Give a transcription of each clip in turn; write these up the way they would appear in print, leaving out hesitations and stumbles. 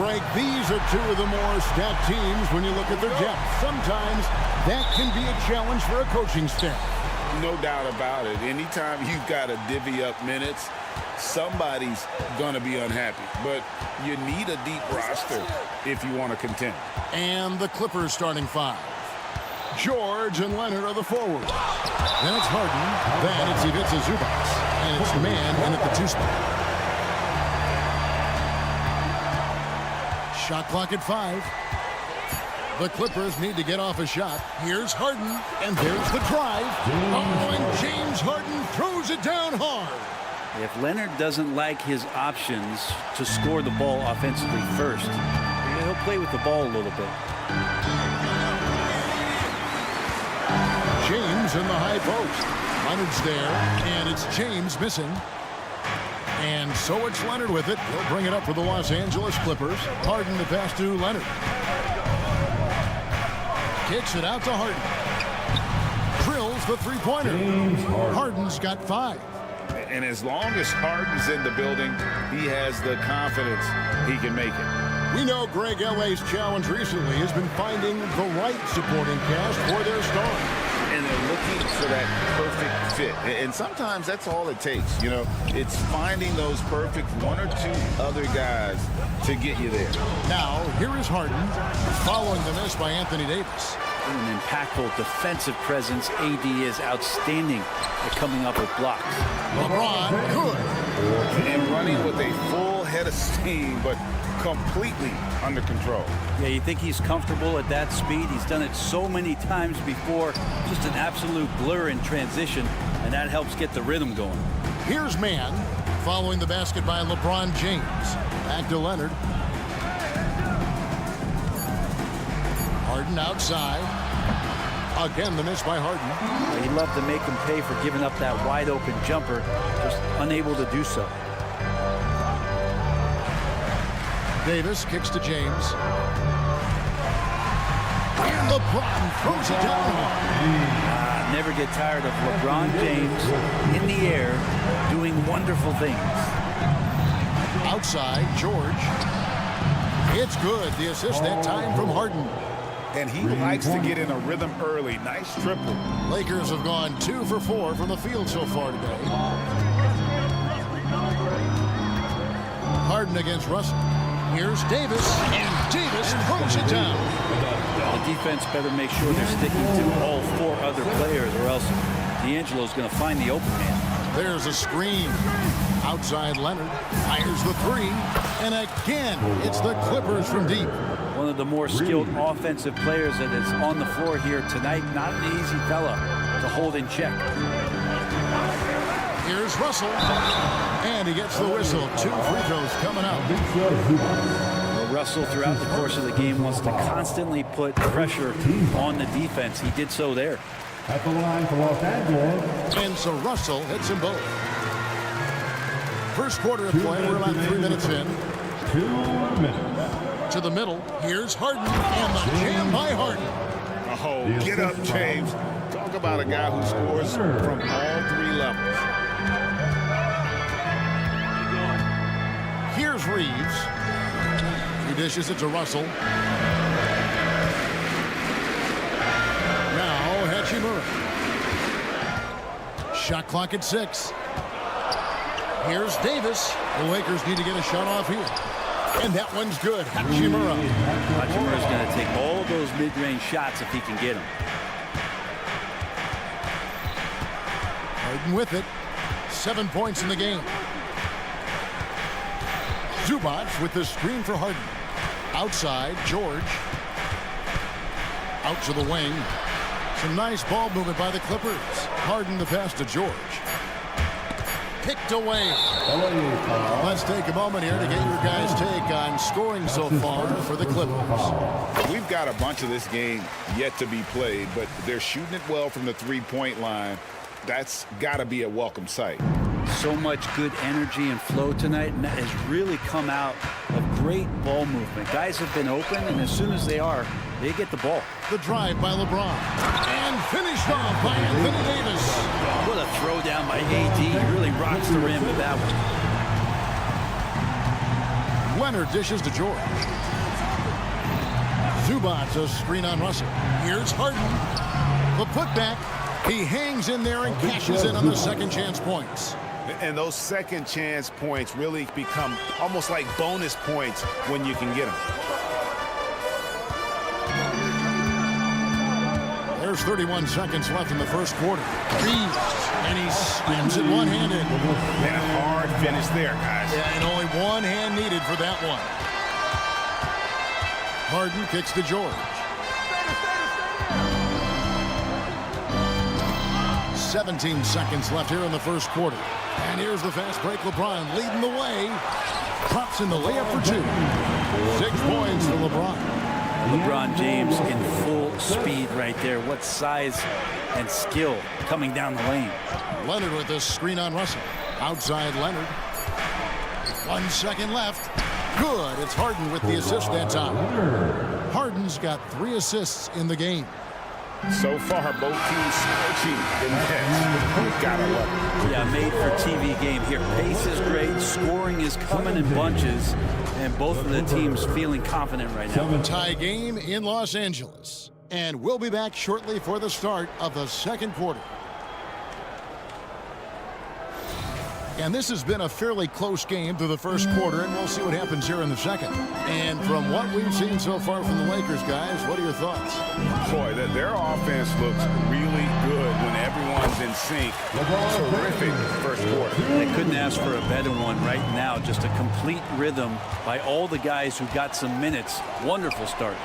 Greg, these are two of the more stacked teams when you look at their depth. Sometimes that can be a challenge for a coaching staff. No doubt about it. Anytime you've got to divvy up minutes, somebody's going to be unhappy. But you need a deep roster if you want to contend. And the Clippers starting five. George and Leonard are the forwards. Then it's Harden. Then it's Ivica Zubac. And it's man in at the 2 spot. Shot clock at 5. The Clippers need to get off a shot. Here's Harden, and there's the drive. Oh, and James Harden throws it down hard. If Leonard doesn't like his options to score the ball offensively first, he'll play with the ball a little bit. James in the high post. Leonard's there, and it's James missing. And so it's Leonard with it. He'll bring it up for the Los Angeles Clippers. Harden to pass to Leonard. Kicks it out to Harden. Drills the three-pointer. Harden's got 5. And as long as Harden's in the building, he has the confidence he can make it. We know Greg LA's challenge recently has been finding the right supporting cast for their stars. And they're looking for that perfect fit. And sometimes that's all it takes. You know, it's finding those perfect 1 or 2 other guys to get you there. Now, here is Harden following the miss by Anthony Davis. An impactful defensive presence. AD is outstanding at coming up with blocks. LeBron, good. And running with a full head of steam, but completely under control. Yeah, you think he's comfortable at that speed. He's done it so many times before. Just an absolute blur in transition, and that helps get the rhythm going. Here's man following the basket by LeBron James. Back to Leonard. Harden outside. Again, the miss by Harden. He loved to make him pay for giving up that wide open jumper. Just unable to do so. Davis kicks to James. And LeBron throws it down. Never get tired of LeBron James in the air doing wonderful things. Outside, George. It's good. The assist that time from Harden. And he likes to get in a rhythm early. Nice triple. Lakers have gone 2 for 4 from the field so far today. Harden against Russell. Here's Davis, and Davis throws it down. The defense better make sure they're sticking to all 4 other players, or else D'Angelo's going to find the open man. There's a screen. Outside Leonard fires the 3, and again, it's the Clippers from deep. One of the more skilled offensive players that is on the floor here tonight. Not an easy fella to hold in check. Here's Russell, and he gets the whistle. 2 free throws coming out. Well, Russell, throughout the course of the game, wants to constantly put pressure on the defense. He did so there. At the line for Los Angeles. And so Russell hits them both. First quarter of play, we're about 3 minutes in. 2 minutes. To the middle, here's Harden, and the jam by Harden. Oh, get up, James. Talk about a guy who scores from all 3 levels. Here's Reeves. He dishes it to Russell. Now Hachimura. Shot clock at 6. Here's Davis. The Lakers need to get a shot off here. And that one's good. Hachimura. Hachimura's going to take all those mid-range shots if he can get them. Harden with it. 7 points in the game. Zubac with the screen for Harden. Outside, George. Out to the wing. Some nice ball movement by the Clippers. Harden the pass to George. Picked away. Let's take a moment here to get your guys' take on scoring so far for the Clippers. We've got a bunch of this game yet to be played, but they're shooting it well from the 3-point line. That's got to be a welcome sight. So much good energy and flow tonight, and that has really come out of great ball movement. Guys have been open, and as soon as they are, they get the ball. The drive by LeBron. And finished off by Anthony Davis. What a throw down by AD. He really rocks the rim with that one. Leonard dishes to George. Zubats a screen on Russell. Here's Harden. The putback. He hangs in there and cashes in on the second chance points. And those second chance points really become almost like bonus points when you can get them. There's 31 seconds left in the first quarter. Reeves, and he slams it one-handed. And a hard finish there, guys. Yeah, and only one hand needed for that one. Harden kicks to George. 17 seconds left here in the first quarter. And here's the fast break. LeBron leading the way. Pops in the layup for 2. 6 points for LeBron. LeBron James in full speed right there. What size and skill coming down the lane. Leonard with this screen on Russell. Outside Leonard. 1 second left. Good. It's Harden with the assist that time. Harden's got 3 assists in the game. So far, both teams scorching intense. Gotta love it. Yeah, made for TV game here. Pace is great. Scoring is coming in bunches. And both of the teams feeling confident right now. Tie game in Los Angeles. And we'll be back shortly for the start of the second quarter. And this has been a fairly close game through the first quarter, and we'll see what happens here in the second. And from what we've seen so far from the Lakers, guys, what are your thoughts? Boy, their offense looks really good when everyone's in sync. Terrific first quarter. They couldn't ask for a better one right now. Just a complete rhythm by all the guys who got some minutes. Wonderful start.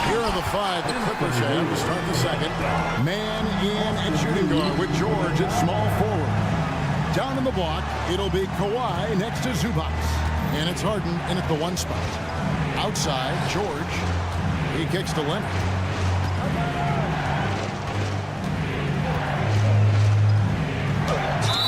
Here are the 5 the Clippers have to start the second. Man in at shooting guard with George at small forward. Down in the block, it'll be Kawhi next to Zubats. And it's Harden in at the 1 spot. Outside, George. He kicks to Leonard.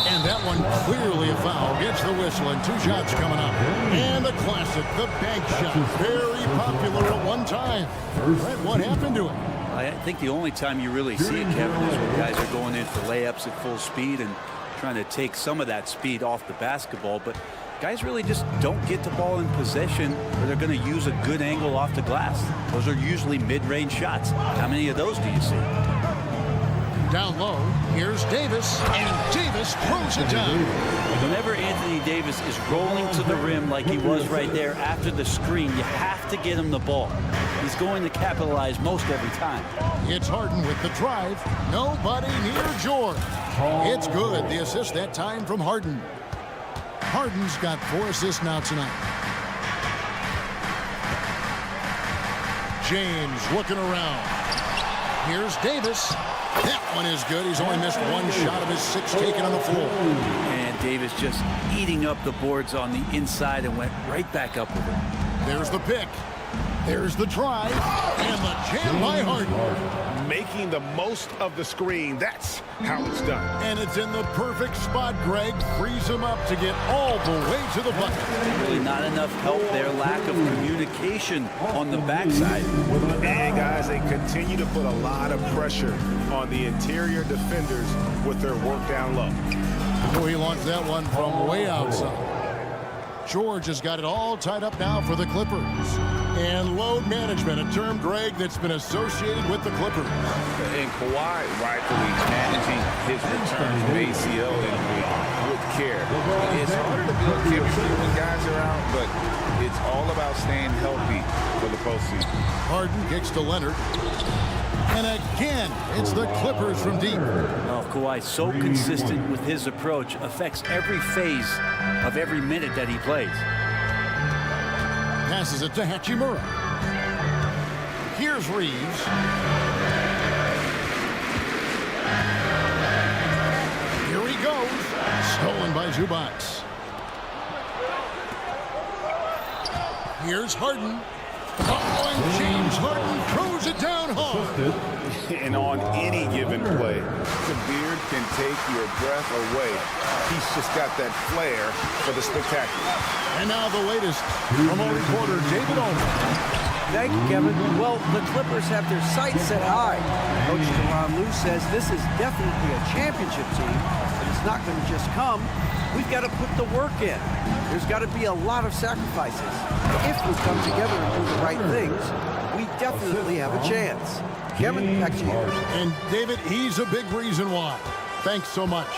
And that one clearly a foul. Gets the whistle and 2 shots coming up. And the classic, the bank shot. Very popular at one time. Right, what happened to him? I think the only time you really see it, Kevin, is when guys are going in for layups at full speed and trying to take some of that speed off the basketball, but guys really just don't get the ball in possession where they're going to use a good angle off the glass. Those are usually mid-range shots. How many of those do you see? Down low, here's Davis, and Davis throws it down. Whenever Anthony Davis is rolling to the rim like he was right there after the screen, you have to get him the ball. He's going to capitalize most every time. It's Harden with the drive. Nobody near George. It's good. The assist that time from Harden. Harden's got 4 assists now tonight. James looking around. Here's Davis. That one is good. He's only missed 1 shot of his 6 taken on the floor. And Davis just eating up the boards on the inside and went right back up with it. There's the pick. There's the drive. And the jam by Harden. Making the most of the screen. That's how it's done. And it's in the perfect spot. Greg frees him up to get all the way to the bucket. Really not enough help there. Lack of communication on the backside. And guys, they continue to put a lot of pressure on the interior defenders with their work down low. Oh, he launched that one from way outside. George has got it all tied up now for the Clippers. And load management, a term, Greg, that's been associated with the Clippers. And Kawhi rightfully managing his return from ACL injury with care. It's harder to build chemistry when guys are out, but it's all about staying healthy for the postseason. Harden kicks to Leonard. And again, it's the Clippers from deep. Oh, Kawhi so consistent with his approach, affects every phase of every minute that he plays. Passes it to Hachimura. Here's Reeves. Here he goes. Stolen by Zubats. Here's Harden. Oh, and James Harden throws it down hard. And on any given play, the beard can take your breath away. He's just got that flair for the spectacular. And now the latest from our reporter David Olman. Thank you, Kevin. Well, the Clippers have their sights set high. Coach Romario says this is definitely a championship team, but it's not going to just come. We've got to put the work in. There's got to be a lot of sacrifices. If we come together and do the right things, we definitely have a chance. Kevin, back to you. And David, he's a big reason why. Thanks so much.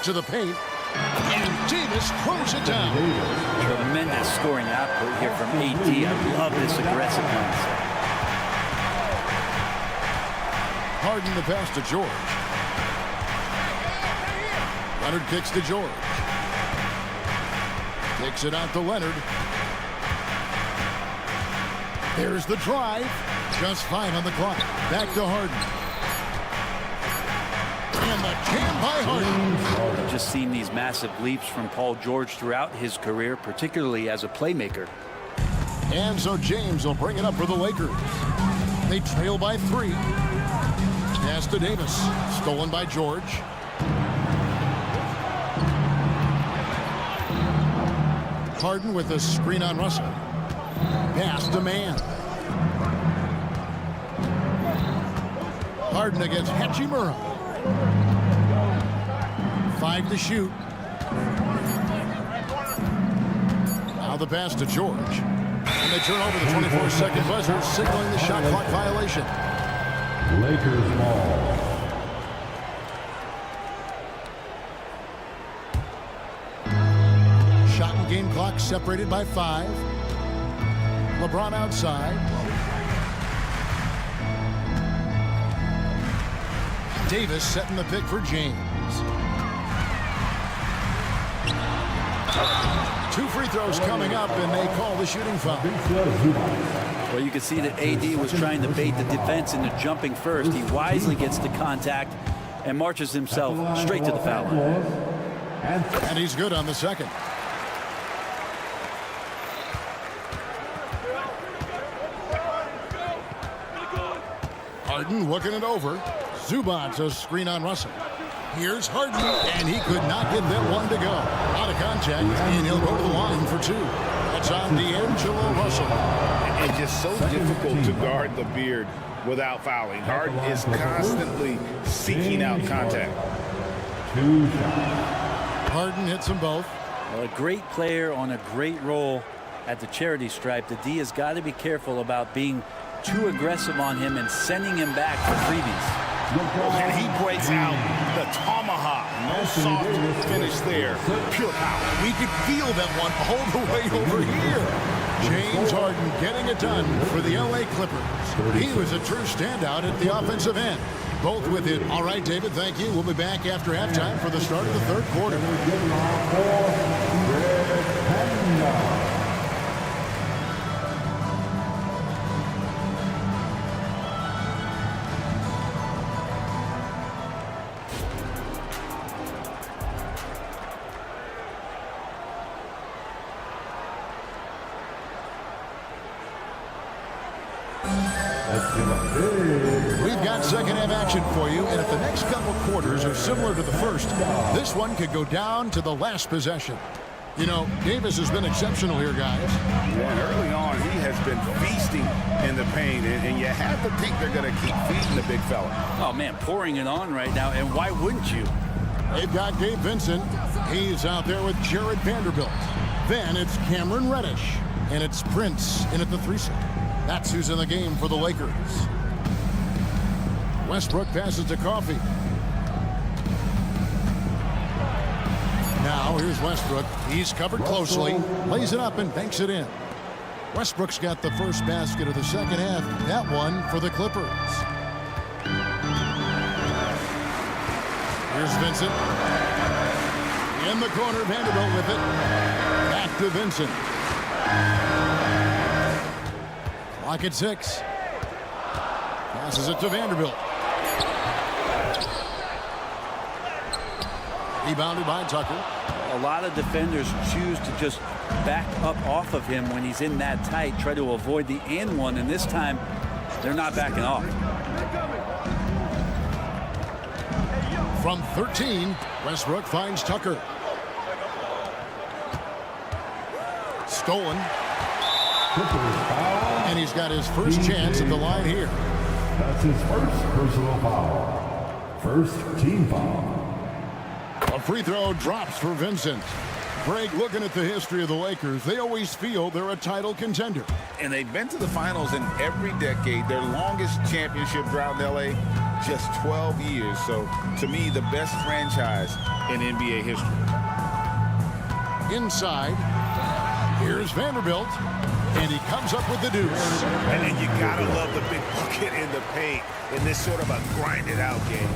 To the paint. And Davis throws it down. Tremendous scoring output here from AD. I love this aggressive mindset. Harden the pass to George. Leonard kicks to George. Takes it out to Leonard. There's the drive. Just 5 on the clock. Back to Harden. And the jam by Harden. We've just seen these massive leaps from Paul George throughout his career, particularly as a playmaker. And so James will bring it up for the Lakers. They trail by 3. Pass to Davis. Stolen by George. Harden with a screen on Russell. Pass to Man. Harden against Hachimura. 5 to shoot. Now the pass to George. And they turn over the 24-second buzzer, signaling the shot clock violation. Lakers ball. Shot and game clock separated by 5. LeBron outside. Davis setting the pick for James. 2 free throws coming up, and they call the shooting foul. Well, you can see that AD was trying to bait the defense into jumping first. He wisely gets the contact and marches himself straight to the foul line. And he's good on the second. Harden looking it over. Zubac's a screen on Russell. Here's Harden, and he could not get that one to go. Out of contact, and he'll go to the line for 2. That's on D'Angelo Russell. And just so difficult to guard the beard without fouling. Harden is constantly seeking out contact. Harden hits them both. Well, a great player on a great role at the charity stripe. The D has got to be careful about being too aggressive on him and sending him back for freebies. And he breaks out the tomahawk. No soft finish there. Pure power. We could feel that one all the way over here. James Harden getting it done for the LA Clippers. He was a true standout at the offensive end. Both with it. All right, David, thank you. We'll be back after halftime for the start of the third quarter. We've got second half action for you, and if the next couple quarters are similar to the first, this one could go down to the last possession. You know, Davis has been exceptional here, guys. And early on, he has been feasting in the paint, and you have to think they're going to keep feeding the big fella. Oh, man, pouring it on right now, and why wouldn't you? They've got Gabe Vincent. He's out there with Jared Vanderbilt. Then it's Cameron Reddish, and it's Prince in at the 3-set. That's who's in the game for the Lakers. Westbrook passes to Coffey. Now here's Westbrook. He's covered closely. Lays it up and banks it in. Westbrook's got the first basket of the second half. That one for the Clippers. Here's Vincent. In the corner, Vanderbilt with it. Back to Vincent. Clock at 6. Passes it to Vanderbilt. Rebounded by Tucker. A lot of defenders choose to just back up off of him when he's in that tight, try to avoid the and one, and this time they're not backing off. From 13, Westbrook finds Tucker. Stolen. And he's got his first chance at the line here. That's his first personal foul. First team foul. A free throw drops for Vincent. Greg, looking at the history of the Lakers, they always feel they're a title contender. And they've been to the finals in every decade. Their longest championship drought in L.A., just 12 years. So, to me, the best franchise in NBA history. Inside, here's Vanderbilt, and he comes up with the deuce. And then you gotta love the big bucket in the paint in this sort of a grinded-out game.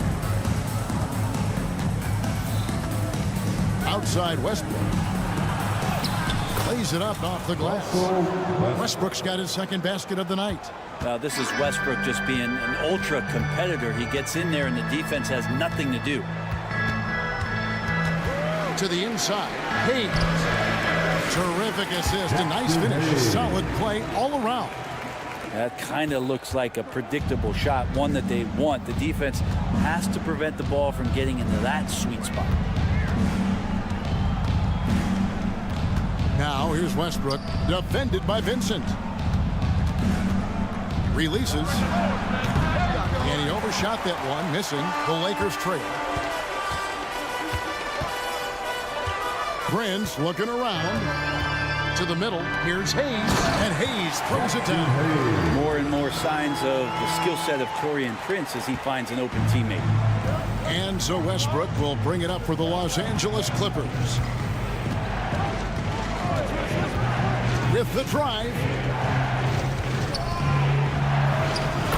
Outside Westbrook. Lays it up off the glass. Westbrook's got his second basket of the night. This is Westbrook just being an ultra competitor. He gets in there and the defense has nothing to do. To the inside. Hayes. Terrific assist. A nice finish. Solid play all around. That kind of looks like a predictable shot, one that they want. The defense has to prevent the ball from getting into that sweet spot. Now here's Westbrook, defended by Vincent. Releases. And he overshot that one, missing. The Lakers trail. Prince looking around. To the middle. Here's Hayes. And Hayes throws it down. More and more signs of the skill set of Taurean Prince as he finds an open teammate. And so Westbrook will bring it up for the Los Angeles Clippers. With the drive.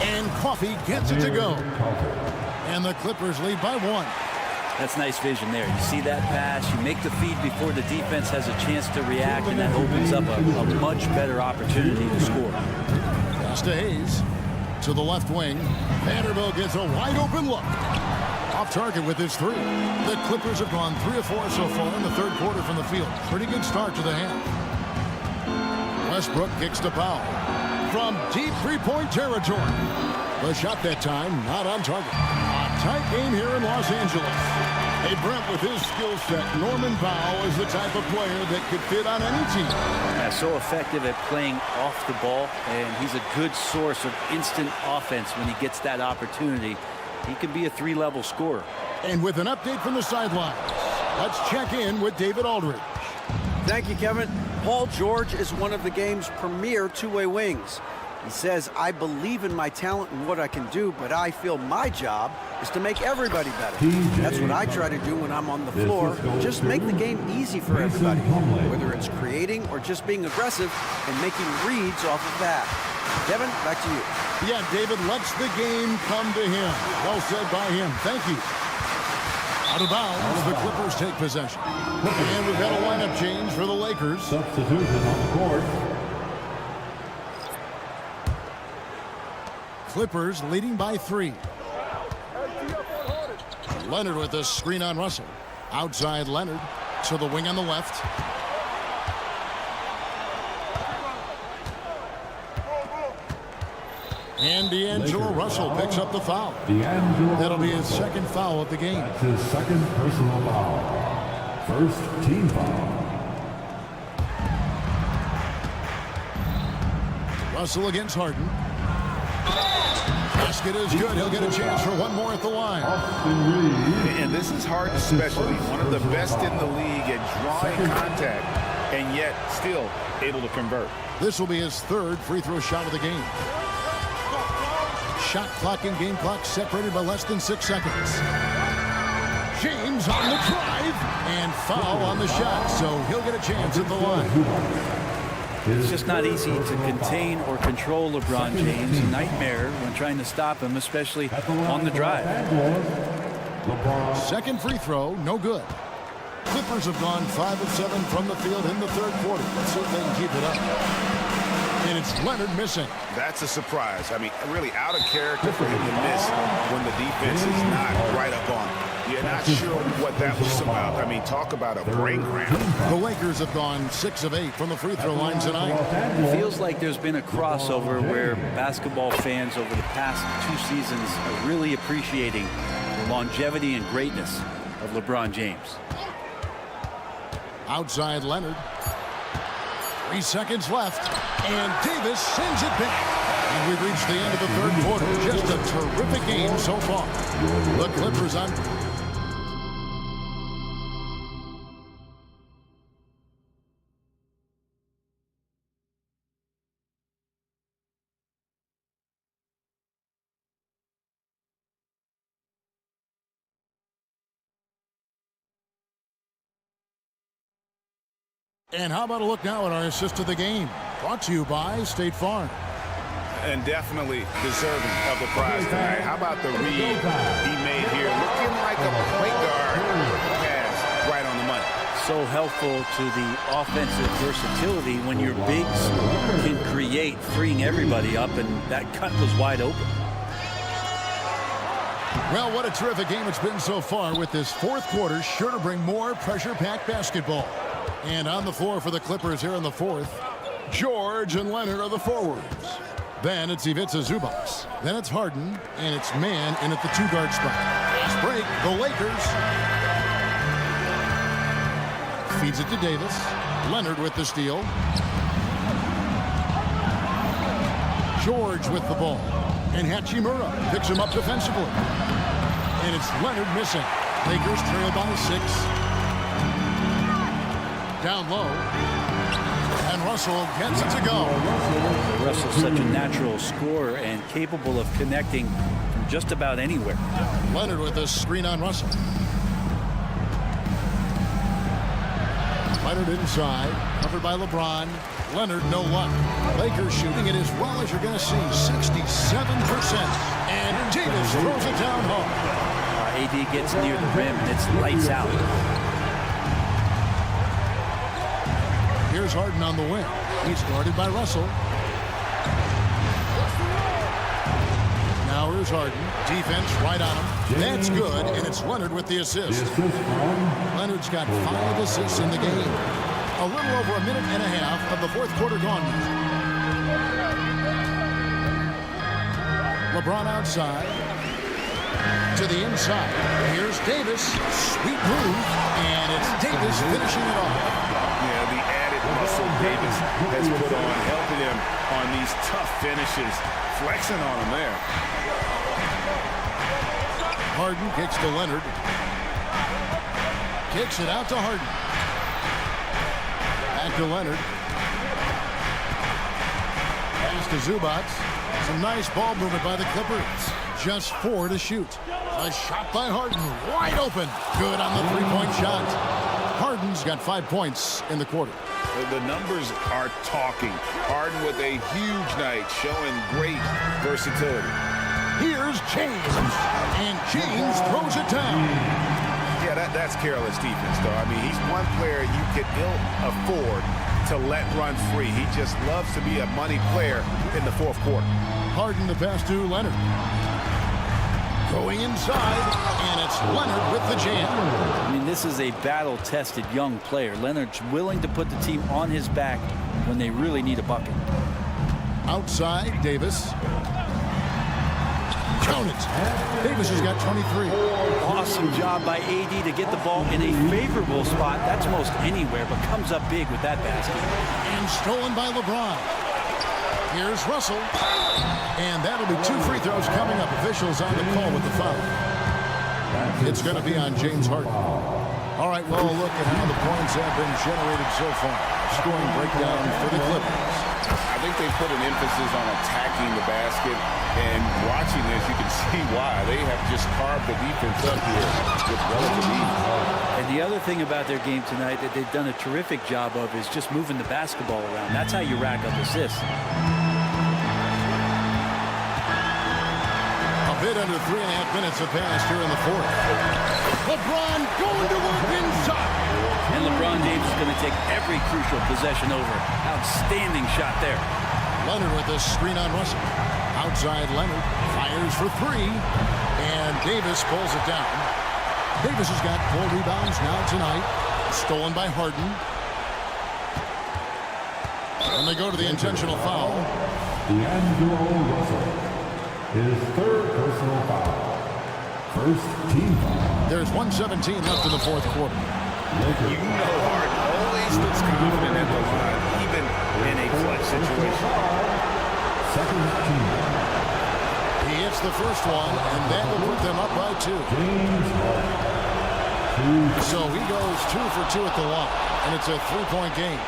And Coffey gets it to go. And the Clippers lead by 1. That's nice vision there. You see that pass, you make the feed before the defense has a chance to react, and that opens up a much better opportunity to score. Pass to Hayes. To the left wing. Vanderbilt gets a wide open look. Off target with his 3. The Clippers have gone 3 of 4 so far in the third quarter from the field. Pretty good start to the half. Westbrook kicks to Powell from deep three-point territory. The shot that time not on target. A tight game here in Los Angeles. Hey, Brent, with his skill set, Norman Powell is the type of player that could fit on any team. Yeah, so effective at playing off the ball, and he's a good source of instant offense when he gets that opportunity. He can be a 3-level scorer. And with an update from the sidelines, let's check in with David Aldridge. Thank you, Kevin. Paul George is one of the game's premier two-way wings. He says, I believe in my talent and what I can do, but I feel my job is to make everybody better. That's what I try to do when I'm on the floor. Just make the game easy for everybody, whether it's creating or just being aggressive and making reads off of that. Kevin, back to you. Yeah, David lets the game come to him. Well said by him. Thank you. Out of bounds, the Clippers take possession. And we've got a lineup change for the Lakers. Substitution on the court. Clippers leading by 3. Leonard with the screen on Russell. Outside Leonard to the wing on the left. And D'Angelo Russell picks up the foul. That'll be his second foul of the game. That's his second personal foul. First team foul. Russell against Harden. Basket is good. He'll get a chance for one more at the line. And this is Harden especially, one of the best in the league at drawing contact, and yet still able to convert. This will be his third free throw shot of the game. Shot clock and game clock separated by less than 6 seconds. James on the drive and foul on the shot, so he'll get a chance at the line. It's just not easy to contain or control LeBron James. A nightmare when trying to stop him, especially on the drive. Second free throw, no good. Clippers have gone 5 of 7 from the field in the third quarter. Let's see if they can keep it up. And it's Leonard missing. That's a surprise. I mean, really out of character for him to miss when the defense is not right up on him. You're not sure what that was about. I mean, talk about a brain cramp. The Lakers have gone 6 of 8 from the free throw line tonight. It feels like there's been a crossover where basketball fans over the past 2 seasons are really appreciating the longevity and greatness of LeBron James. Outside Leonard. 3 seconds left, and Davis sends it back. And we've reached the end of the third quarter. Just a terrific game so far. The Clippers on. And how about a look now at our assist of the game? Brought to you by State Farm. And definitely deserving of the prize tonight. How about the read he made here? Looking like a point guard pass right on the money. So helpful to the offensive versatility when your bigs can create, freeing everybody up, and that cut was wide open. Well, what a terrific game it's been so far, with this fourth quarter sure to bring more pressure-packed basketball. And on the floor for the Clippers here in the fourth, George and Leonard are the forwards. Then it's Ivica Zubac. Then it's Harden, and it's man in at the two-guard spot. Fast break, the Lakers. Feeds it to Davis. Leonard with the steal. George with the ball. And Hachimura picks him up defensively. And it's Leonard missing. Lakers trail by 6. Down low, and Russell gets it to go. Russell's such a natural scorer and capable of connecting from just about anywhere. Leonard with a screen on Russell. Leonard inside, covered by LeBron. Leonard, no luck. Lakers shooting it as well as you're going to see, 67%. And Davis throws it down hard. AD gets near the rim, and it's lights out. Here's Harden on the wing. He's guarded by Russell. Now here's Harden. Defense right on him. That's good, and it's Leonard with the assist. Leonard's got 5 assists in the game. A little over a minute and a half of the fourth quarter gone. LeBron outside. To the inside. Here's Davis. Sweet move, and it's Davis finishing it off. Yeah, the added muscle Davis has put on, helping him on these tough finishes, flexing on him there. Harden kicks to Leonard. Kicks it out to Harden. Back to Leonard. Pass to Zubac. Some nice ball movement by the Clippers. Just 4 to shoot. A shot by Harden. Wide open. Good on the three-point shot. Harden's got 5 points in the quarter. The numbers are talking. Harden with a huge night, showing great versatility. Here's James. And James throws it down. Yeah, that's careless defense, though. I mean, he's one player you can ill afford to let run free. He just loves to be a money player in the fourth quarter. Harden the pass to Leonard. Going inside, and it's Leonard with the jam. I mean, this is a battle-tested young player. Leonard's willing to put the team on his back when they really need a bucket. Outside, Davis. Count it. Davis has got 23. Awesome job by AD to get the ball in a favorable spot. That's most anywhere, but comes up big with that basket. And stolen by LeBron. Here's Russell. And that'll be 2 free throws coming up. Officials on the call with the foul. It's going to be on James Harden. All right, well, look at how the points have been generated so far. Scoring breakdown for the Clippers. I think they put an emphasis on attacking the basket, and watching this, you can see why. They have just carved the defense up here with relative ease. And the other thing about their game tonight that they've done a terrific job of is just moving the basketball around. That's how you rack up assists. A bit under 3.5 minutes have passed here in the fourth. LeBron going to work inside. And LeBron James is going to take every crucial possession over. Outstanding shot there. Leonard with a screen on Russell. Outside Leonard fires for 3. And Davis pulls it down. Davis has got 4 rebounds now tonight. Stolen by Harden. And they go to the intentional foul. D'Angelo Russell. His 3rd personal foul. First team foul. There's 1:17 left in the fourth quarter. You know Harden always looks confident at the line, even in a clutch situation. Second team. He hits the first one, and that will put them up by 2. James So he goes 2 for 2 at the line, and it's a 3-point game.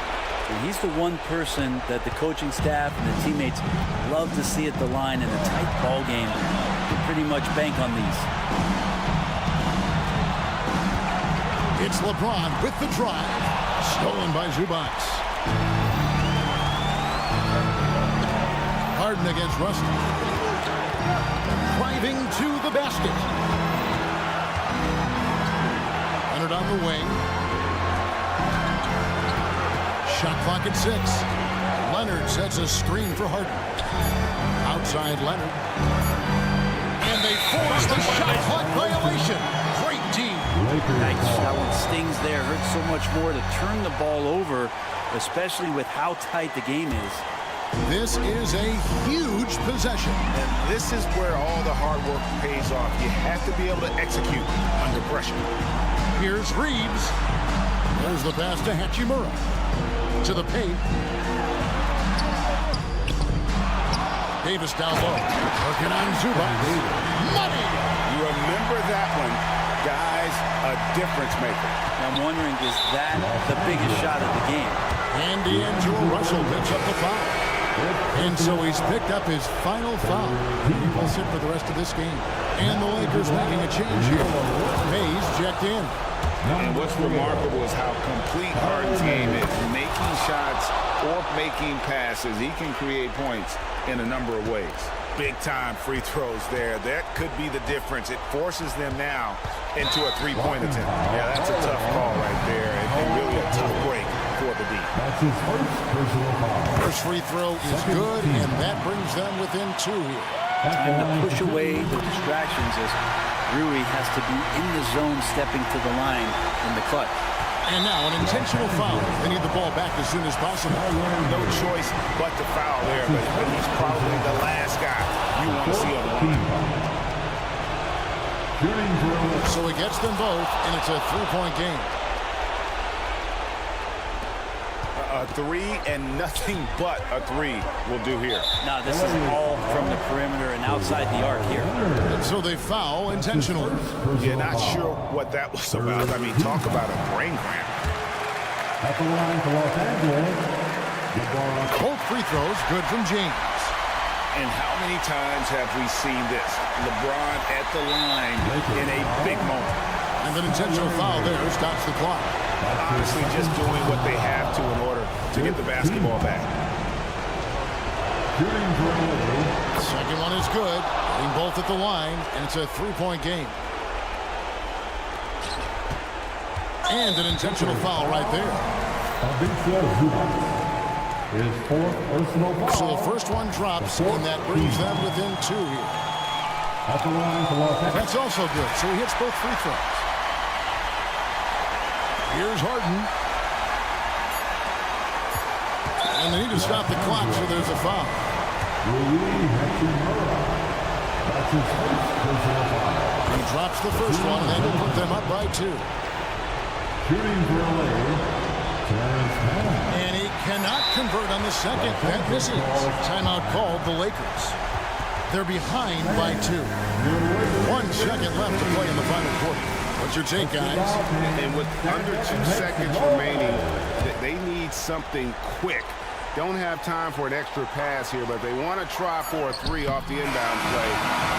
And he's the one person that the coaching staff and the teammates love to see at the line in a tight ball game. They pretty much bank on these. It's LeBron with the drive. Stolen by Zubac. Harden against Rusty. Driving to the basket. Leonard on the wing. Shot clock at 6. Leonard sets a screen for Harden. Outside Leonard. And they force the shot clock violation. Great team. Nice. That one stings there. Hurts so much more to turn the ball over, especially with how tight the game is. This is a huge possession. And this is where all the hard work pays off. You have to be able to execute under pressure. Here's Reeves. There's the pass to Hachimura. To the paint. Davis down low. Working on Zubac. Money! You remember that one, guys, a difference maker. I'm wondering, is that the biggest shot of the game? And D'Angelo Russell picks up the foul. And so he's picked up his final foul. He will sit for the rest of this game. And the Lakers making a change here. Mays checked in. And what's remarkable is how complete Harden's game is. Making shots or making passes, he can create points in a number of ways. Big-time free throws there. That could be the difference. It forces them now into a three-point attempt. Yeah, that's a tough call right there, and really a tough break for the D. That's his first personal foul. First free throw is good, and that brings them within 2 here. Time to push away the distractions as Rui has to be in the zone stepping to the line in the clutch. And now an intentional foul. They need the ball back as soon as possible. No choice but to foul there, but he's probably the last guy you want to see on the line. So he gets them both, and it's a 3-point game. A 3 and nothing but a 3 will do here. Now this is all from the perimeter and outside the arc here. And so they foul intentionally. Yeah, not sure what that was about. I mean, talk about a brain cramp. At the line for Los Angeles. Both free throws good from James. And how many times have we seen this? LeBron at the line in a big moment. And an intentional foul there stops the clock. Honestly, just doing what they have to in order to get the basketball back. The second one is good. Getting both at the line, and it's a 3-point game. And an intentional foul right there. His fourth personal foul. So the first one drops, and that brings them within 2 here. At the line for Los Angeles. That's also good. So he hits both free throws. Here's Harden. And they need to stop the clock, so there's a foul. That's his first personal foul. He drops the first one, and that'll put them up by 2. Shooting for LA. And he cannot convert on the second. That misses. Timeout called the Lakers. They're behind by 2. 1 second left to play in the final quarter. What's your take, guys? And with under 2 seconds remaining, they need something quick. Don't have time for an extra pass here, but they want to try for a 3 off the inbound play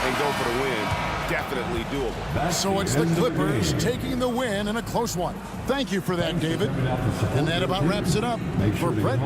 and go for the win. Definitely doable. So it's the Clippers taking the win in a close one. Thank you for that, David. And that about wraps it up for Brett.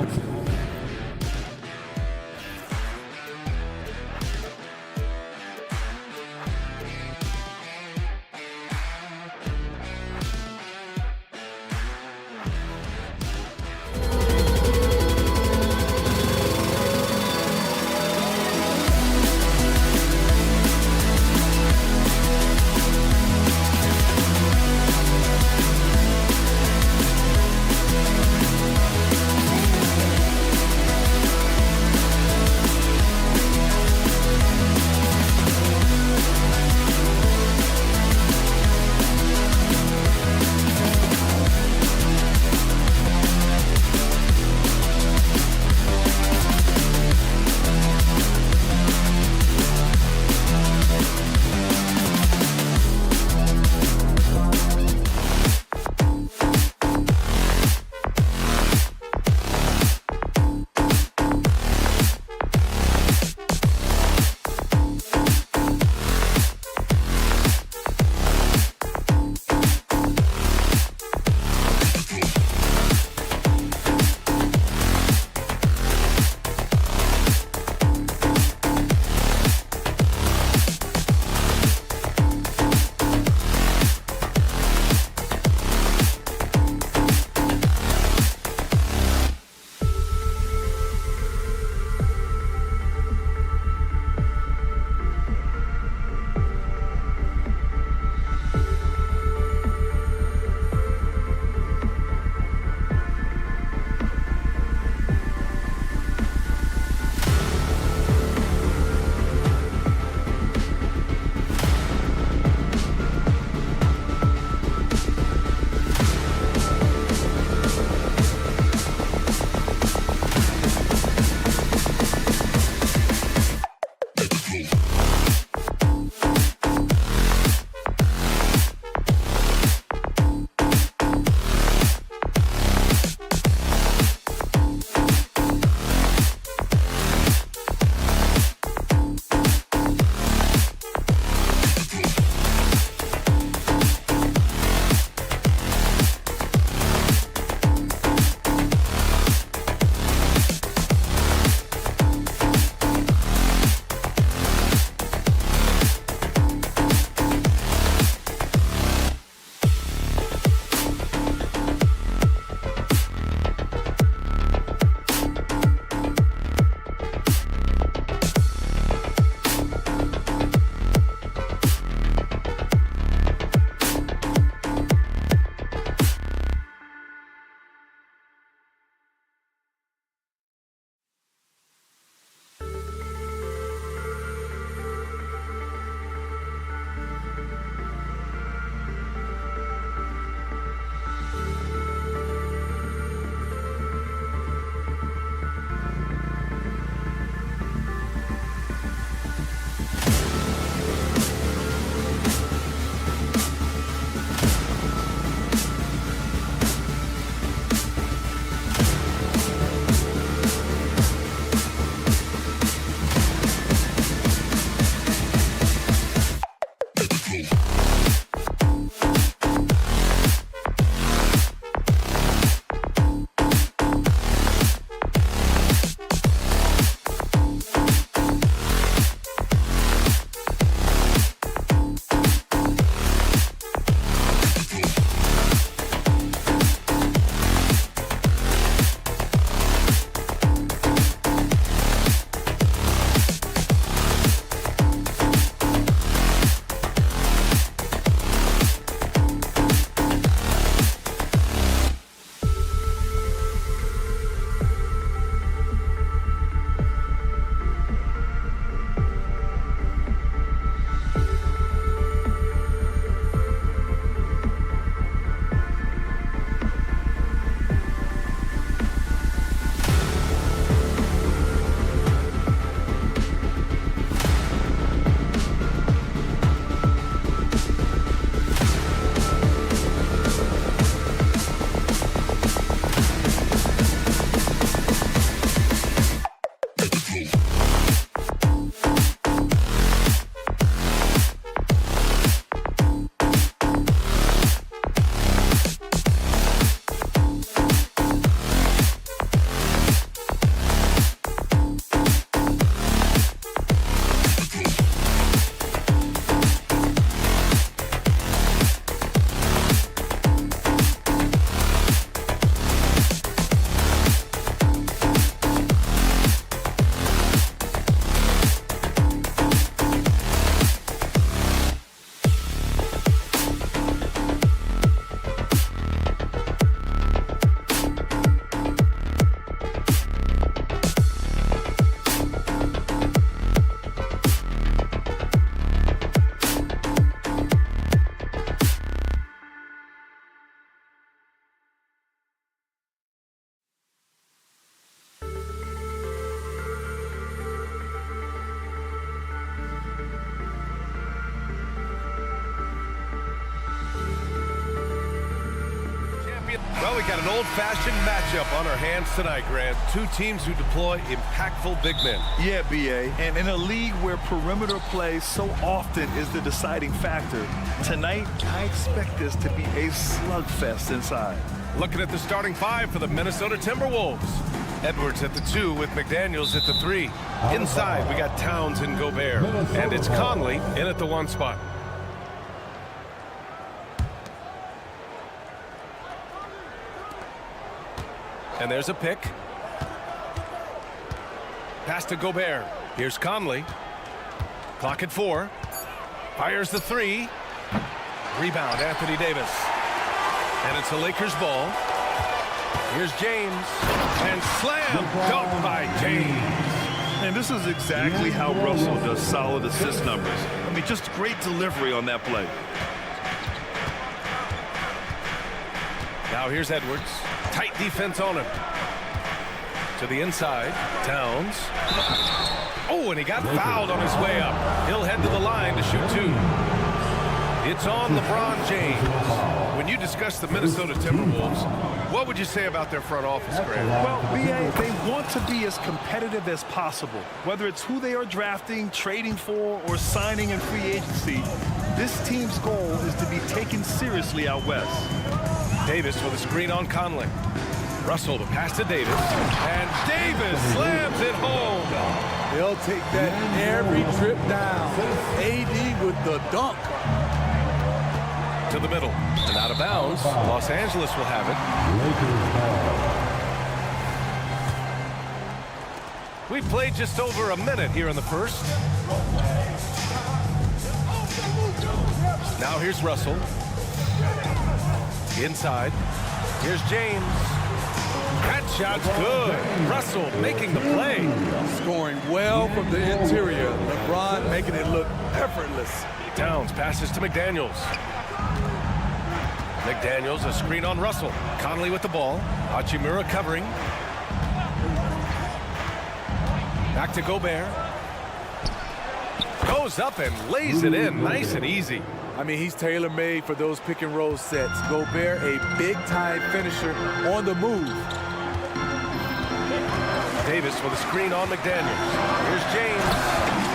Well, we got an old-fashioned matchup on our hands tonight, Grant. Two teams who deploy impactful big men. Yeah, B.A. And in a league where perimeter play so often is the deciding factor, tonight I expect this to be a slugfest inside. Looking at the starting five for the Minnesota Timberwolves. Edwards at the 2 with McDaniels at the 3. Inside, we got Towns and Gobert. And it's Conley in at the 1 spot. And there's a pick. Pass to Gobert. Here's Conley. Clock at 4. Fires the 3. Rebound, Anthony Davis. And it's a Lakers ball. Here's James. And slam dunk by James. And this is exactly how Russell does solid assist numbers. I mean, just great delivery on that play. Now here's Edwards. Tight defense on him. To the inside. Towns. Oh, and he got fouled on his way up. He'll head to the line to shoot 2. It's on LeBron James. When you discuss the Minnesota Timberwolves, what would you say about their front office, Grant? Well, B.A., they want to be as competitive as possible. Whether it's who they are drafting, trading for, or signing in free agency, this team's goal is to be taken seriously out west. Davis with a screen on Conley. Russell to pass to Davis. And Davis slams it home. They'll take that every trip down. AD with the dunk. To the middle. And out of bounds. Los Angeles will have it. We've played just over a minute here in the first. Now here's Russell. Inside. Here's James. That shot's good. Russell making the play. Scoring well from the interior. LeBron making it look effortless. Towns passes to McDaniels. McDaniels, a screen on Russell. Conley with the ball. Hachimura covering. Back to Gobert. Goes up and lays it in nice and easy. I mean, he's tailor-made for those pick-and-roll sets. Gobert, a big-time finisher on the move. Davis with a screen on McDaniels. Here's James.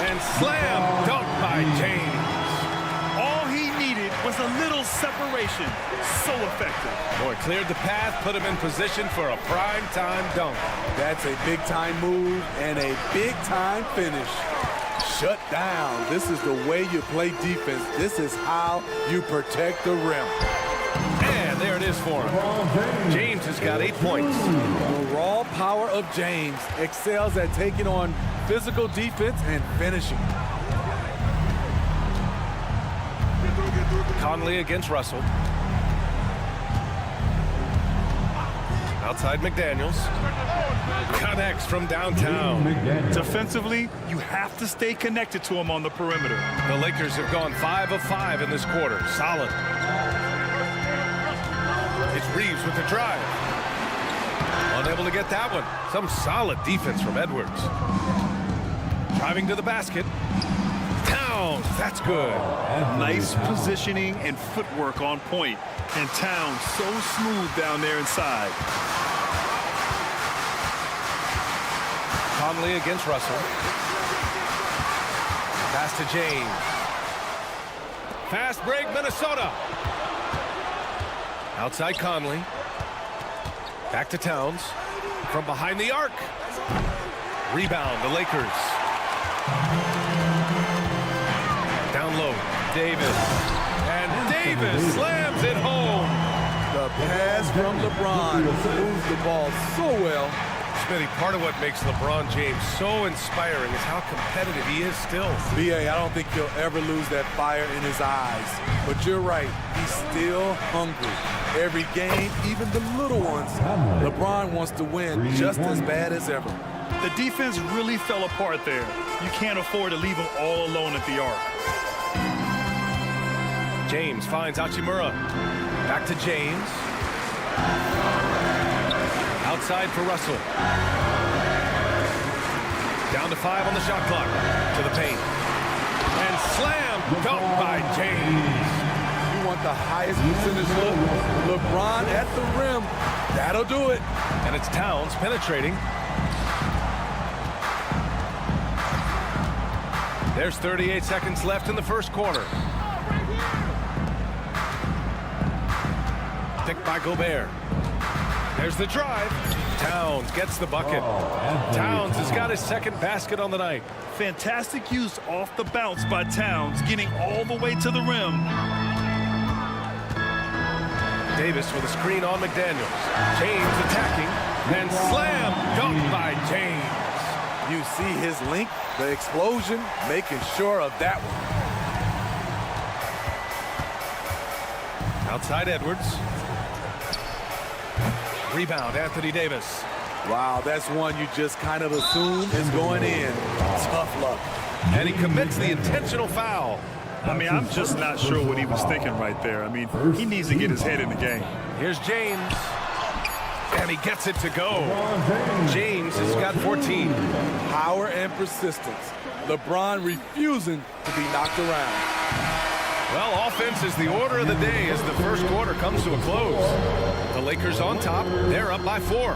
And slam dunk by James. All he needed was a little separation. So effective. Boy, cleared the path, put him in position for a prime-time dunk. That's a big-time move and a big-time finish. Shut down. This is the way you play defense. This is how you protect the rim. And there it is for him. James has got 8 points. The raw power of James excels at taking on physical defense and finishing. Conley against Russell. Outside McDaniels. Connects from downtown. Defensively, you have to stay connected to him on the perimeter. The Lakers have gone 5 of 5 in this quarter. Solid. It's Reeves with the drive. Unable to get that one. Some solid defense from Edwards. Driving to the basket. Towns, that's good. Nice positioning and footwork on point. And Towns so smooth down there inside. Conley against Russell. Pass to James. Fast break, Minnesota. Outside Conley. Back to Towns. From behind the arc. Rebound, the Lakers. Down low, Davis. And Davis slams it home. The pass from LeBron moves the ball so well. Smitty, part of what makes LeBron James so inspiring is how competitive he is still. B.A., I don't think he'll ever lose that fire in his eyes. But you're right, he's still hungry. Every game, even the little ones, LeBron wants to win just as bad as ever. The defense really fell apart there. You can't afford to leave him all alone at the arc. James finds Hachimura. Back to James. Outside for Russell. Down to 5 on the shot clock. To the paint. And slam dunk by James. You want want the highest percentage look. LeBron at the rim. That'll do it. And it's Towns penetrating. There's 38 seconds left in the first quarter. Picked by Gobert. There's the drive. Towns gets the bucket. Towns has got his second basket on the night. Fantastic use off the bounce by Towns, getting all the way to the rim. Davis with a screen on McDaniels. James attacking. And slam dunk by James. You see his link, the explosion, making sure of that one. Outside Edwards. Rebound, Anthony Davis. Wow, that's one you just kind of assume is going in. Tough luck. And he commits the intentional foul. I mean, I'm just not sure what he was thinking right there. I mean, he needs to get his head in the game. Here's James. And he gets it to go. James has got 14. Power and persistence. LeBron refusing to be knocked around. Well, offense is the order of the day as the first quarter comes to a close. The Lakers on top. They're up by 4.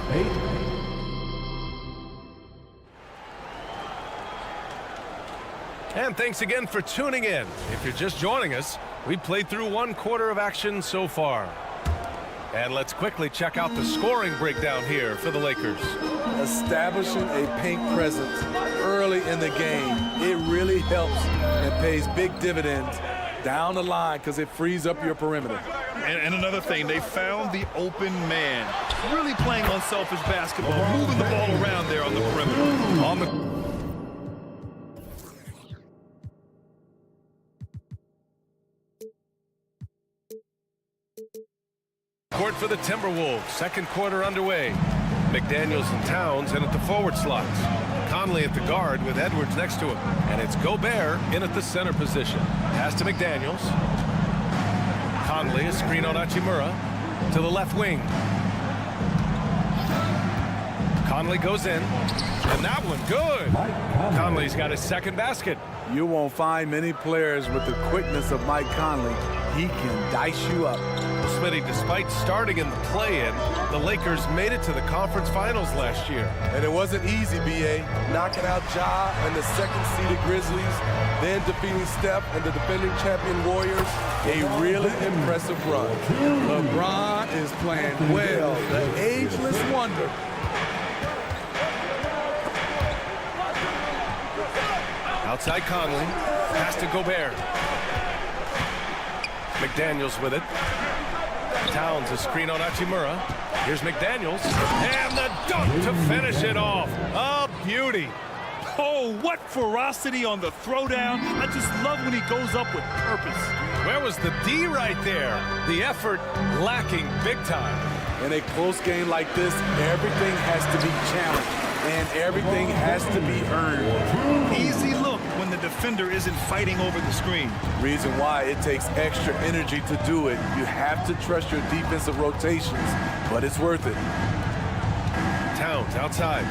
And thanks again for tuning in. If you're just joining us, we've played through 1 quarter of action so far. And let's quickly check out the scoring breakdown here for the Lakers. Establishing a paint presence early in the game, it really helps and pays big dividends down the line because it frees up your perimeter. And another thing, they found the open man. Really playing unselfish basketball, moving the ball around there on the perimeter. On the court for the Timberwolves. Second quarter underway. McDaniels and Towns in at the forward slots. Conley at the guard with Edwards next to him. And it's Gobert in at the center position. Pass to McDaniels. Conley, a screen on Hachimura. To the left wing. Conley goes in. And that one good. Conley's got his second basket. You won't find many players with the quickness of Mike Conley. He can dice you up. Smitty, despite starting in the play-in, the Lakers made it to the conference finals last year. And it wasn't easy, B.A. Knocking out Ja and the second-seeded Grizzlies, then defeating Steph and the defending champion Warriors. A really impressive run. LeBron is playing well, the ageless wonder. Outside Conley, pass to Gobert. McDaniels with it. Towns a screen on Hachimura. Here's McDaniels. And the dunk to finish it off. A beauty. Oh, what ferocity on the throwdown. I just love when he goes up with purpose. Where was the D right there? The effort lacking big time. In a close game like this, everything has to be challenged. And everything has to be earned. Easy look when the defender isn't fighting over the screen. Reason why it takes extra energy to do it. You have to trust your defensive rotations, but it's worth it. Towns outside.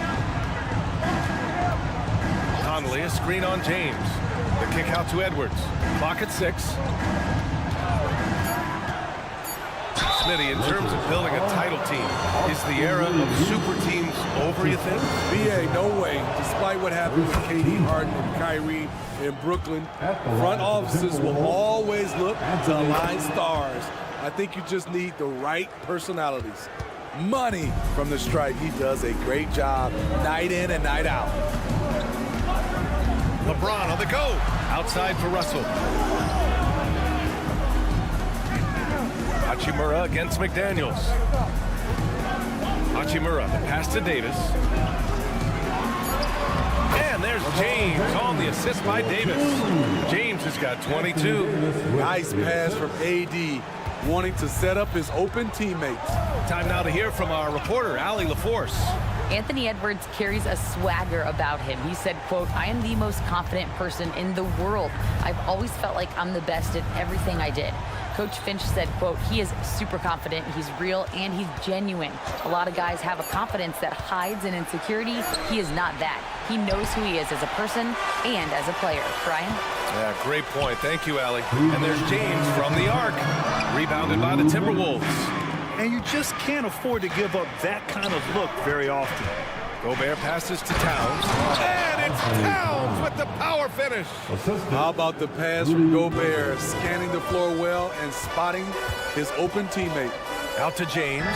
Conley, a screen on James. The kick out to Edwards. Clock at 6. Smitty, in terms of building a title team, is the era of super teams over, you think? B.A., no way. Despite what happened with KD, Harden, and Kyrie in Brooklyn, front offices will always look to align stars. I think you just need the right personalities. Money from the stripe. He does a great job night in and night out. LeBron on the go. Outside for Russell. Hachimura against McDaniels. Hachimura, the pass to Davis. And there's James on the assist by Davis. James has got 22. Nice pass from AD, wanting to set up his open teammates. Time now to hear from our reporter, Allie LaForce. Anthony Edwards carries a swagger about him. He said, quote, "I am the most confident person in the world. I've always felt like I'm the best at everything I did." Coach Finch said, quote, "He is super confident, he's real, and he's genuine. A lot of guys have a confidence that hides in insecurity. He is not that. He knows who he is as a person and as a player." Brian? Yeah, great point. Thank you, Allie. And there's James from the arc. Rebounded by the Timberwolves. And you just can't afford to give up that kind of look very often. Gobert passes to Towns. And it's Towns with the power finish. How about the pass from Gobert, scanning the floor well and spotting his open teammate. Out to James.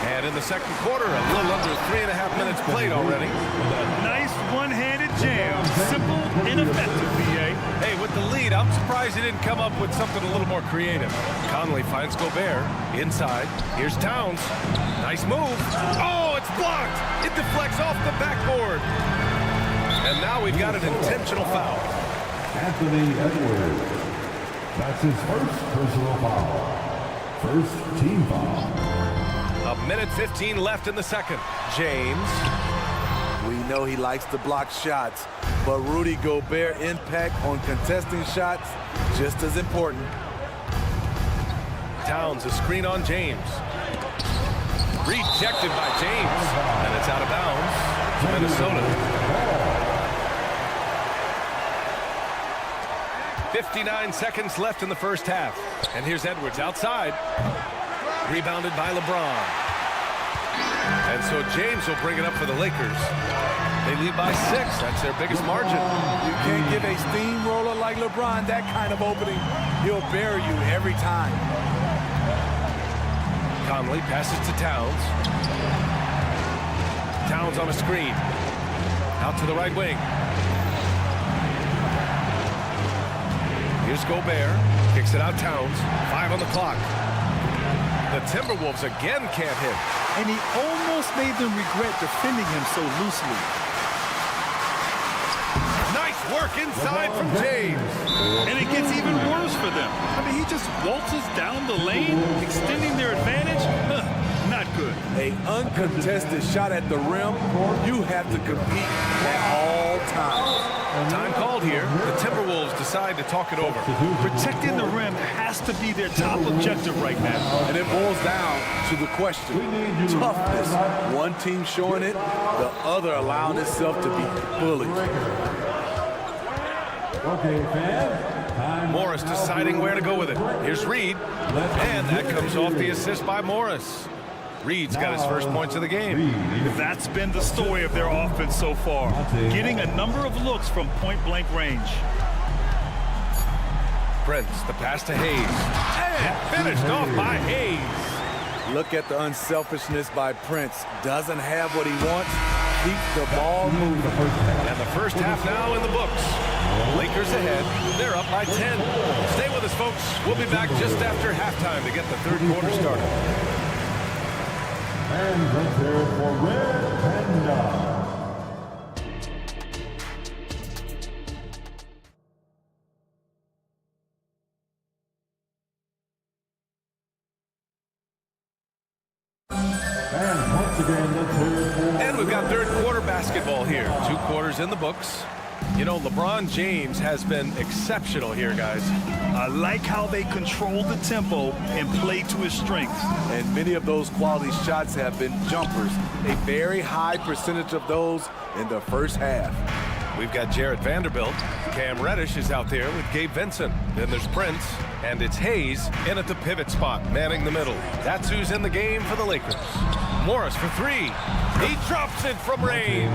And in the second quarter, a little under 3.5 minutes played already. Nice one-handed jam. Simple and effective, B.A. Hey, with the lead, I'm surprised he didn't come up with something a little more creative. Conley finds Gobert inside. Here's Towns. Nice move. Oh, it's blocked. It deflects off the backboard. And now we've got an intentional foul. Anthony Edwards. That's his first personal foul. First team foul. A minute 15 left in the second. James. We know he likes to block shots, but Rudy Gobert impact on contesting shots just as important. Towns, a screen on James. Rejected by James. And it's out of bounds to Minnesota. 59 seconds left in the first half. And here's Edwards outside. Rebounded by LeBron. And so James will bring it up for the Lakers. They lead by 6. That's their biggest margin. You can't give a steamroller like LeBron that kind of opening. He'll bury you every time. Conley passes to Towns. Towns on a screen. Out to the right wing. Here's Gobert. Kicks it out Towns. 5 on the clock. The Timberwolves again can't hit. And he almost made them regret defending him so loosely. Nice work inside from James. And it gets even worse for them. I mean, he just waltzes down the lane, extending their advantage. Not good. An uncontested shot at the rim, you have to compete at all times. Time called here. The Timberwolves decide to talk it over. Protecting the rim has to be their top objective right now. And it boils down to the question. Toughness. One team showing it, the other allowing itself to be bullied. Okay, fans. Morris deciding where to go with it. Here's Reed. And that comes off the assist by Morris. Reed's got his first points of the game. That's been the story of their offense so far. Getting a number of looks from point-blank range. Prince, the pass to Hayes. And finished off by Hayes. Look at the unselfishness by Prince. Doesn't have what he wants. Keep the ball moving. And the first half now in the books. Lakers ahead. They're up by 10. Stay with us, folks. We'll be back just after halftime to get the third quarter started. And let's hear it for Red Panda. And once again, let's hear it for... And we've got third quarter basketball here. 2 quarters in the books. You know, LeBron James has been exceptional here, guys. I like how they control the tempo and play to his strengths. And many of those quality shots have been jumpers. A very high percentage of those in the first half. We've got Jarrett Vanderbilt. Cam Reddish is out there with Gabe Vincent. Then there's Prince. And it's Hayes in at the pivot spot, manning the middle. That's who's in the game for the Lakers. Morris for 3. He drops it from range.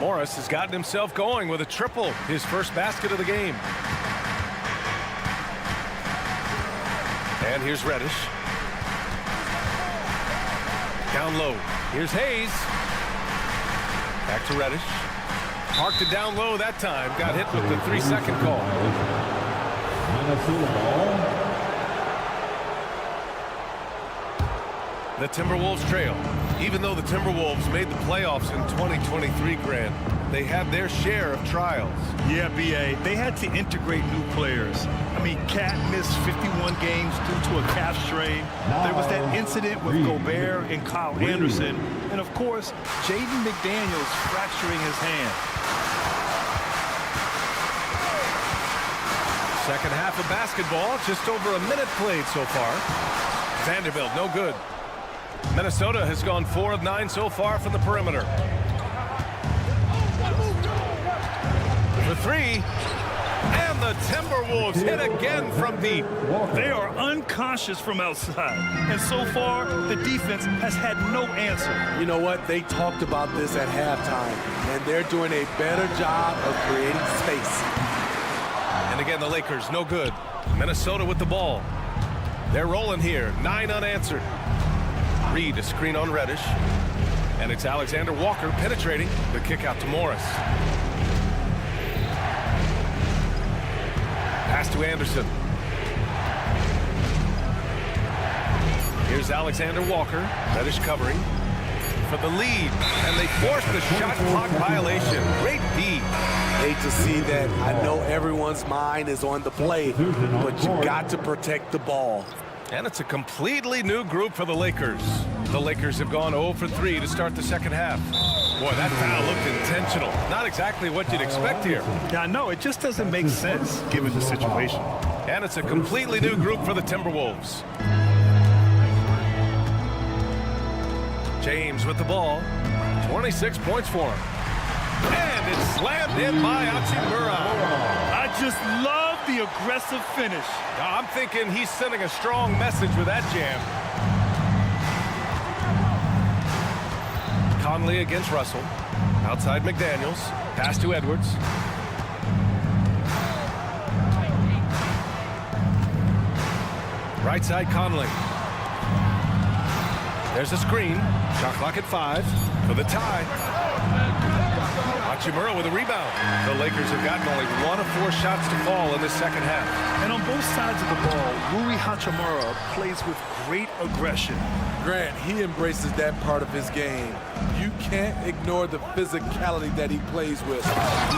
Morris has gotten himself going with a triple, his first basket of the game. And here's Reddish. Down low. Here's Hayes. Back to Reddish. Parked it down low that time. Got hit with the 3-second call. Minnesota ball. The Timberwolves trail. Even though the Timberwolves made the playoffs in 2023, Grant, they had their share of trials. Yeah, B.A., they had to integrate new players. I mean, Cat missed 51 games due to a calf strain. There was that incident with Gobert and Kyle Anderson. And, of course, Jaden McDaniels fracturing his hand. Second half of basketball, just over a minute played so far. Vanderbilt, no good. Minnesota has gone 4 of 9 so far from the perimeter. For 3, and the the Timberwolves hit again from deep. They are unconscious from outside. And so far, the defense has had no answer. You know what? They talked about this at halftime, and they're doing a better job of creating space. And again, the Lakers, no good. Minnesota with the ball. They're rolling here, 9 unanswered. Reed, a screen on Reddish. And it's Alexander Walker penetrating. The kick out to Morris. Pass to Anderson. Here's Alexander Walker. Reddish covering for the lead. And they force the shot clock violation. Great D. Hate to see that. I know everyone's mind is on the play, but you got to protect the ball. And it's a completely new group for the Lakers. The Lakers have gone 0 for 3 to start the second half. Boy, that foul looked intentional. Not exactly what you'd expect here. Yeah, I know. It just doesn't make sense given the situation. And it's a completely new group for the Timberwolves. James with the ball. 26 points for him. And it's slammed in by Hachimura. I just love the aggressive finish. I'm thinking he's sending a strong message with that jam. Conley against Russell. Outside McDaniels. Pass to Edwards. Right side Conley. There's a screen. Shot clock at 5 for the tie. Hachimura with a rebound. The Lakers have gotten only 1 of 4 shots to fall in the second half. And on both sides of the ball, Rui Hachimura plays with great aggression. Grant, he embraces that part of his game. You can't ignore the physicality that he plays with.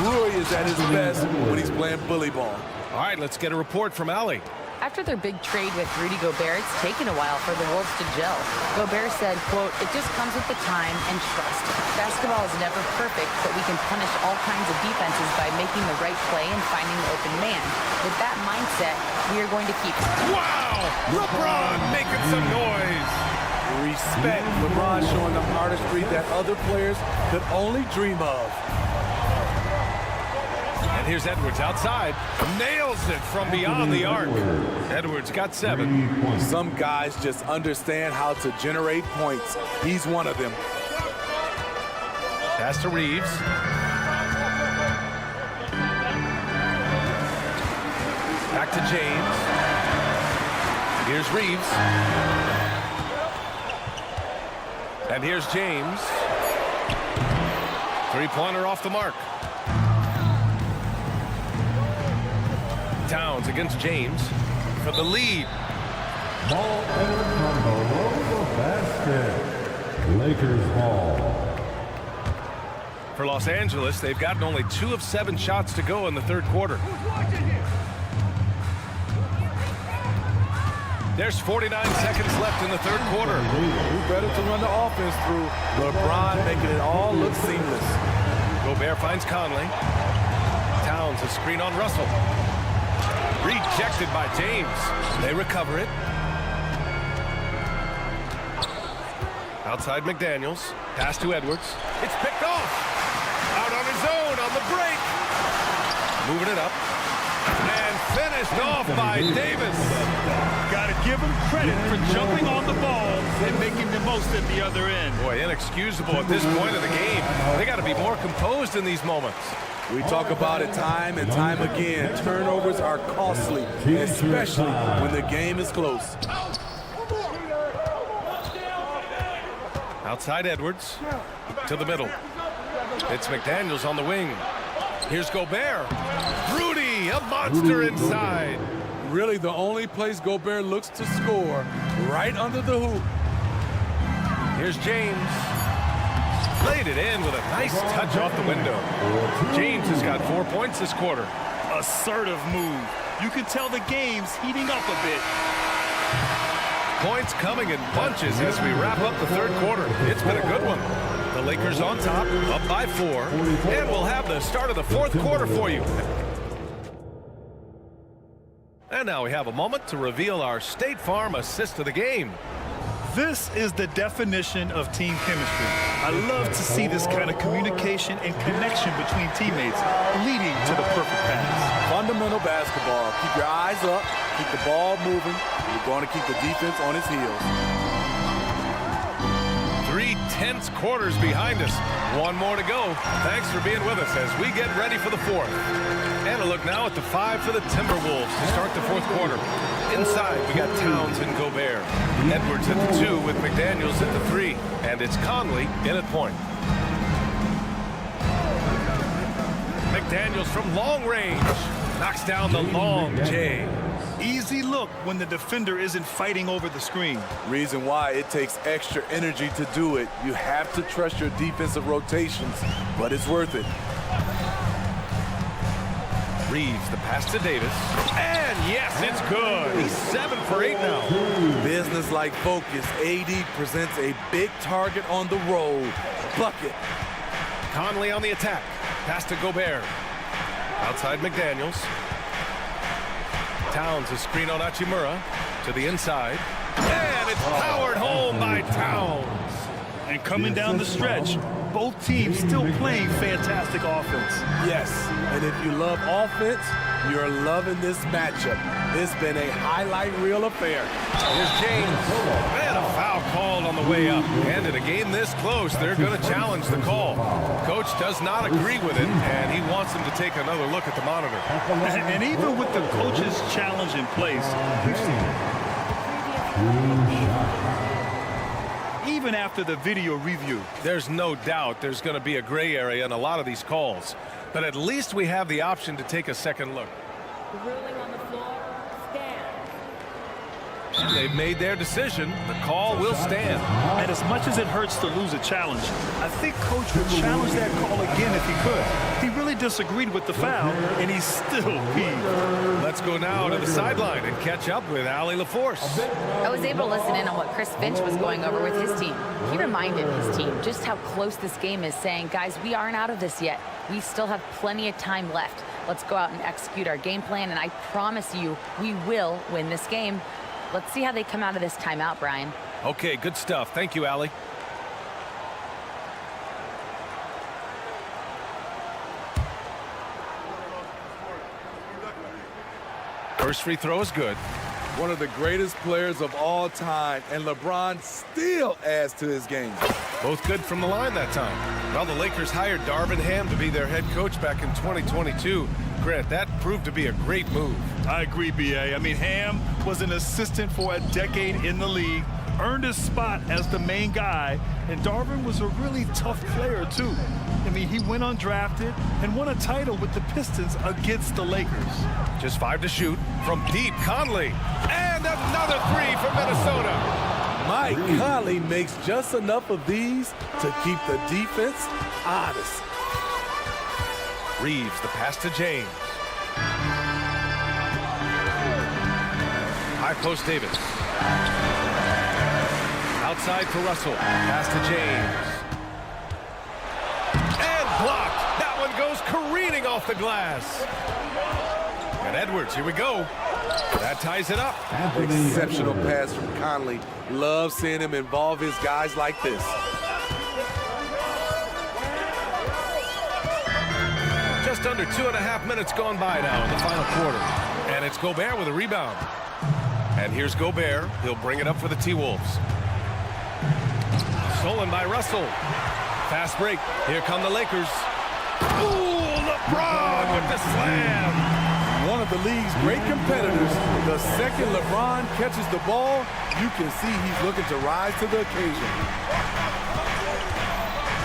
Rui is at his best when he's playing bully ball. All right, let's get a report from Allie. After their big trade with Rudy Gobert, it's taken a while for the Wolves to gel. Gobert said, quote, "It just comes with the time and trust. Basketball is never perfect, but we can punish all kinds of defenses by making the right play and finding the open man. With that mindset, we are going to keep it." Wow! LeBron making some noise. Respect. LeBron showing the artistry that other players could only dream of. And here's Edwards outside. Nails it from beyond the arc. Edwards got 7. Some guys just understand how to generate points. He's one of them. Pass to Reeves. Back to James. Here's Reeves. And here's James. 3-pointer off the mark. Towns against James for the lead. Ball entered from below the basket. Lakers ball. For Los Angeles, they've gotten only 2 of 7 shots to go in the third quarter. There's 49 seconds left in the third quarter. Who better to run the offense through? LeBron making it all look seamless. Gobert finds Conley. Towns a screen on Russell. Rejected by James. They recover it. Outside McDaniels. Pass to Edwards. It's picked off. Out on his own on the break. Moving it up. And finished off by Davis. Got to give him credit for jumping on the ball and making the most at the other end. Boy, inexcusable at this point of the game. They got to be more composed in these moments. We talk about it time and time again. Turnovers are costly, especially when the game is close. Outside Edwards to the middle. It's McDaniels on the wing. Here's Gobert. Rudy, a monster inside. Really the only place Gobert looks to score, right under the hoop. Here's James. Laid it in with a nice touch off the window. James has got 4 points this quarter. Assertive move. You can tell the game's heating up a bit. Points coming in bunches as we wrap up the third quarter. It's been a good one. The Lakers on top, up by 4. And we'll have the start of the fourth quarter for you. And now we have a moment to reveal our State Farm assist of the game. This is the definition of team chemistry. I love to see this kind of communication and connection between teammates leading to the perfect pass. fundamental basketball. Keep your eyes up, keep the ball moving, and you're going to keep the defense on its heels. 3 tense quarters behind us. One more to go. Thanks for being with us as we get ready for the fourth. And a look now at the 5 for the Timberwolves to start the fourth quarter. Inside, we got Towns and Gobert. Edwards at the 2 with McDaniels at the 3. And it's Conley in at point. McDaniels from long range. Knocks down the long J. Easy look when the defender isn't fighting over the screen. Reason why it takes extra energy to do it. You have to trust your defensive rotations, but it's worth it. Reeves, the pass to Davis. And yes, it's good. He's 7 for 8 now. Business-like focus. AD presents a big target on the roll. Bucket. Conley on the attack. Pass to Gobert. Outside McDaniels. Towns, a screen on Hachimura. To the inside. And it's powered home by Towns. And coming down the stretch, both teams still playing fantastic offense. Yes, and if you love offense, you're loving this matchup. It's been a highlight reel affair. Here's James. And a foul called on the way up. And in a game this close, they're going to challenge the call. Coach does not agree with it, and he wants them to take another look at the monitor. And even with the coach's challenge in place, we've seen even after the video review. There's no doubt there's going to be a gray area in a lot of these calls. But at least we have the option to take a second look. The ruling on the floor stands. And they've made their decision. The call will stand. And as much as it hurts to lose a challenge, I think Coach would challenge that call again if he could. He really disagreed with the foul, and he's still peeved. Let's go now to the sideline and catch up with Allie LaForce. I was able to listen in on what Chris Finch was going over with his team. He reminded his team just how close this game is, saying, guys, we aren't out of this yet. We still have plenty of time left. Let's go out and execute our game plan, and I promise you we will win this game. Let's see how they come out of this timeout, Brian. Okay, good stuff. Thank you, Allie. First free throw is good. One of the greatest players of all time, and LeBron still adds to his game. Both good from the line that time. Well, the Lakers hired Darvin Ham to be their head coach back in 2022. Grant, that proved to be a great move. I agree, B.A. I mean, Ham was an assistant for a decade in the league, earned his spot as the main guy, and Darvin was a really tough player, too. I mean, he went undrafted and won a title with the Pistons against the Lakers. Just 5 to shoot from deep. Conley. And another 3 for Minnesota. Mike Conley makes just enough of these to keep the defense honest. Reeves, the pass to James. High post Davis. Outside for Russell. Pass to James. And blocked. That one goes careening off the glass. And Edwards, here we go. That ties it up. Exceptional pass from Conley. Love seeing him involve his guys like this. Just under 2.5 minutes gone by now in the final quarter. And it's Gobert with a rebound. And here's Gobert. He'll bring it up for the T-Wolves. Stolen by Russell. Fast break. Here come the Lakers. Ooh, LeBron with the slam. One of the league's great competitors. The second LeBron catches the ball, you can see he's looking to rise to the occasion.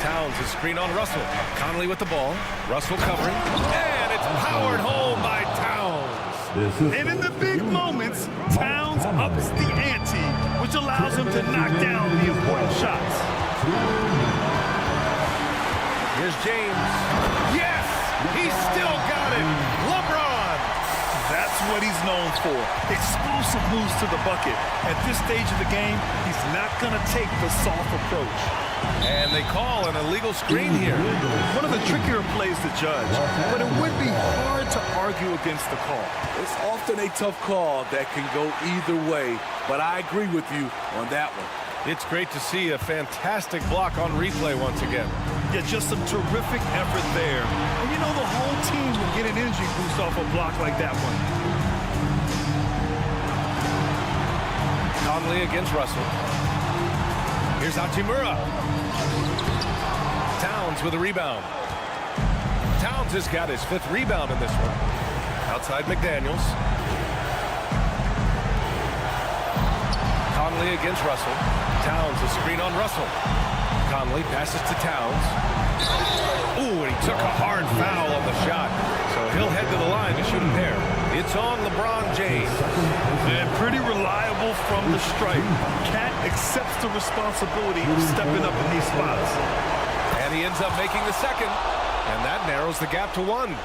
Towns, a screen on Russell. Conley with the ball. Russell covering. And it's powered home by Towns. And in the big moments, Towns ups the ante, which allows him to knock down the important shots. Here's James. Yes! He's still got it. LeBron. That's what he's known for. Explosive moves to the bucket. At this stage of the game, he's not going to take the soft approach. And they call an illegal screen here. One of the trickier plays to judge, but it would be hard to argue against the call. It's often a tough call that can go either way, but I agree with you on that one. It's great to see a fantastic block on replay once again. Yeah, just some terrific effort there. And you know, the whole team will get an energy boost off a block like that one. Conley against Russell. Here's Hachimura. Towns with a rebound. Towns has got his 5th rebound in this one. Outside McDaniels. Conley against Russell. Towns, a screen on Russell. Conley passes to Towns. Ooh, and he took a hard foul on the shot. So he'll head to the line to shoot a pair. It's on LeBron James. And pretty reliable from the stripe. Cat accepts the responsibility of stepping up in these spots. And he ends up making the second. And that narrows the gap to 1.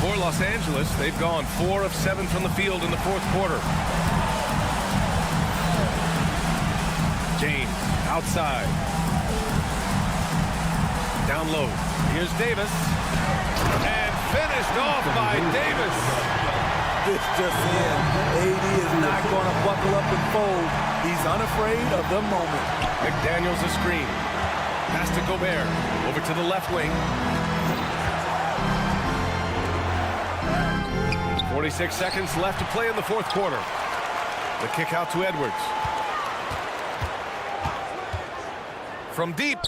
For Los Angeles, they've gone 4 of 7 from the field in the 4th quarter. James outside. Down low. Here's Davis. And finished off by Davis. This just in. AD is not going to buckle up and fold. He's unafraid of the moment. McDaniels a screen. Pass to Gobert. Over to the left wing. 46 seconds left to play in the 4th quarter. The kick out to Edwards. From deep.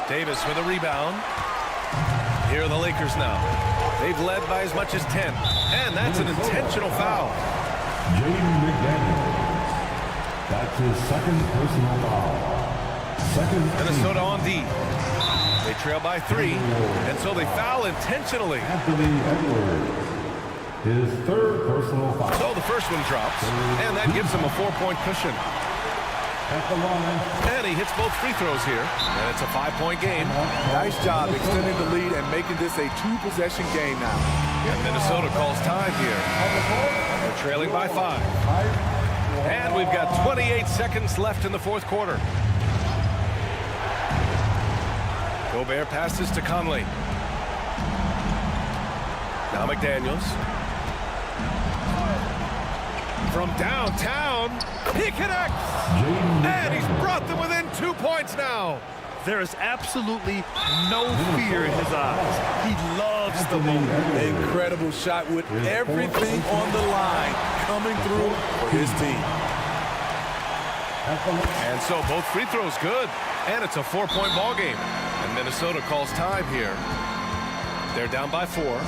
Davis with a rebound. Here are the Lakers now. They've led by as much as 10. And that's an intentional foul. Jaden McDaniels. That's his 2nd personal foul. Minnesota on D. They trail by 3, and so they foul intentionally. Anthony Edwards. His 3rd personal foul. So the first one drops, and that gives him a 4-point cushion. At the line. And he hits both free throws here, and it's a 5-point game. Nice job extending the lead and making this a 2-possession game now. And Minnesota calls time here. They're trailing by 5. And we've got 28 seconds left in the 4th quarter. Gobert passes to Conley. Now McDaniels. From downtown, he connects! And he's brought them within 2 points now. There is absolutely no fear in his eyes. He loves the moment. Incredible shot with everything on the line coming through for his team. And so both free throws good. And it's a 4-point ball game. And Minnesota calls time here. They're down by 4.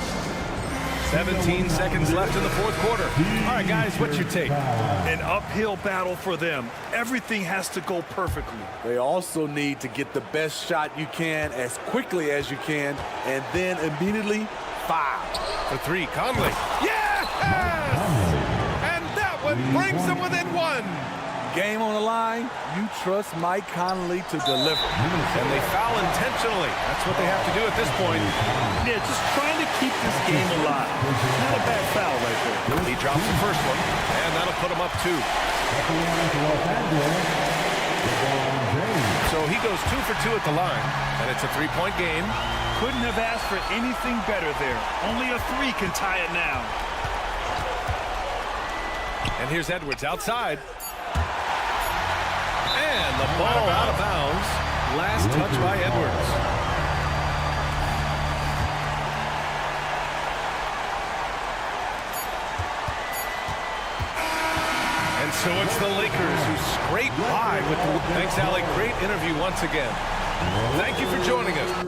17 seconds left in the 4th quarter. All right, guys, what's your take? An uphill battle for them. Everything has to go perfectly. They also need to get the best shot you can as quickly as you can, and then immediately foul. For 3, Conley. Yes! And that one brings them within 1. Game on the line, you trust Mike Conley to deliver. And they foul intentionally. That's what they have to do at this point. Yeah, just trying to keep this game alive. Not a bad foul right there. He drops the first one, and that'll put him up 2. So he goes 2 for 2 at the line, and it's a 3-point game. Couldn't have asked for anything better there. Only a 3 can tie it now. And here's Edwards outside. And the ball out of bounds. Last touch by Edwards. And so it's the Lakers who scrape by with the... Thanks, Alec. Great interview once again. Thank you for joining us.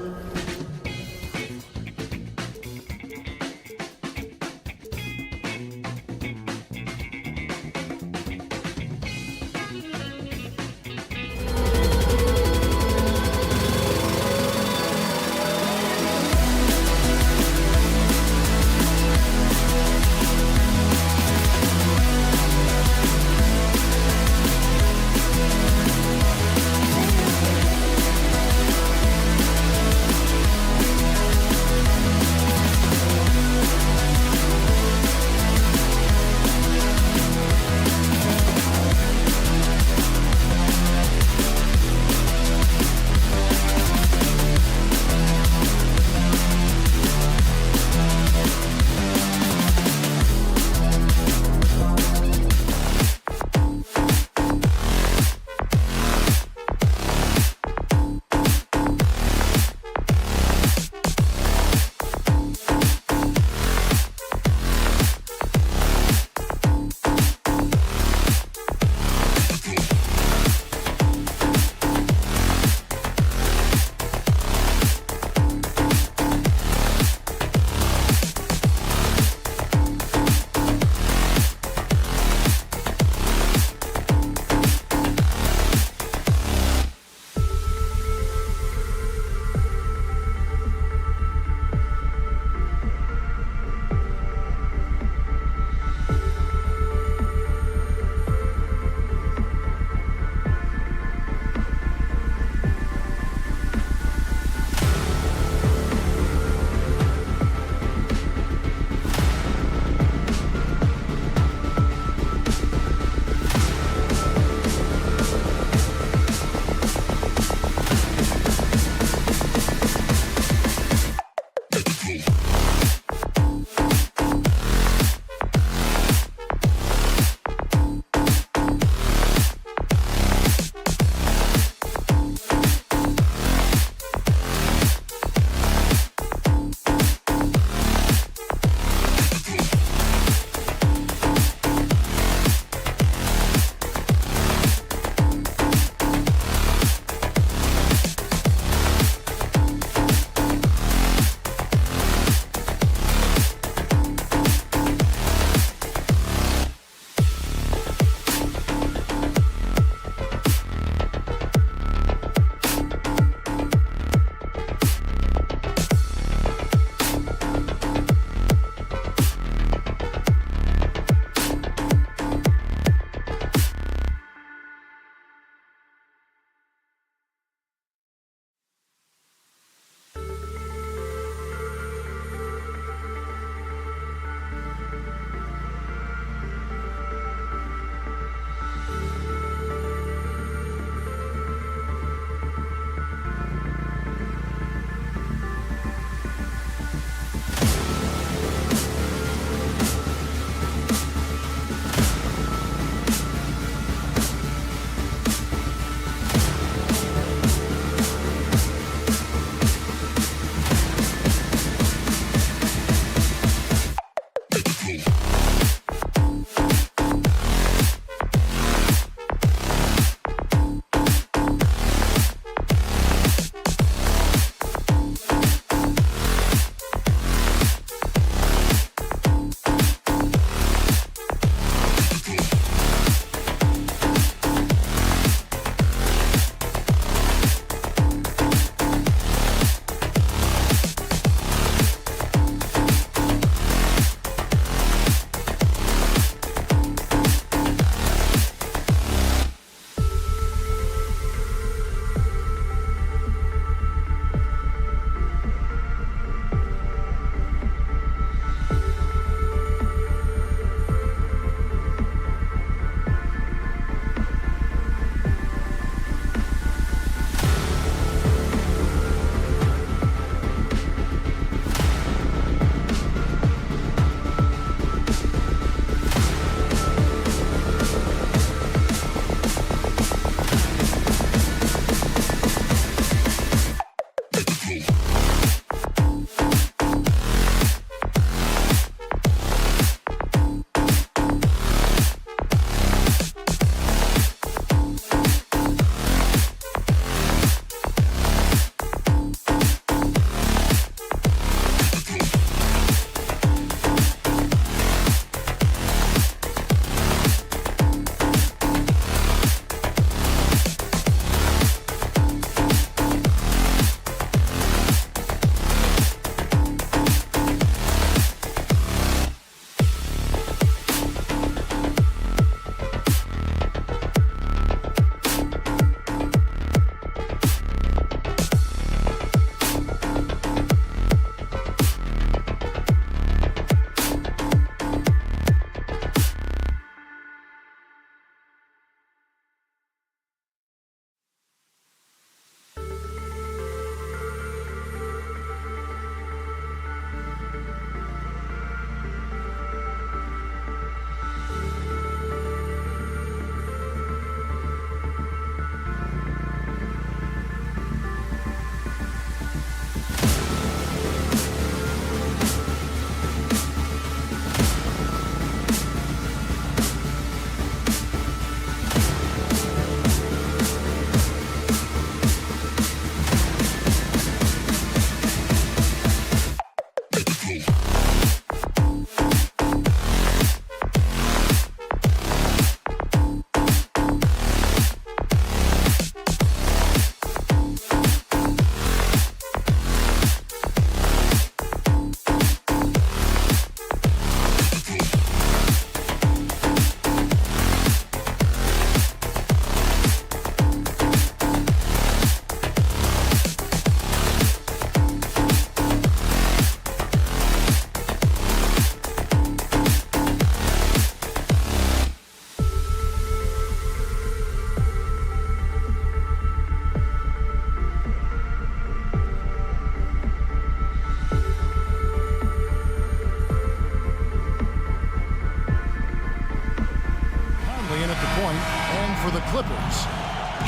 Clippers.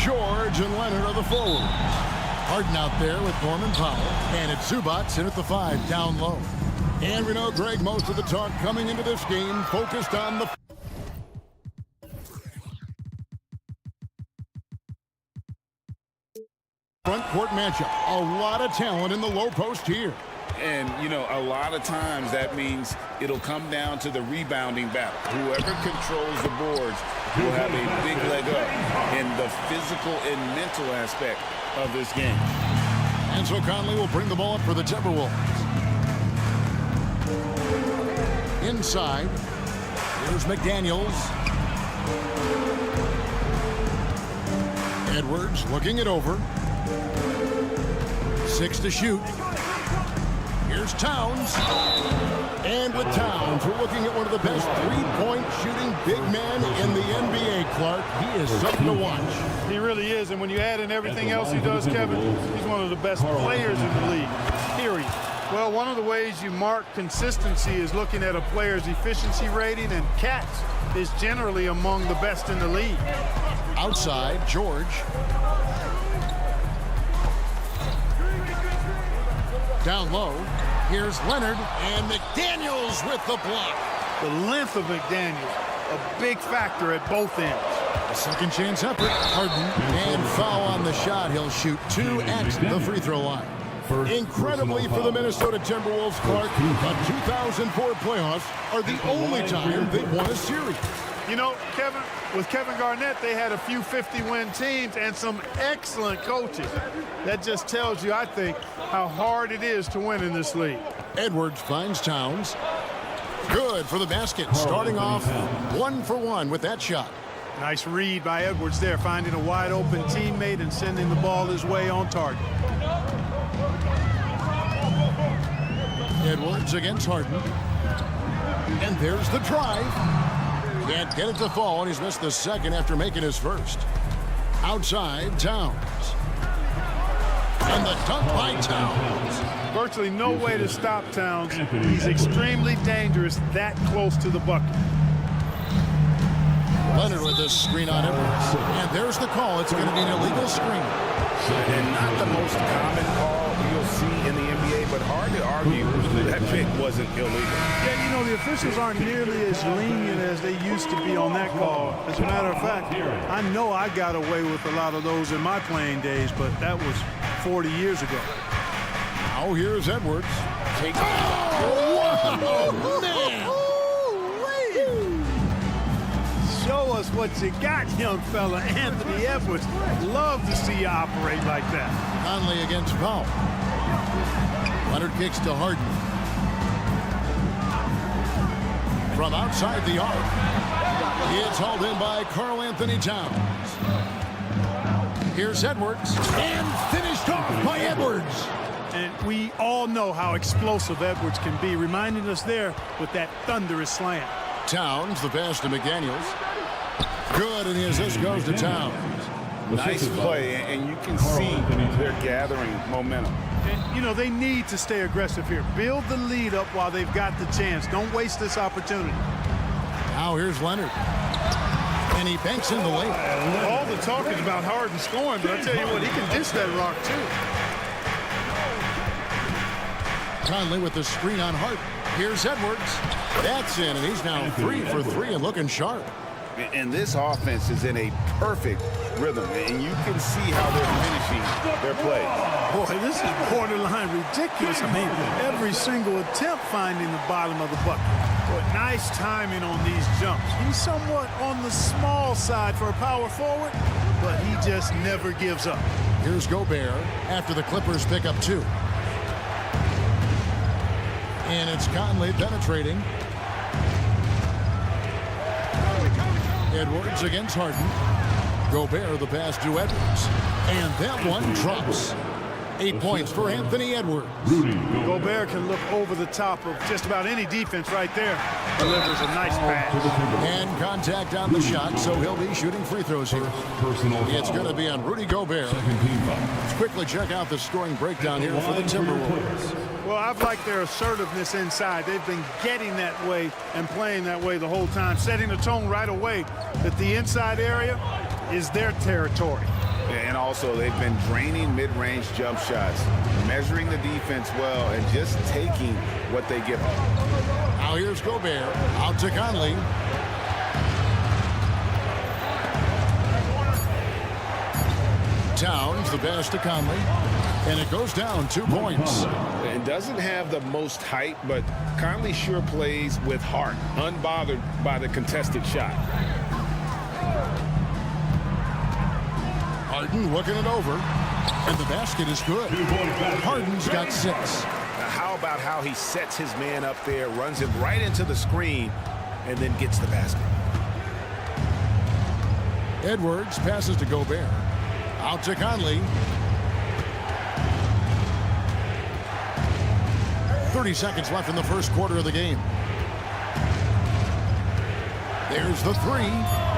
George and Leonard are the forwards. Harden out there with Norman Powell. And it's Zubats in at the 5 down low. And we know, Greg, most of the talk coming into this game focused on the front court matchup. A lot of talent in the low post here. And, you know, a lot of times that means it'll come down to the rebounding battle. Whoever controls the boards will have a big leg up in the physical and mental aspect of this game. And so Conley will bring the ball up for the Timberwolves. Inside, here's McDaniels. Edwards looking it over. 6 to shoot. Here's Towns. And with Towns, we're looking at one of the best three-point shooting big men in the NBA, Clark. He is something to watch. He really is, and when you add in everything else he does, Kevin, he's one of the best players in the league, period. Well, one of the ways you mark consistency is looking at a player's efficiency rating, and Katz is generally among the best in the league. Outside, George. Down low, here's Leonard, and McDaniels with the block. The length of McDaniels, a big factor at both ends. A second chance effort, Harden, and foul on the shot. He'll shoot 2 at the free throw line. Incredibly for the Minnesota Timberwolves, Clark, the 2004 playoffs are the only time they've won a series. You know, Kevin, with Kevin Garnett, they had a few 50-win teams and some excellent coaches. That just tells you, I think, how hard it is to win in this league. Edwards finds Towns. Good for the basket, starting off 1 for 1 with that shot. Nice read by Edwards there, finding a wide-open teammate and sending the ball his way on target. Edwards against Harden. And there's the drive. Can't get it to fall, and he's missed the second after making his first. Outside, Towns. And the dunk by Towns. Virtually no way to stop Towns. He's extremely dangerous that close to the bucket. Leonard with this screen on Edwards. And there's the call. It's going to be an illegal screen. And not the most common call you'll see in the NBA, but hard to argue that pick wasn't illegal. Yeah, you know, the officials aren't nearly as lenient as they used to be on that call. As a matter of fact, I know I got away with a lot of those in my playing days, but that was 40 years ago. Now here's Edwards. Oh, man! Show us what you got, young fella. Anthony Edwards. Love to see you operate like that. Conley against Powell. Leonard kicks to Harden. From outside the arc. It's hauled in by Karl Anthony Towns. Here's Edwards. And finished off by Edwards. And we all know how explosive Edwards can be, reminding us there with that thunderous slam. Towns, the pass to McDaniels. Good, and the assist goes to Towns. Nice play, and you can see they're gathering momentum. And, you know, they need to stay aggressive here. Build the lead up while they've got the chance. Don't waste this opportunity. Now here's Leonard. And he banks in the lane. All the talk is about Harden scoring, but I tell you what, he can dish that rock, too. Conley with the screen on Harden. Here's Edwards. That's in, and he's now 3 for 3 and looking sharp. And this offense is in a perfect rhythm, and you can see how they're finishing their play. Boy, this is borderline ridiculous. I mean, every single attempt finding the bottom of the bucket. Boy, nice timing on these jumps. He's somewhat on the small side for a power forward, but he just never gives up. Here's Gobert after the Clippers pick up 2. And it's Conley penetrating. Edwards against Harden. Gobert the pass to Edwards. And that one drops. 8 points for Anthony Edwards. Gobert can look over the top of just about any defense right there. Delivers a nice pass. And contact on the shot, so he'll be shooting free throws here. It's going to be on Rudy Gobert. Let's quickly check out the scoring breakdown here for the Timberwolves. Well, I've liked their assertiveness inside. They've been getting that way and playing that way the whole time, setting the tone right away that the inside area is their territory. And also, they've been draining mid-range jump shots, measuring the defense well, and just taking what they give them. Now here's Gobert. Out to Conley. Towns, the pass to Conley. And it goes down 2 points. And doesn't have the most height, but Conley sure plays with heart, unbothered by the contested shot. Harden looking it over. And the basket is good. Harden's got 6. Now how about how he sets his man up there, runs him right into the screen, and then gets the basket. Edwards passes to Gobert. Out to Conley. 30 seconds left in the first quarter of the game. There's the 3.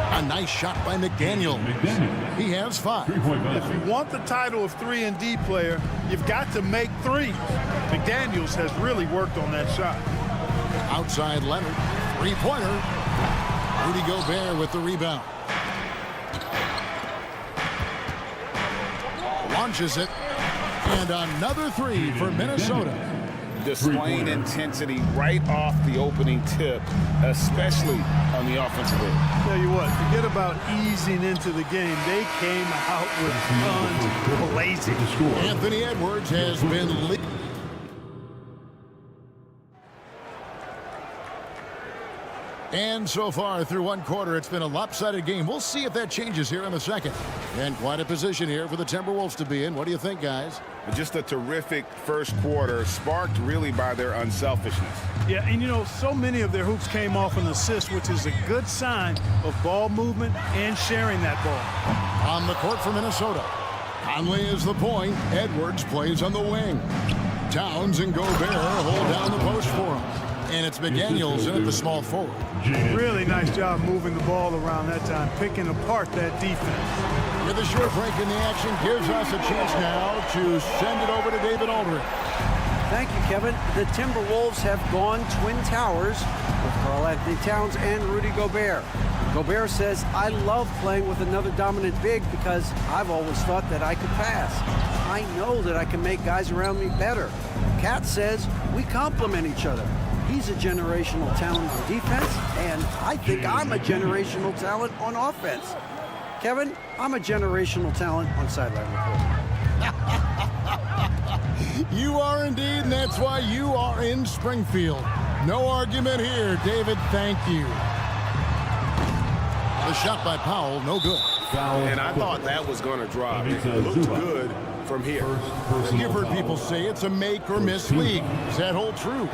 A nice shot by McDaniel. He has 5. If you want the title of 3-and-D player, you've got to make threes. McDaniels has really worked on that shot. Outside Leonard. 3-pointer. Rudy Gobert with the rebound. Launches it. And another 3 for Minnesota. Displaying intensity right off the opening tip, especially on the offensive end. Tell you what, forget about easing into the game. They came out with guns blazing. Anthony Edwards has been leading. And so far through one quarter, it's been a lopsided game. We'll see if that changes here in the second. And quite a position here for the Timberwolves to be in. What do you think, guys? Just a terrific first quarter, sparked really by their unselfishness. Yeah, and you know, so many of their hoops came off an assist, which is a good sign of ball movement and sharing that ball. On the court for Minnesota. Conley is the point. Edwards plays on the wing. Towns and Gobert hold down the post for him. And it's McDaniels in at the small forward. Really nice job moving the ball around that time, picking apart that defense. With a short break in the action, gives us a chance now to send it over to David Aldridge. Thank you, Kevin. The Timberwolves have gone Twin Towers with Karl-Anthony Towns and Rudy Gobert. Gobert says, I love playing with another dominant big because I've always thought that I could pass. I know that I can make guys around me better. Cat says, we complement each other. He's a generational talent on defense, and I think I'm a generational talent on offense. Kevin, I'm a generational talent on sideline report. You are indeed, and that's why you are in Springfield. No argument here, David. Thank you. The shot by Powell, no good. And I thought that was going to drop. It looked good from here. You've heard people say it's a make or miss league. Does that hold true?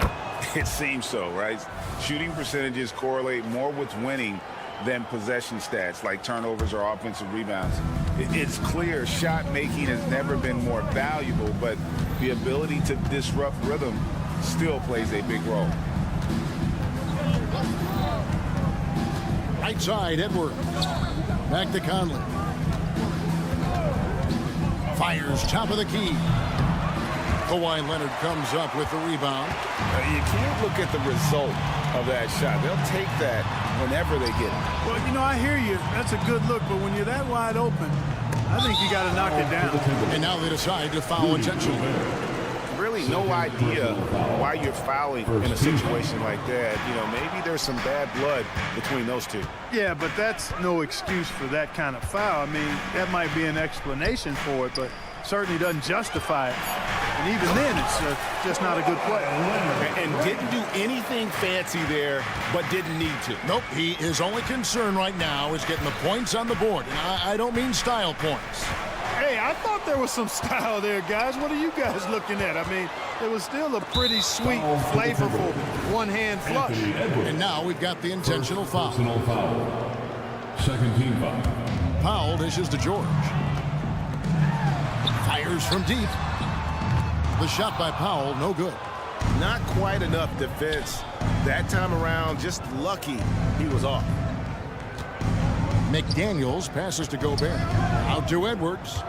It seems so, right? Shooting percentages correlate more with winning than possession stats like turnovers or offensive rebounds. It's clear shot making has never been more valuable, but the ability to disrupt rhythm still plays a big role. Right side, Edwards. Back to Conley. Fires top of the key. Kawhi Leonard comes up with the rebound. You can't look at the result of that shot. They'll take that whenever they get it. Well, you know, I hear you. That's a good look, but when you're that wide open, I think you got to knock it down. And now they decide to foul intentionally. Really no idea why you're fouling in a situation like that. You know, maybe there's some bad blood between those two. Yeah, but that's no excuse for that kind of foul. I mean, that might be an explanation for it, but certainly doesn't justify it. And even then, it's just not a good play. And didn't do anything fancy there, but didn't need to. Nope, his only concern right now is getting the points on the board. And I don't mean style points. Hey, I thought there was some style there, guys. What are you guys looking at? I mean, it was still a pretty sweet, flavorful one-hand flush. And now we've got the intentional foul. Second team foul. Powell dishes to George. Fires from deep. The shot by Powell, no good. Not quite enough defense. That time around, just lucky he was off. McDaniels passes to Gobert. Out to Edwards.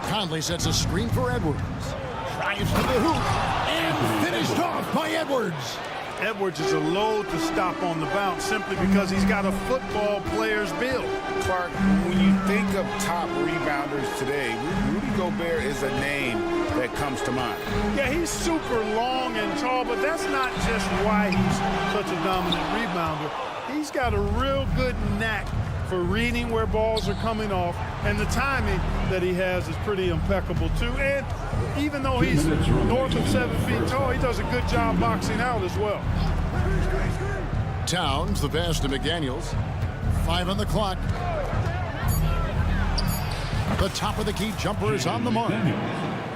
Conley sets a screen for Edwards. Drives to the hoop. And finished off by Edwards. Edwards is a load to stop on the bounce simply because he's got a football player's build. Clark, when you think of top rebounders today, Rudy Gobert is a name that comes to mind. Yeah, he's super long and tall, but that's not just why he's such a dominant rebounder. He's got a real good knack for reading where balls are coming off, and the timing that he has is pretty impeccable too. And even though he's north of 7 feet tall, he does a good job boxing out as well. Towns, the pass to McDaniels. 5 on the clock. The top of the key jumper is on the mark.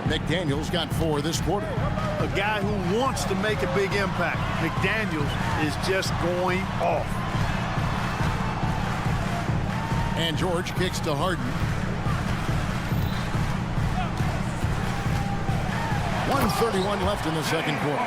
McDaniels got 4 this quarter. A guy who wants to make a big impact. McDaniels is just going off. And George kicks to Harden. 1:31 left in the second quarter.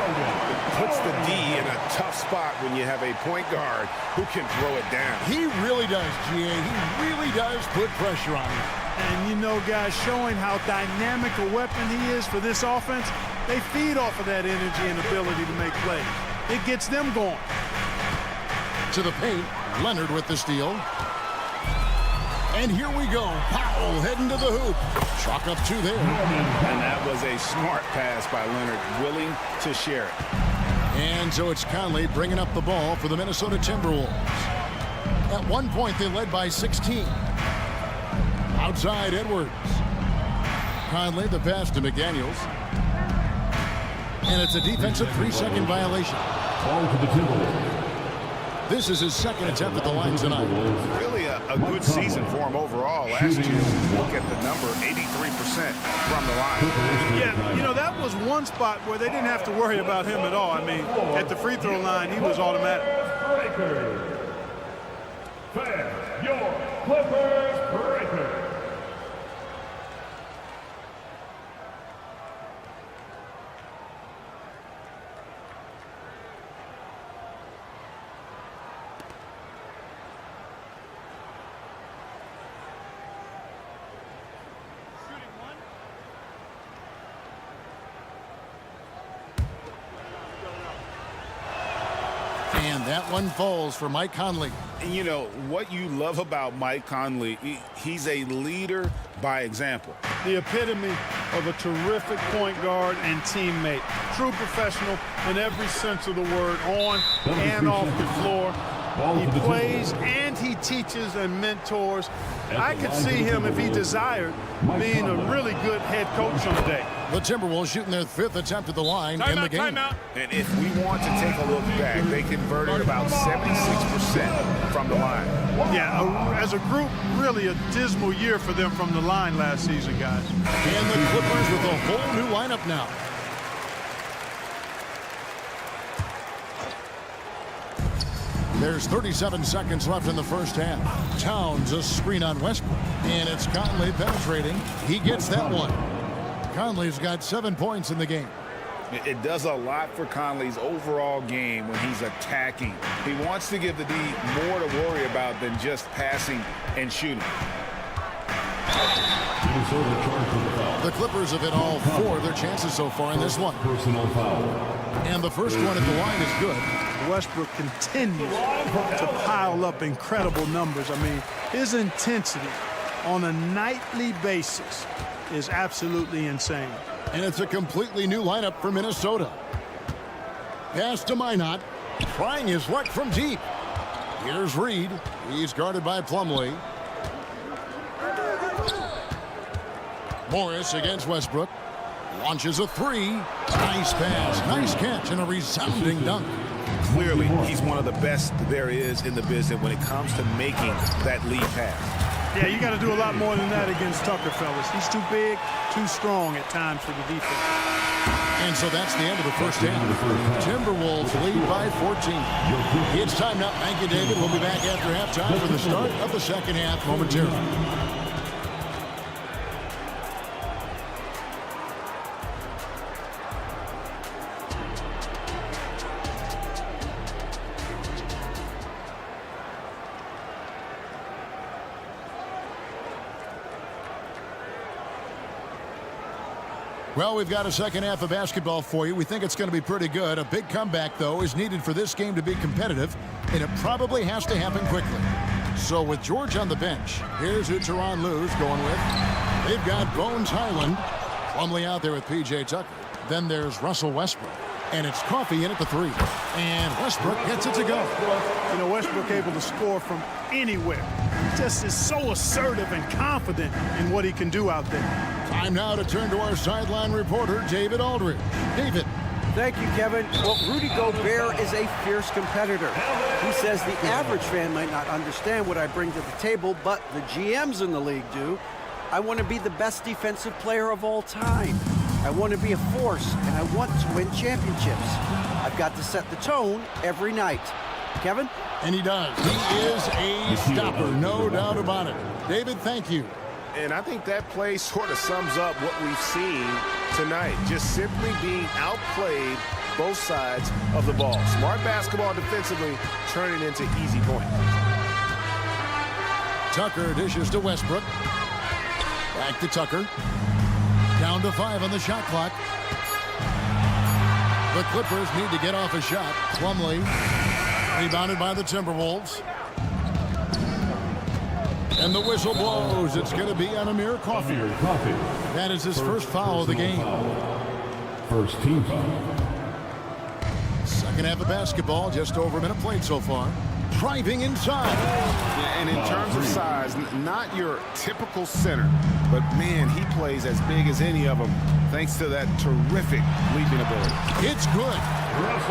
Puts the D in a tough spot when you have a point guard who can throw it down. He really does, GA. He really does put pressure on him. And you know, guys, showing how dynamic a weapon he is for this offense, they feed off of that energy and ability to make plays. It gets them going. To the paint, Leonard with the steal. And here we go. Powell heading to the hoop. Chalk up 2 there. And that was a smart pass by Leonard, willing to share it. And so it's Conley bringing up the ball for the Minnesota Timberwolves. At one point, they led by 16. Outside Edwards. Conley, the pass to McDaniels. And it's a defensive 3-second violation. Ball to the Timberwolves. This is his second attempt at the line tonight. Really a good season for him overall. Last year, look at the number, 83% from the line. Yeah, you know, that was one spot where they didn't have to worry about him at all. I mean, at the free throw line, he was automatic. Fans, your Clippers breaker. And that one falls for Mike Conley. And you know, what you love about Mike Conley, he's a leader by example. The epitome of a terrific point guard and teammate. True professional in every sense of the word, on and off the floor. He plays and he teaches and mentors. I could see him, if he desired, being a really good head coach someday. The Timberwolves shooting their 5th attempt at the line in the game. And if we want to take a look back, they converted about 76% from the line. Yeah, as a group, really a dismal year for them from the line last season, guys. And the Clippers with a whole new lineup now. There's 37 seconds left in the first half. Towns a screen on Westbrook. And it's Conley penetrating. He gets that one. Conley's got 7 points in the game. It does a lot for Conley's overall game when he's attacking. He wants to give the D more to worry about than just passing and shooting. The Clippers have hit all 4 of their chances so far in this one. Personal foul. And the first one at the line is good. Westbrook continues to pile up incredible numbers. I mean, his intensity on a nightly basis is absolutely insane. And it's a completely new lineup for Minnesota. Pass to Minot, trying his luck from deep. Here's Reed. He's guarded by Plumlee. Morris against Westbrook. Launches a 3. Nice pass, nice catch, and a resounding dunk. Clearly, he's one of the best there is in the business when it comes to making that lead pass. Yeah, you got to do a lot more than that against Tucker, fellas. He's too big, too strong at times for the defense. And so that's the end of the first half. Timberwolves lead by 14. It's time now. Thank you, David. We'll be back after halftime for the start of the second half momentarily. Well, we've got a second half of basketball for you. We think it's going to be pretty good. A big comeback, though, is needed for this game to be competitive, and it probably has to happen quickly. So with George on the bench, here's who Tyronn Lue's going with. They've got Bones Highland, Plumlee out there with P.J. Tucker. Then there's Russell Westbrook. And it's Coffey in at the 3. And Westbrook gets it to go. You know, Westbrook able to score from anywhere. He just is so assertive and confident in what he can do out there. Time now to turn to our sideline reporter, David Aldridge. David. Thank you, Kevin. Well, Rudy Gobert is a fierce competitor. He says the average fan might not understand what I bring to the table, but the GMs in the league do. I want to be the best defensive player of all time. I want to be a force, and I want to win championships. I've got to set the tone every night. Kevin? And he does. He is a stopper, no doubt about it. David, thank you. And I think that play sort of sums up what we've seen tonight. Just simply being outplayed both sides of the ball. Smart basketball defensively, turning into easy points. Tucker dishes to Westbrook. Back to Tucker. Down to 5 on the shot clock. The Clippers need to get off a shot. Plumlee rebounded by the Timberwolves. And the whistle blows. It's going to be on Amir Coffey. That is his first foul of the game. First team foul. Second half of basketball, just over a minute played so far. Driving inside. Yeah, and in terms of size, not your typical center, but man, he plays as big as any of them thanks to that terrific leaping ability. It's good.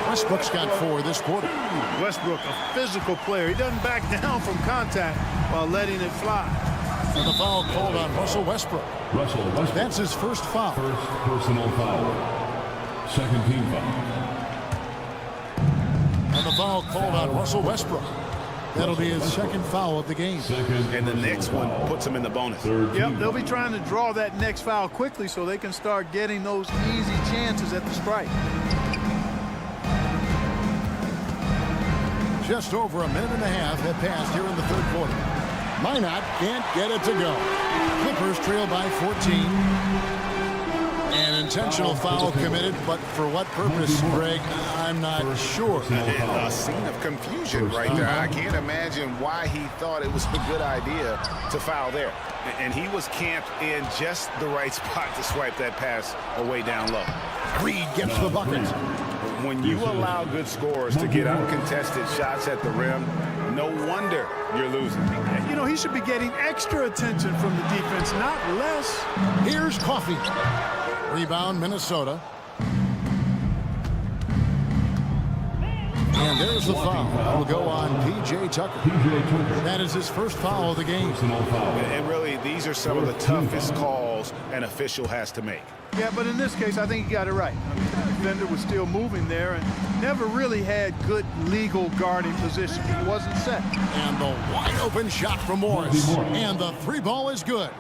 Westbrook's got 4 this quarter. Westbrook, a physical player. He doesn't back down from contact while letting it fly. And the foul called on Russell Westbrook. That's his first foul. First personal foul. Second team foul. And the foul called on Russell Westbrook. That'll be his second foul of the game. And the next one puts him in the bonus. Yep, they'll be trying to draw that next foul quickly so they can start getting those easy chances at the strike. Just over a minute and a half have passed here in the third quarter. Minot can't get it to go. Clippers trail by 14. An intentional foul committed, but for what purpose, Greg, I'm not sure. A scene of confusion right there. I can't imagine why he thought it was a good idea to foul there. And he was camped in just the right spot to swipe that pass away down low. Reed gets the bucket. When you allow good scorers to get uncontested shots at the rim, no wonder you're losing. You know, he should be getting extra attention from the defense, not less. Here's Coffey. Rebound, Minnesota. And there's the foul. Will go on P.J. Tucker. That is his first foul of the game. And really, these are some of the toughest calls an official has to make. Yeah, but in this case, I think he got it right. I mean, the defender was still moving there and never really had good legal guarding position. He wasn't set. And the wide open shot from Morris. And the 3 ball is good.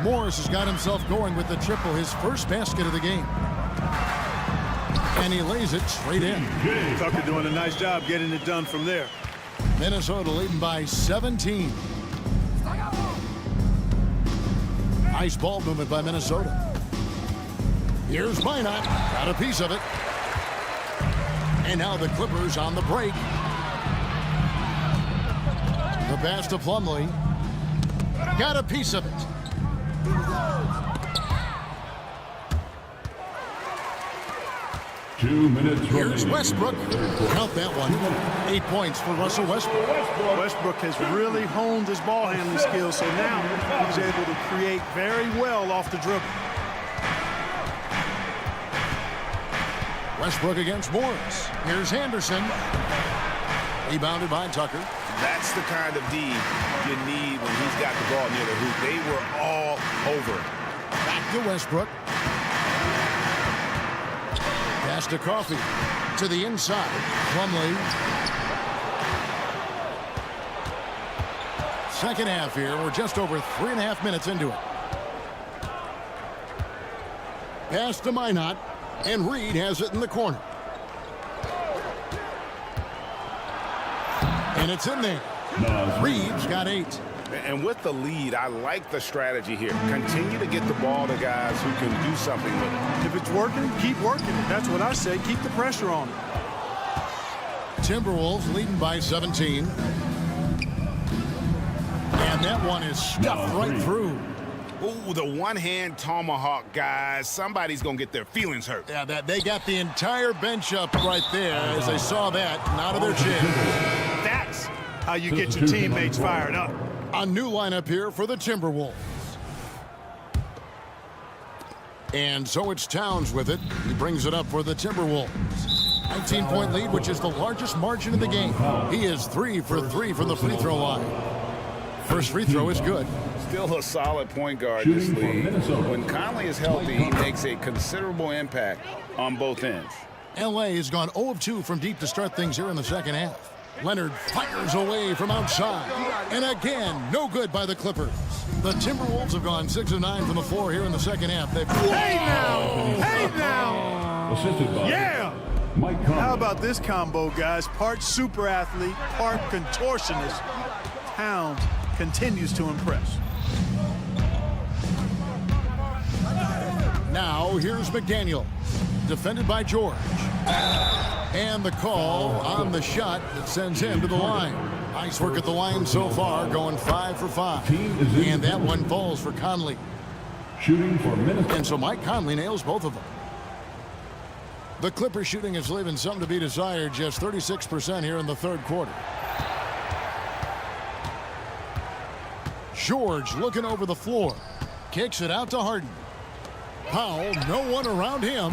Morris has got himself going with the triple, his first basket of the game. And he lays it straight in. Tucker doing a nice job getting it done from there. Minnesota leading by 17. Nice ball movement by Minnesota. Here's Minot. Got a piece of it. And now the Clippers on the break. The pass to Plumlee. Got a piece of it. Here's Westbrook. Count that one. 8 points for Russell Westbrook. Westbrook has really honed his ball handling skills, so now he's able to create very well off the dribble. Westbrook against Morris. Here's Henderson. Rebounded by Tucker. That's the kind of D you need when he's got the ball near the hoop. They were all over. Back to Westbrook. Pass to Coffey. To the inside. Plumlee. Second half here. We're just over 3.5 minutes into it. Pass to Minot. And Reed has it in the corner. And it's in there. Reed's got 8. And with the lead, I like the strategy here. Continue to get the ball to guys who can do something with it. If it's working, keep working it. That's what I say. Keep the pressure on it. Timberwolves leading by 17. And that one is stuffed right through. Ooh, the one-hand tomahawk, guys. Somebody's going to get their feelings hurt. Yeah, they got the entire bench up right there as they saw that and out of their chin. That's how you get your teammates fired up. A new lineup here for the Timberwolves. And so it's Towns with it. He brings it up for the Timberwolves. 19-point lead, which is the largest margin of the game. He is 3 for 3 from the free throw line. First free throw is good. Still a solid point guard this league. When Conley is healthy, he makes a considerable impact on both ends. LA has gone 0 of 2 from deep to start things here in the second half. Leonard fires away from outside. And again, no good by the Clippers. The Timberwolves have gone 6 of 9 from the floor here in the second half. Hey now! Hey now! Yeah! How about this combo, guys? Part super athlete, part contortionist. Towns continues to impress. Now here's McDaniel, defended by George. And the call on the shot that sends him to the line. Nice work at the line so far, going 5 for 5. And that one falls for Conley. Shooting for Minnesota. And so Mike Conley nails both of them. The Clippers shooting is leaving something to be desired, just 36% here in the third quarter. George looking over the floor. Kicks it out to Harden. Powell, no one around him.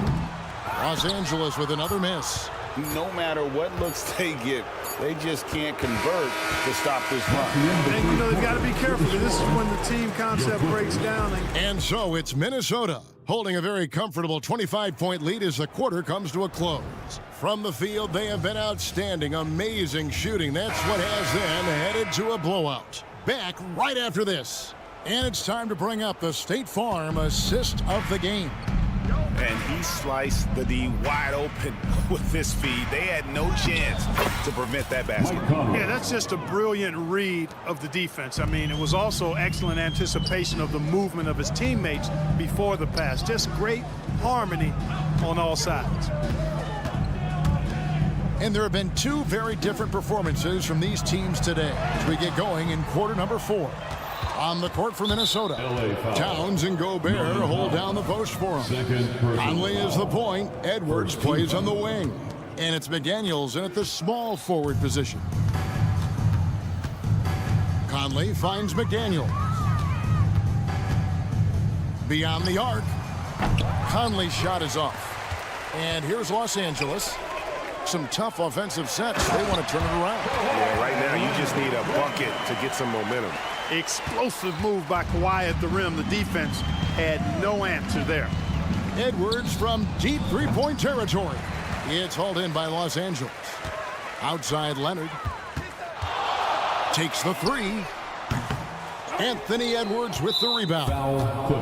Los Angeles with another miss. No matter what looks they get, they just can't convert to stop this run. And you know, they've got to be careful. This is when the team concept breaks down. And so it's Minnesota holding a very comfortable 25-point lead as the quarter comes to a close. From the field, they have been outstanding. Amazing shooting. That's what has them headed to a blowout. Back right after this. And it's time to bring up the State Farm assist of the game. And he sliced the D wide open with this feed. They had no chance to prevent that basket. Yeah, that's just a brilliant read of the defense. I mean, it was also excellent anticipation of the movement of his teammates before the pass. Just great harmony on all sides. And there have been two very different performances from these teams today as we get going in quarter number 4. On the court for Minnesota, Towns and Gobert hold down the post for him. Conley is the point. Edwards plays on the wing. And it's McDaniels in at the small forward position. Conley finds McDaniels. Beyond the arc. Conley's shot is off. And here's Los Angeles. Some tough offensive sets. They want to turn it around. Yeah, right now you just need a bucket to get some momentum. Explosive move by Kawhi at the rim. The defense had no answer there. Edwards from deep three-point territory. It's hauled in by Los Angeles. Outside Leonard. Takes the three. Anthony Edwards with the rebound.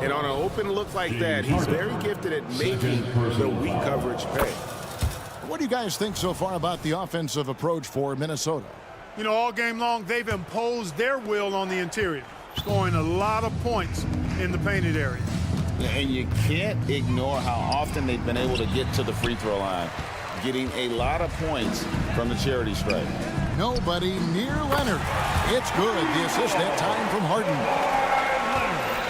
And on an open look like that, he's very gifted at making the weak coverage pay. What do you guys think so far about the offensive approach for Minnesota? You know, all game long, they've imposed their will on the interior, scoring a lot of points in the painted area. And you can't ignore how often they've been able to get to the free throw line, getting a lot of points from the charity stripe. Nobody near Leonard. It's good. The assist that time from Harden.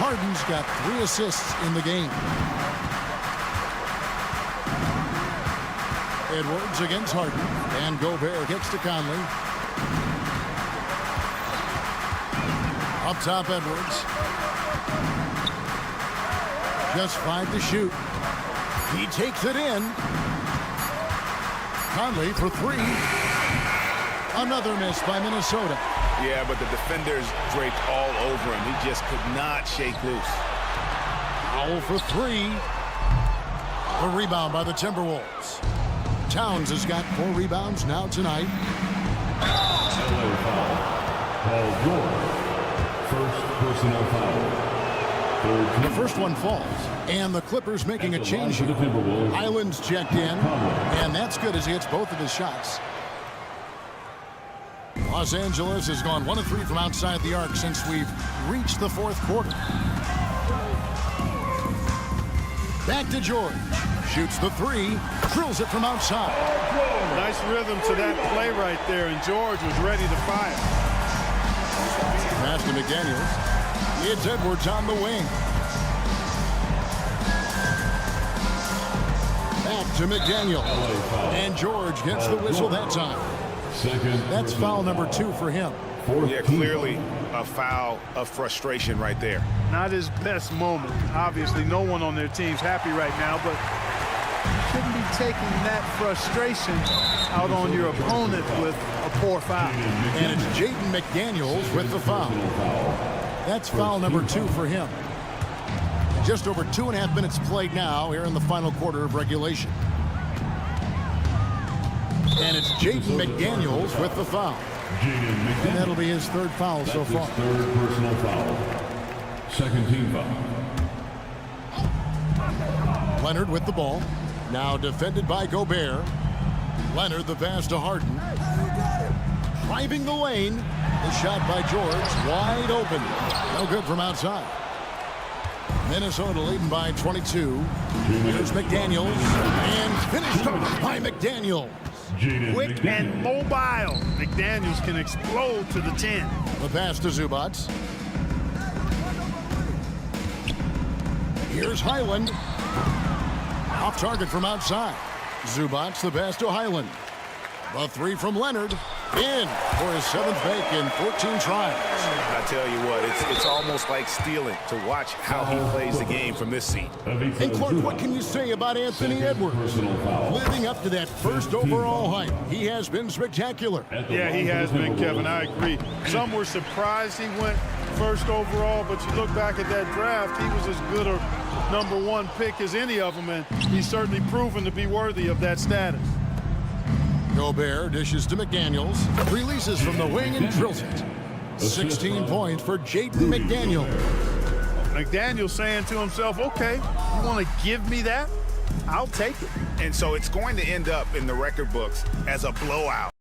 Harden's got 3 assists in the game. Edwards against Harden. And Gobert kicks to Conley. Up top, Edwards. Just 5 to shoot. He takes it in. Conley for 3. Another miss by Minnesota. Yeah, but the defenders draped all over him. He just could not shake loose. Foul for 3. The rebound by the Timberwolves. Towns has got 4 rebounds now tonight. Paul George. First personal foul. The first one falls. And the Clippers making a change here. Island's checked in. And that's good as he hits both of his shots. Los Angeles has gone 1 of 3 from outside the arc since we've reached the fourth quarter. Back to George. Shoots the 3, drills it from outside. Nice rhythm to that play right there, and George was ready to fire. Pass to McDaniels. It's Edwards on the wing. Back to McDaniel. And George gets the whistle that time. That's foul number 2 for him. Yeah, clearly a foul of frustration right there. Not his best moment. Obviously, no one on their team's happy right now, but shouldn't be taking that frustration out on your opponent with a poor foul. And it's Jaden McDaniels with the foul. That's foul number 2 for him. Just over 2.5 minutes played now here in the final quarter of regulation. And it's Jaden McDaniels with the foul. And that'll be his 3rd foul so far. Third personal foul. Second team foul. Leonard with the ball. Now defended by Gobert. Leonard the pass to Harden. Driving the lane. The shot by George. Wide open. No good from outside. Minnesota leading by 22. Here's McDaniels. And finished by McDaniels. Quick and mobile. McDaniels can explode to the 10. The pass to Zubats. Here's Highland. Off target from outside. Zubats the pass to Highland. The 3 from Leonard. In for his 7th make in 14 tries. I tell you what, it's almost like stealing to watch how he plays the game from this seat. And Clark, what can you say about Anthony Edwards? Living up to that 1st overall hype, he has been spectacular. Yeah, he has been, Kevin. I agree. Some were surprised he went 1st overall, but you look back at that draft, he was as good a number 1 pick as any of them, and he's certainly proven to be worthy of that status. Gobert dishes to McDaniels, releases from the wing and drills it. 16 points for Jaden McDaniels. McDaniels saying to himself, okay, you want to give me that? I'll take it. And so it's going to end up in the record books as a blowout.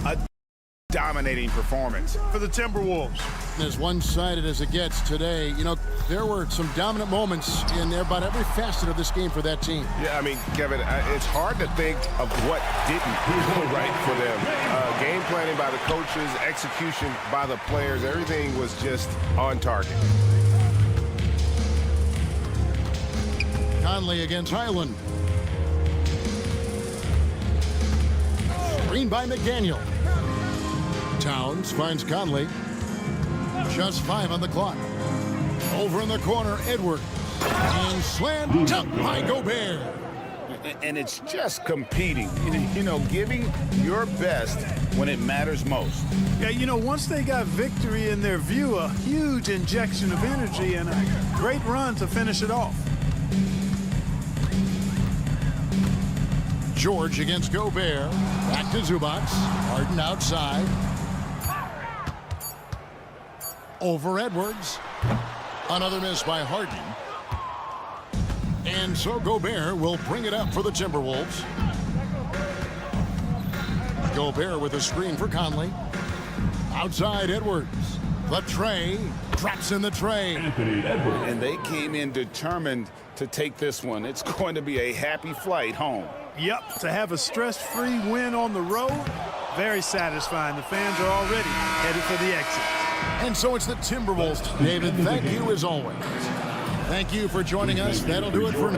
A dominating performance for the Timberwolves. As one-sided as it gets today, you know, there were some dominant moments in there about every facet of this game for that team. Yeah, I mean, Kevin, it's hard to think of what didn't go right for them. Game planning by the coaches, execution by the players, everything was just on target. Conley against Highland. Screen by McDaniel. Towns finds Conley. Just 5 on the clock. Over in the corner, Edwards. And slam dunk by Gobert. And it's just competing, you know, giving your best when it matters most. Yeah, you know, once they got victory in their view, a huge injection of energy and a great run to finish it off. George against Gobert. Back to Zubats. Harden outside. Over Edwards. Another miss by Harden. And so Gobert will bring it up for the Timberwolves. Gobert with a screen for Conley. Outside Edwards. The tray. Drops in the tray. Anthony Edwards. And they came in determined to take this one. It's going to be a happy flight home. Yep, to have a stress-free win on the road, very satisfying. The fans are already headed for the exit. And so it's the Timberwolves. David, thank you as always. Thank you for joining us. That'll do it for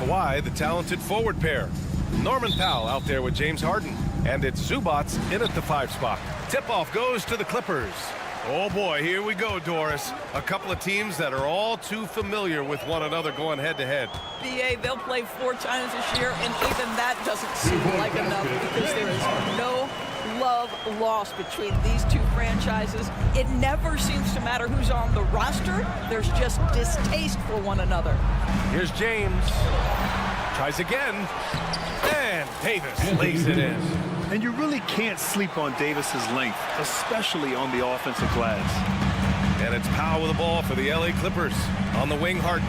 Kawhi, the talented forward pair. Norman Powell out there with James Harden. And it's Zubats in at the 5 spot. Tip-off goes to the Clippers. Oh boy, here we go, Doris. A couple of teams that are all too familiar with one another going head-to-head. BA, they'll play 4 times this year, and even that doesn't seem like enough because there is no love lost between these two franchises. It never seems to matter who's on the roster. There's just distaste for one another. Here's James. Tries again. And Davis lays it in. And you really can't sleep on Davis's length, especially on the offensive glass. And it's Powell with the ball for the LA Clippers. On the wing, Harden.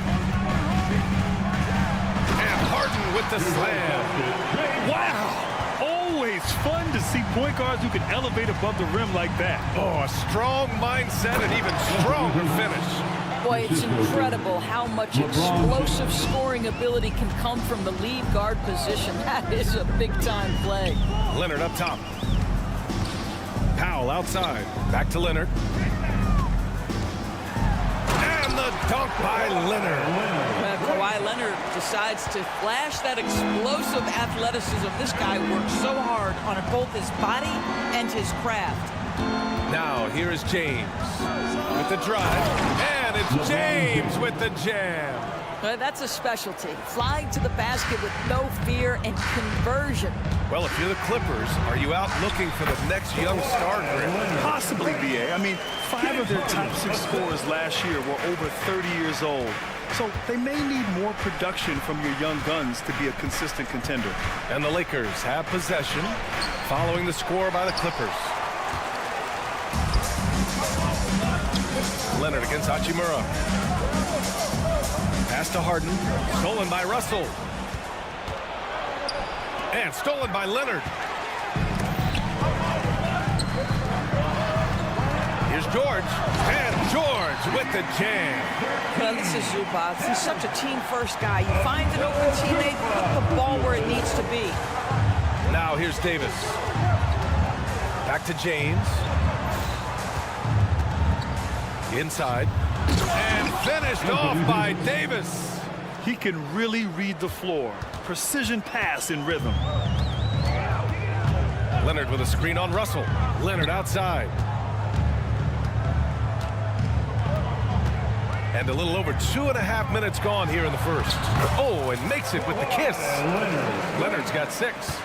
And Harden with the slam. Wow! Always fun to see point guards who can elevate above the rim like that. Oh, a strong mindset and even stronger finish. Boy, it's incredible how much explosive scoring ability can come from the lead guard position. That is a big-time play. Leonard up top. Powell outside. Back to Leonard. And the dunk by Leonard. Kawhi Leonard decides to flash that explosive athleticism. This guy works so hard on both his body and his craft. Now, here is James with the drive. And it's James with the jam. That's a specialty. Flying to the basket with no fear and conversion. Well, if you're the Clippers, are you out looking for the next young star? Possibly, BA. I mean, 5 of their top 6 scorers last year were over 30 years old. So they may need more production from your young guns to be a consistent contender. And the Lakers have possession following the score by the Clippers. Leonard against Hachimura. Pass to Harden. Stolen by Russell. And stolen by Leonard. Here's George. And George with the jam. Well, this is Zubats. He's such a team-first guy. You find an open teammate, put the ball where it needs to be. Now here's Davis. Back to James. Inside. And finished off by Davis. He can really read the floor. Precision pass in rhythm. Leonard with a screen on Russell. Leonard outside. And a little over 2.5 minutes gone here in the first. Oh, and makes it with the kiss. Leonard's got 6.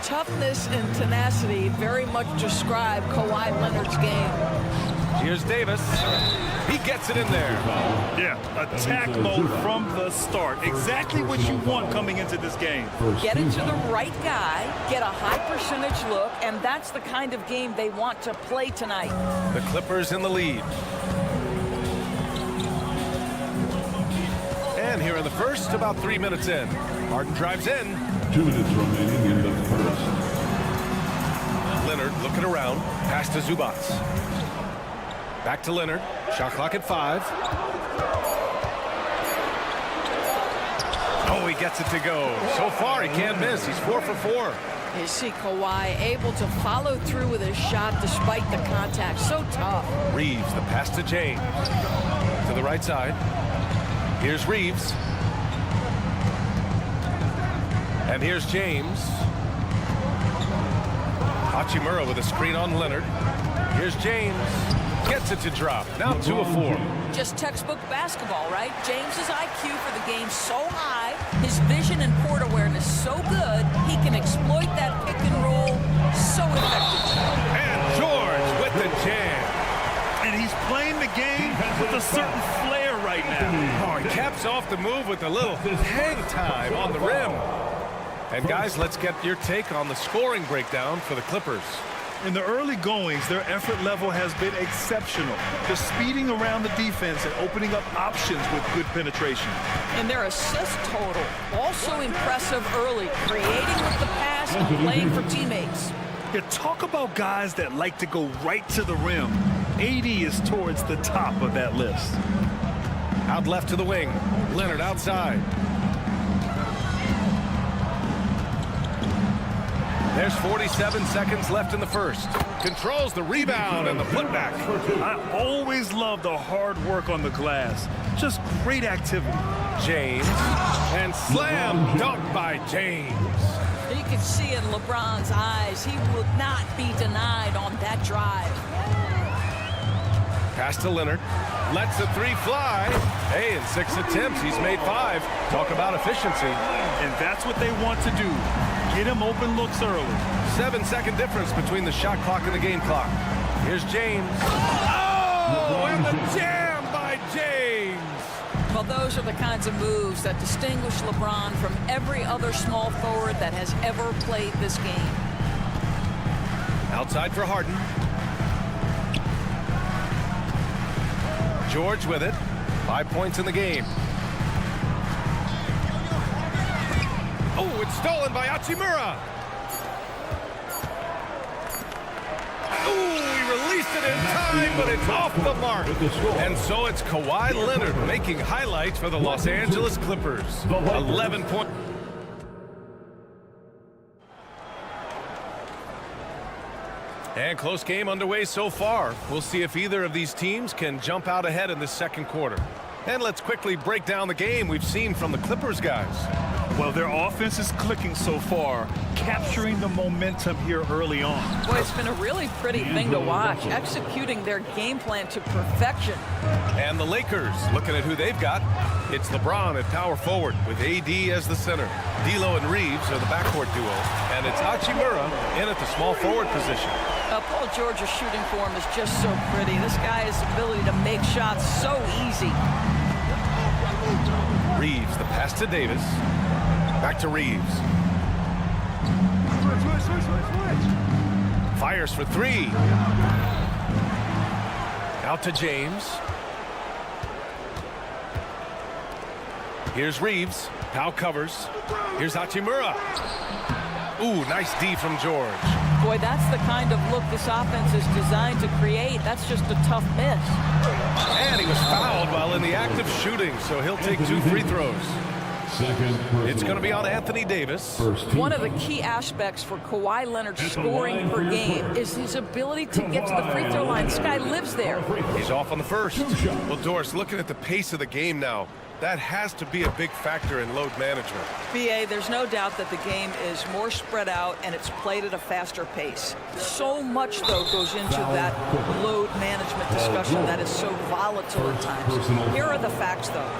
Toughness and tenacity very much describe Kawhi Leonard's game. Here's Davis. He gets it in there. Yeah, attack mode from the start. Exactly what you want coming into this game. Get it to the right guy, get a high percentage look, and that's the kind of game they want to play tonight. The Clippers in the lead. And here in the first, about 3 minutes in. Harden drives in. 2 minutes remaining in the first. Leonard looking around. Pass to Zubats. Back to Leonard. Shot clock at 5. Oh, he gets it to go. So far, he can't miss. He's 4 for 4. You see Kawhi able to follow through with his shot despite the contact. So tough. Reeves, the pass to James. To the right side. Here's Reeves. And here's James. Hachimura with a screen on Leonard. Here's James. Gets it to drop. Now 2 of 4. Just textbook basketball, right? James's IQ for the game so high, his vision and court awareness so good, he can exploit that pick and roll so effectively. And George with the jam. And he's playing the game with a certain flair right now. Oh, he caps off the move with a little hang time on the rim. And guys, let's get your take on the scoring breakdown for the Clippers. In the early goings, their effort level has been exceptional. Just speeding around the defense and opening up options with good penetration. And their assist total, also impressive early, creating with the pass and playing for teammates. Yeah, talk about guys that like to go right to the rim. AD is towards the top of that list. Out left to the wing. Leonard outside. There's 47 seconds left in the first. Controls the rebound and the putback. I always love the hard work on the glass. Just great activity. James. And slam dunk by James. You can see in LeBron's eyes, he would not be denied on that drive. Pass to Leonard. Lets the three fly. Hey, in 6 attempts, he's made 5. Talk about efficiency. And that's what they want to do. Get him open looks early. 7-second difference between the shot clock and the game clock. Here's James. Oh, and the jam by James. Well, those are the kinds of moves that distinguish LeBron from every other small forward that has ever played this game. Outside for Harden. George with it. 5 points in the game. Oh, it's stolen by Hachimura. Oh, he released it in time, but it's off the mark. And so it's Kawhi Leonard making highlights for the Los Angeles Clippers. 11 points. And close game underway so far. We'll see if either of these teams can jump out ahead in the second quarter. And let's quickly break down the game we've seen from the Clippers guys. Well, their offense is clicking so far, capturing the momentum here early on. Boy, it's been a really pretty thing to watch, executing their game plan to perfection. And the Lakers, looking at who they've got, it's LeBron at power forward with AD as the center. D'Lo and Reeves are the backcourt duo, and it's Hachimura in at the small forward position. Paul George's shooting form is just so pretty. This guy's ability to make shots so easy. Reeves, the pass to Davis. Back to Reeves. Fires for 3. Out to James. Here's Reeves. Powell covers. Here's Hachimura. Ooh, nice D from George. Boy, that's the kind of look this offense is designed to create. That's just a tough miss. And he was fouled while in the act of shooting, so he'll take 2 free throws. It's going to be on Anthony Davis. One of the key aspects for Kawhi Leonard's scoring per game is his ability to get to the free throw line. This guy lives there. He's off on the first. Well, Doris, looking at the pace of the game now, that has to be a big factor in load management. B.A., there's no doubt that the game is more spread out and it's played at a faster pace. So much, though, goes into that load management discussion that is so volatile at times. Here are the facts, though.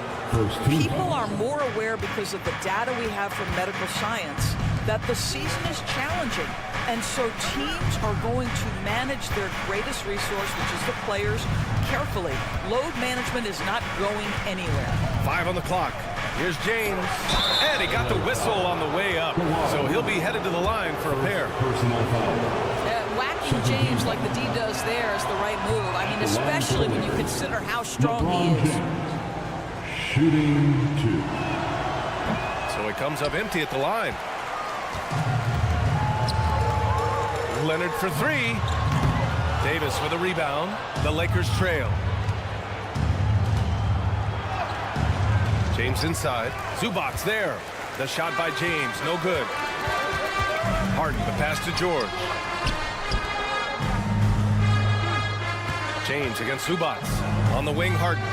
People are more aware because of the data we have from medical science that the season is challenging. And so teams are going to manage their greatest resource, which is the players, carefully. Load management is not going anywhere. 5 on the clock. Here's James. And he got the whistle on the way up. So he'll be headed to the line for a pair. Whacking James like the D does there is the right move. I mean, especially when you consider how strong he is. Shooting 2. So he comes up empty at the line. Leonard for 3. Davis for the rebound. The Lakers trail. James inside. Zubac's there. The shot by James. No good. Harden, the pass to George. James against Zubac. On the wing, Harden.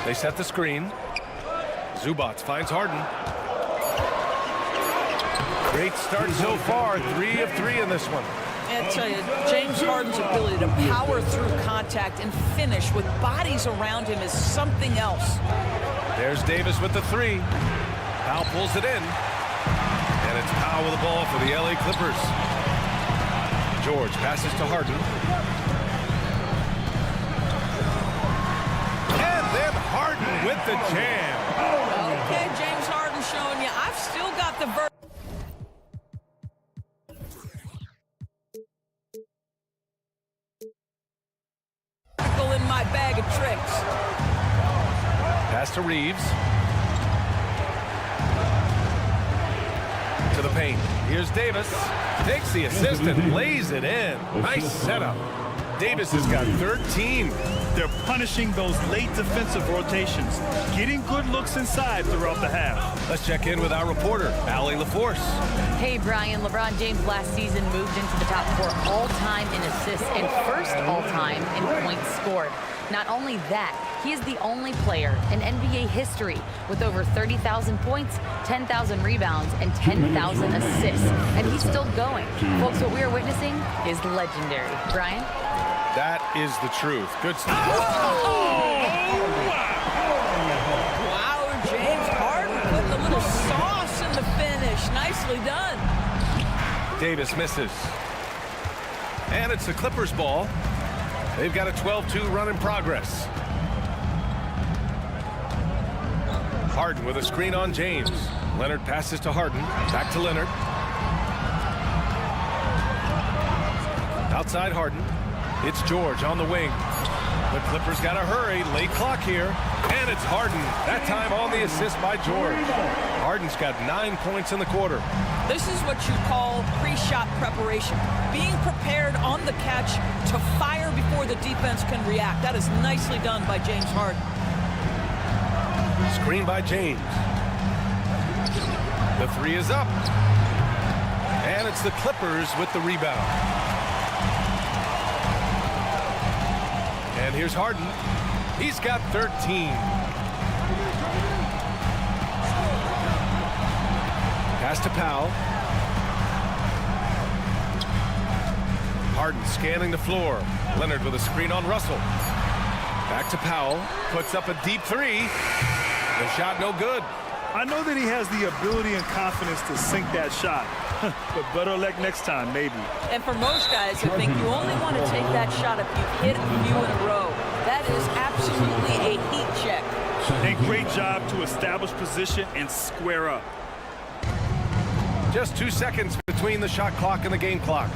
They set the screen. Zubac finds Harden. Great start so far. 3 of 3 in this one. I tell you, James Harden's ability to power through contact and finish with bodies around him is something else. There's Davis with the 3. Powell pulls it in. And it's Powell with the ball for the LA Clippers. George passes to Harden. And then Harden with the jam. Okay, James Harden showing you, I've still got the in my bag of tricks. Pass to Reeves. To the paint. Here's Davis. Takes the assist and lays it in. Nice setup. Davis has got 13. They're punishing those late defensive rotations, getting good looks inside throughout the half. Let's check in with our reporter, Allie LaForce. Hey, Brian. LeBron James last season moved into the top 4 all-time in assists and first all-time in points scored. Not only that, he is the only player in NBA history with over 30,000 points, 10,000 rebounds, and 10,000 assists. And he's still going. Folks, what we are witnessing is legendary. Brian? That is the truth. Good stuff. Wow, James Harden putting a little sauce in the finish. Nicely done. Davis misses. And it's the Clippers' ball. They've got a 12-2 run in progress. Harden with a screen on James. Leonard passes to Harden. Back to Leonard. Outside Harden. It's George on the wing. The Clippers got to hurry. Late clock here. And it's Harden. That time on the assist by George. Harden's got 9 points in the quarter. This is what you call pre-shot preparation. Being prepared on the catch to fire before the defense can react. That is nicely done by James Harden. Screen by James. The three is up. And it's the Clippers with the rebound. And here's Harden. He's got 13. Pass to Powell. Harden scanning the floor. Leonard with a screen on Russell. Back to Powell. Puts up a deep three. The shot no good. I know that he has the ability and confidence to sink that shot. But better luck next time, maybe. And for most guys, I think you only want to take that shot if you hit a few in a row. That is absolutely a heat check. And great job to establish position and square up. Just 2 seconds between the shot clock and the game clock.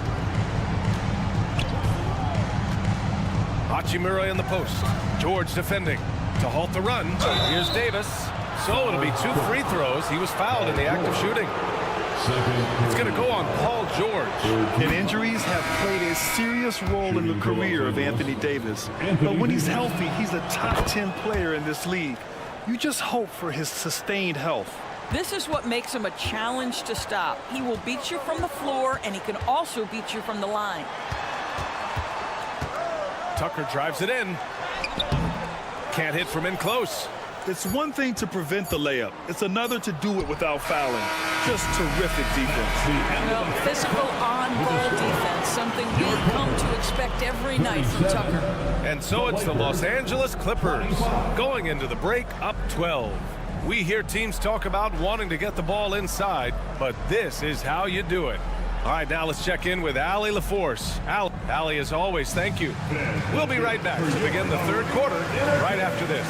Hachimura in the post. George defending to halt the run. Here's Davis. So it'll be 2 free throws. He was fouled in the act of shooting. It's going to go on Paul George. And injuries have played a serious role in the career of Anthony Davis. But when he's healthy, he's a top 10 player in this league. You just hope for his sustained health. This is what makes him a challenge to stop. He will beat you from the floor, and he can also beat you from the line. Tucker drives it in. Can't hit from in close. It's one thing to prevent the layup. It's another to do it without fouling. Just terrific defense. Well, physical on-ball defense, something we've come to expect every night from Tucker. And so it's the Los Angeles Clippers going into the break up 12. We hear teams talk about wanting to get the ball inside, but this is how you do it. All right, now let's check in with Allie LaForce. Allie, as always, thank you. We'll be right back to begin the third quarter right after this.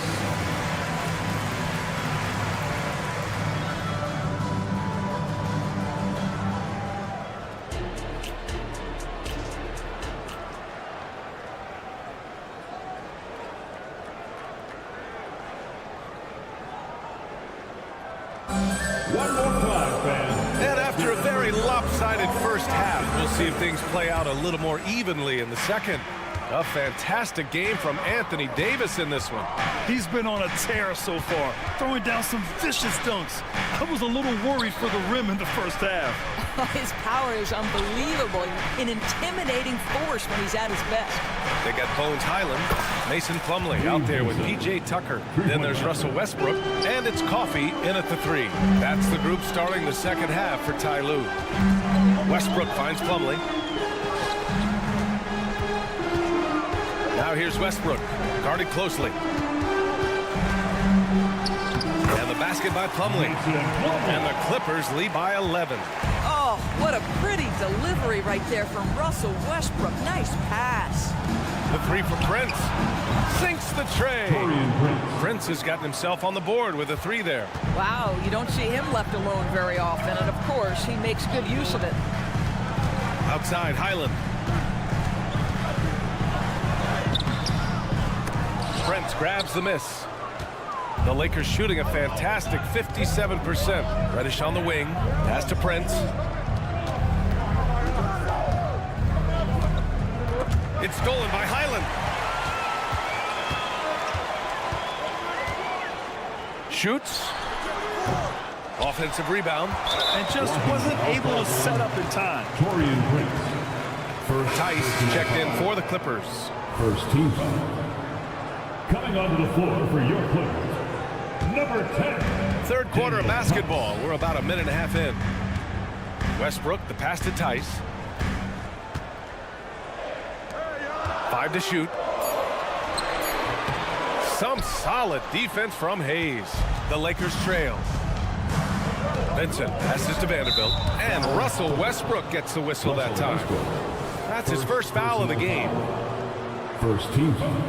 And after a very lopsided first half, we'll see if things play out a little more evenly in the second. A fantastic game from Anthony Davis in this one. He's been on a tear so far, throwing down some vicious dunks. I was a little worried for the rim in the first half. His power is unbelievable, an intimidating force when he's at his best. They got Bones Highland, Mason Plumlee out there with P.J. Tucker. Then there's Russell Westbrook, and it's Coffey in at the three. That's the group starting the second half for Ty Lue. Westbrook finds Plumlee. Now here's Westbrook, guarded closely. And the basket by Plumlee. And the Clippers lead by 11. Oh, what a pretty delivery right there from Russell Westbrook. Nice pass. The three for Prince. Sinks the tray. Prince has gotten himself on the board with a three there. Wow, you don't see him left alone very often. And, of course, he makes good use of it. Outside, Highland. Prince grabs the miss. The Lakers shooting a fantastic 57%. Reddish on the wing. Pass to Prince. It's stolen by Highland. Shoots. Offensive rebound. And just wasn't able to set up in time. Torian Prince. First Tice checked in for the Clippers. First team foul. Coming onto the floor for your Clippers, number 10. Third quarter of basketball. We're about a minute and a half in. Westbrook, the pass to Tice. 5 to shoot. Some solid defense from Hayes. The Lakers trail. Vincent passes to Vanderbilt. And Russell Westbrook gets the whistle that time. That's his first foul of the game. First team foul.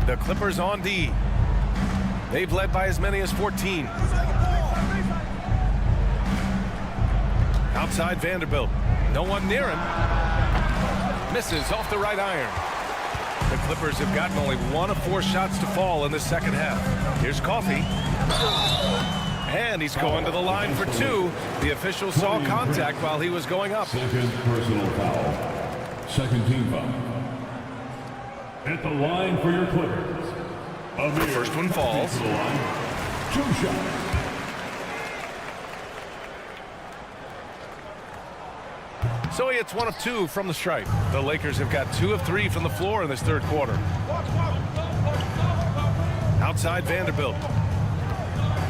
The Clippers on D. They've led by as many as 14. Outside Vanderbilt. No one near him. Misses off the right iron. The Clippers have gotten only 1 of 4 shots to fall in the second half. Here's Coffey. And he's going to the line for 2. The official saw contact while he was going up. Second personal foul. Second team foul. At the line for your Clippers. The first one falls. 2 shots. So he hits 1 of 2 from the stripe. The Lakers have got 2 of 3 from the floor in this third quarter. Outside Vanderbilt.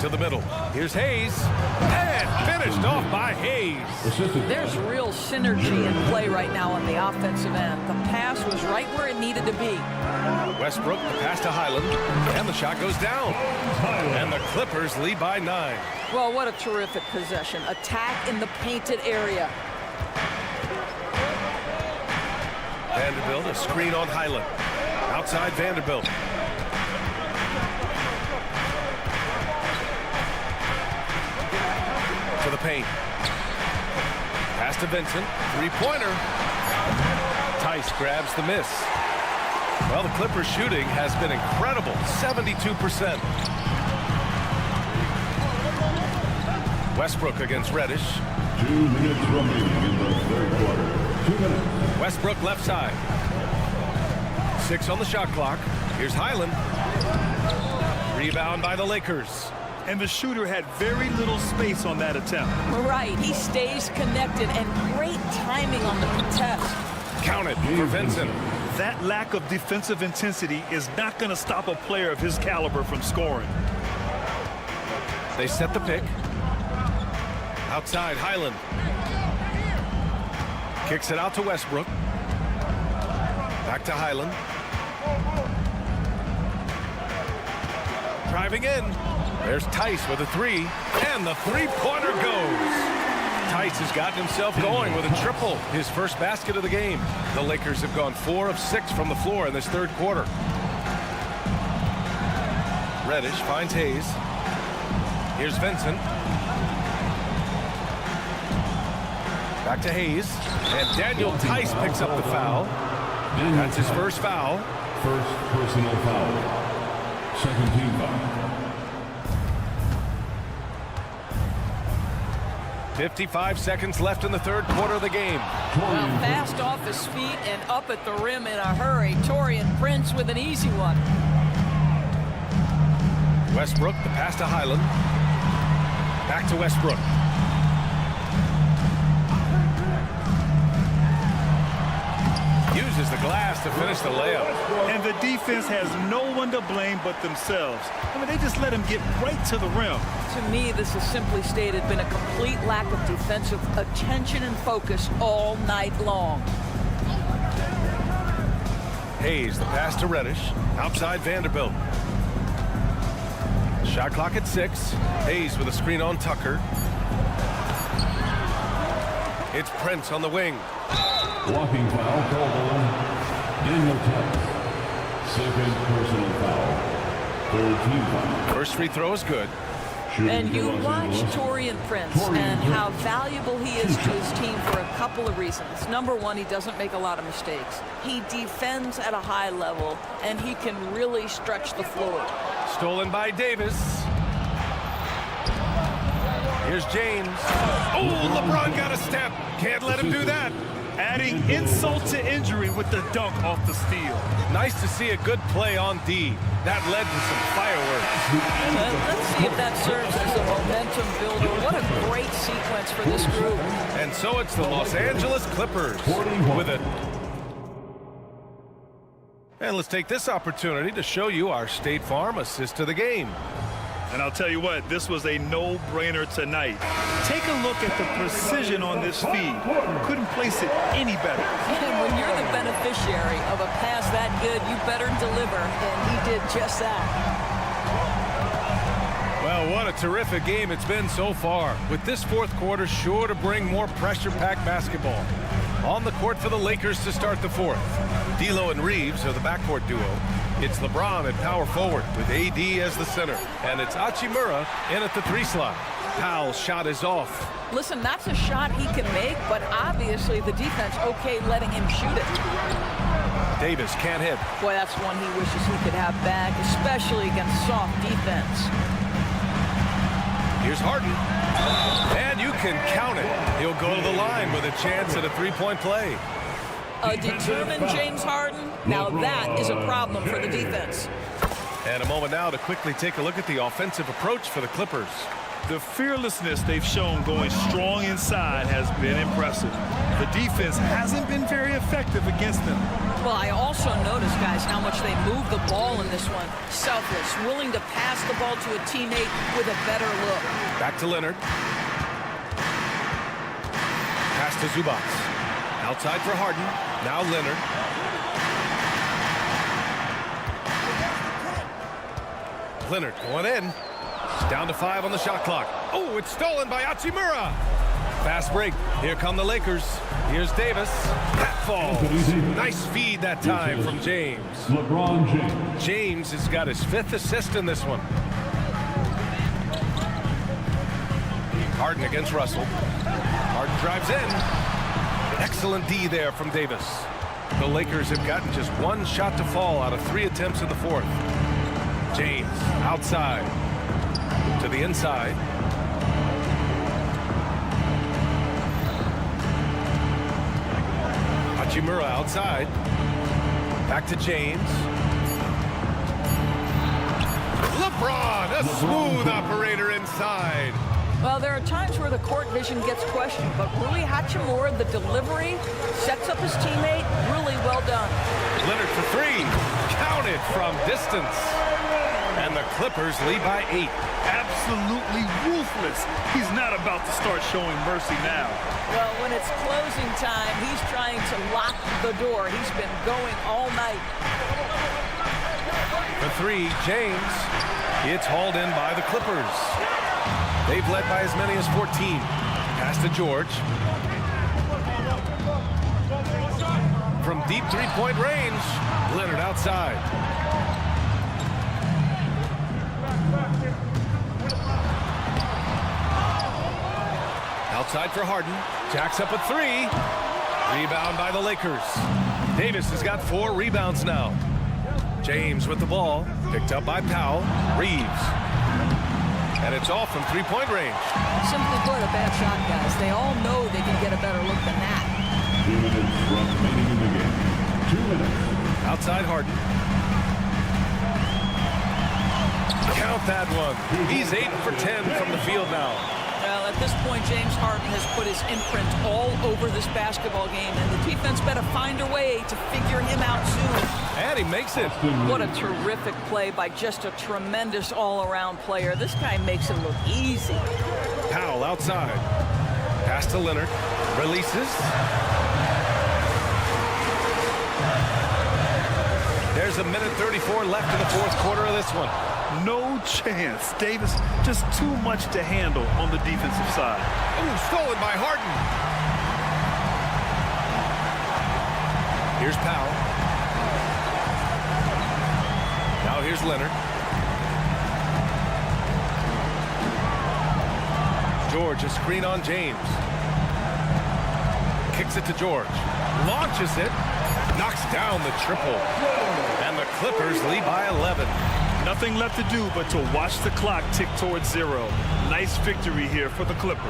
To the middle. Here's Hayes. And finished off by Hayes. There's real synergy in play right now on the offensive end. The pass was right where it needed to be. Westbrook, the pass to Highland. And the shot goes down. And the Clippers lead by 9. Well, what a terrific possession. Attack in the painted area. Vanderbilt, a screen on Highland. Outside Vanderbilt. To the paint. Pass to Vincent. 3-pointer. Tice grabs the miss. Well, the Clippers shooting has been incredible. 72%. Westbrook against Reddish. 2 minutes remaining in the third quarter. 2 minutes. Westbrook left side. 6 on the shot clock. Here's Highland. Rebound by the Lakers. And the shooter had very little space on that attempt. Right, he stays connected and great timing on the contest. Counted for Vincent. That lack of defensive intensity is not going to stop a player of his caliber from scoring. They set the pick. Outside Highland. Kicks it out to Westbrook. Back to Highland. Driving in. There's Tice with a 3. And the 3-pointer goes. Tice has gotten himself going with a triple. His first basket of the game. The Lakers have gone 4 of 6 from the floor in this third quarter. Reddish finds Hayes. Here's Vincent. Back to Hayes. And Daniel Tice picks up the foul. That's his first foul. First personal foul. Second team foul. 55 seconds left in the third quarter of the game. Well, fast off his feet and up at the rim in a hurry. Torian Prince with an easy one. Westbrook, the pass to Highland. Back to Westbrook. Uses the glass to finish the layup. And the defense has no one to blame but themselves. I mean, they just let him get right to the rim. To me, this has simply stated been a complete lack of defensive attention and focus all night long. Hayes, the pass to Reddish. Outside Vanderbilt. Shot clock at 6. Hayes with a screen on Tucker. It's Prince on the wing. Blocking foul called on Daniel Tice. Second personal foul. Third team foul. First free throw is good. And you watch Torian Prince and how valuable he is to his team for a couple of reasons. Number one, he doesn't make a lot of mistakes. He defends at a high level, and he can really stretch the floor. Stolen by Davis. Here's James. Oh, LeBron got a step. Can't let him do that. adding insult to injury with the dunk off the steal. Nice to see a good play on D. That led to some fireworks. Let's see if that serves as a momentum builder. What a great sequence for this group. And so it's the Los Angeles Clippers with it. And let's take this opportunity to show you our State Farm assist to the game. And I'll tell you what, this was a no-brainer tonight. Take a look at the precision on this feed. Couldn't place it any better. And when you're the beneficiary of a pass that good, you better deliver, and he did just that. Well, what a terrific game it's been so far, with this fourth quarter sure to bring more pressure-packed basketball. On the court for the Lakers to start the fourth. D'Lo and Reeves are the backcourt duo. It's LeBron at power forward with AD as the center. And it's Hachimura in at the 3 slot. Powell's shot is off. Listen, that's a shot he can make, but obviously the defense okay letting him shoot it. Davis can't hit. Boy, that's one he wishes he could have back, especially against soft defense. Here's Harden. And you can count it. He'll go to the line with a chance at a three-point play. A determined James Harden. Now that is a problem for the defense. And a moment now to quickly take a look at the offensive approach for the Clippers. The fearlessness they've shown going strong inside has been impressive. The defense hasn't been very effective against them. Well, I also noticed, guys, how much they move the ball in this one. Selfless, willing to pass the ball to a teammate with a better look. Back to Leonard. Pass to Zubac. Outside for Harden. Now Leonard. Leonard going in. Down to 5 on the shot clock. Oh, it's stolen by Hachimura. Fast break. Here come the Lakers. Here's Davis. That falls. Nice feed that time from James. LeBron James. James has got his 5th assist in this one. Harden against Russell. Harden drives in. Excellent D there from Davis. The Lakers have gotten just 1 shot to fall out of 3 attempts in the fourth. James outside to the inside. Hachimura outside. Back to James. LeBron, a smooth operator inside. Well, there are times where the court vision gets questioned, but Rui Hachimura, the delivery, sets up his teammate. Really well done. Leonard for 3. Counted from distance. And the Clippers lead by 8. Absolutely ruthless. He's not about to start showing mercy now. Well, when it's closing time, he's trying to lock the door. He's been going all night. For 3, James. It's hauled in by the Clippers. They've led by as many as 14. Pass to George. From deep three-point range, Leonard outside. Outside for Harden. Jacks up a 3. Rebound by the Lakers. Davis has got 4 rebounds now. James with the ball. Picked up by Powell. Reeves. And it's off from three-point range. Simply put, a bad shot, guys. They all know they can get a better look than that. 2 minutes remaining in the game. 2 minutes. Outside Harden. Count that one. He's 8 for 10 from the field now. Well, at this point, James Harden has put his imprint all over this basketball game, and the defense better find a way to figure him out soon. And he makes it. What a terrific play by just a tremendous all-around player. This guy makes it look easy. Powell outside. Pass to Leonard. Releases. There's a minute 34 left in the fourth quarter of this one. No chance. Davis just too much to handle on the defensive side. Ooh, stolen by Harden. Here's Powell. Now here's Leonard. George, a screen on James. Kicks it to George. Launches it. Knocks down the triple. And the Clippers lead by 11. Nothing left to do but to watch the clock tick towards 0. Nice victory here for the Clippers.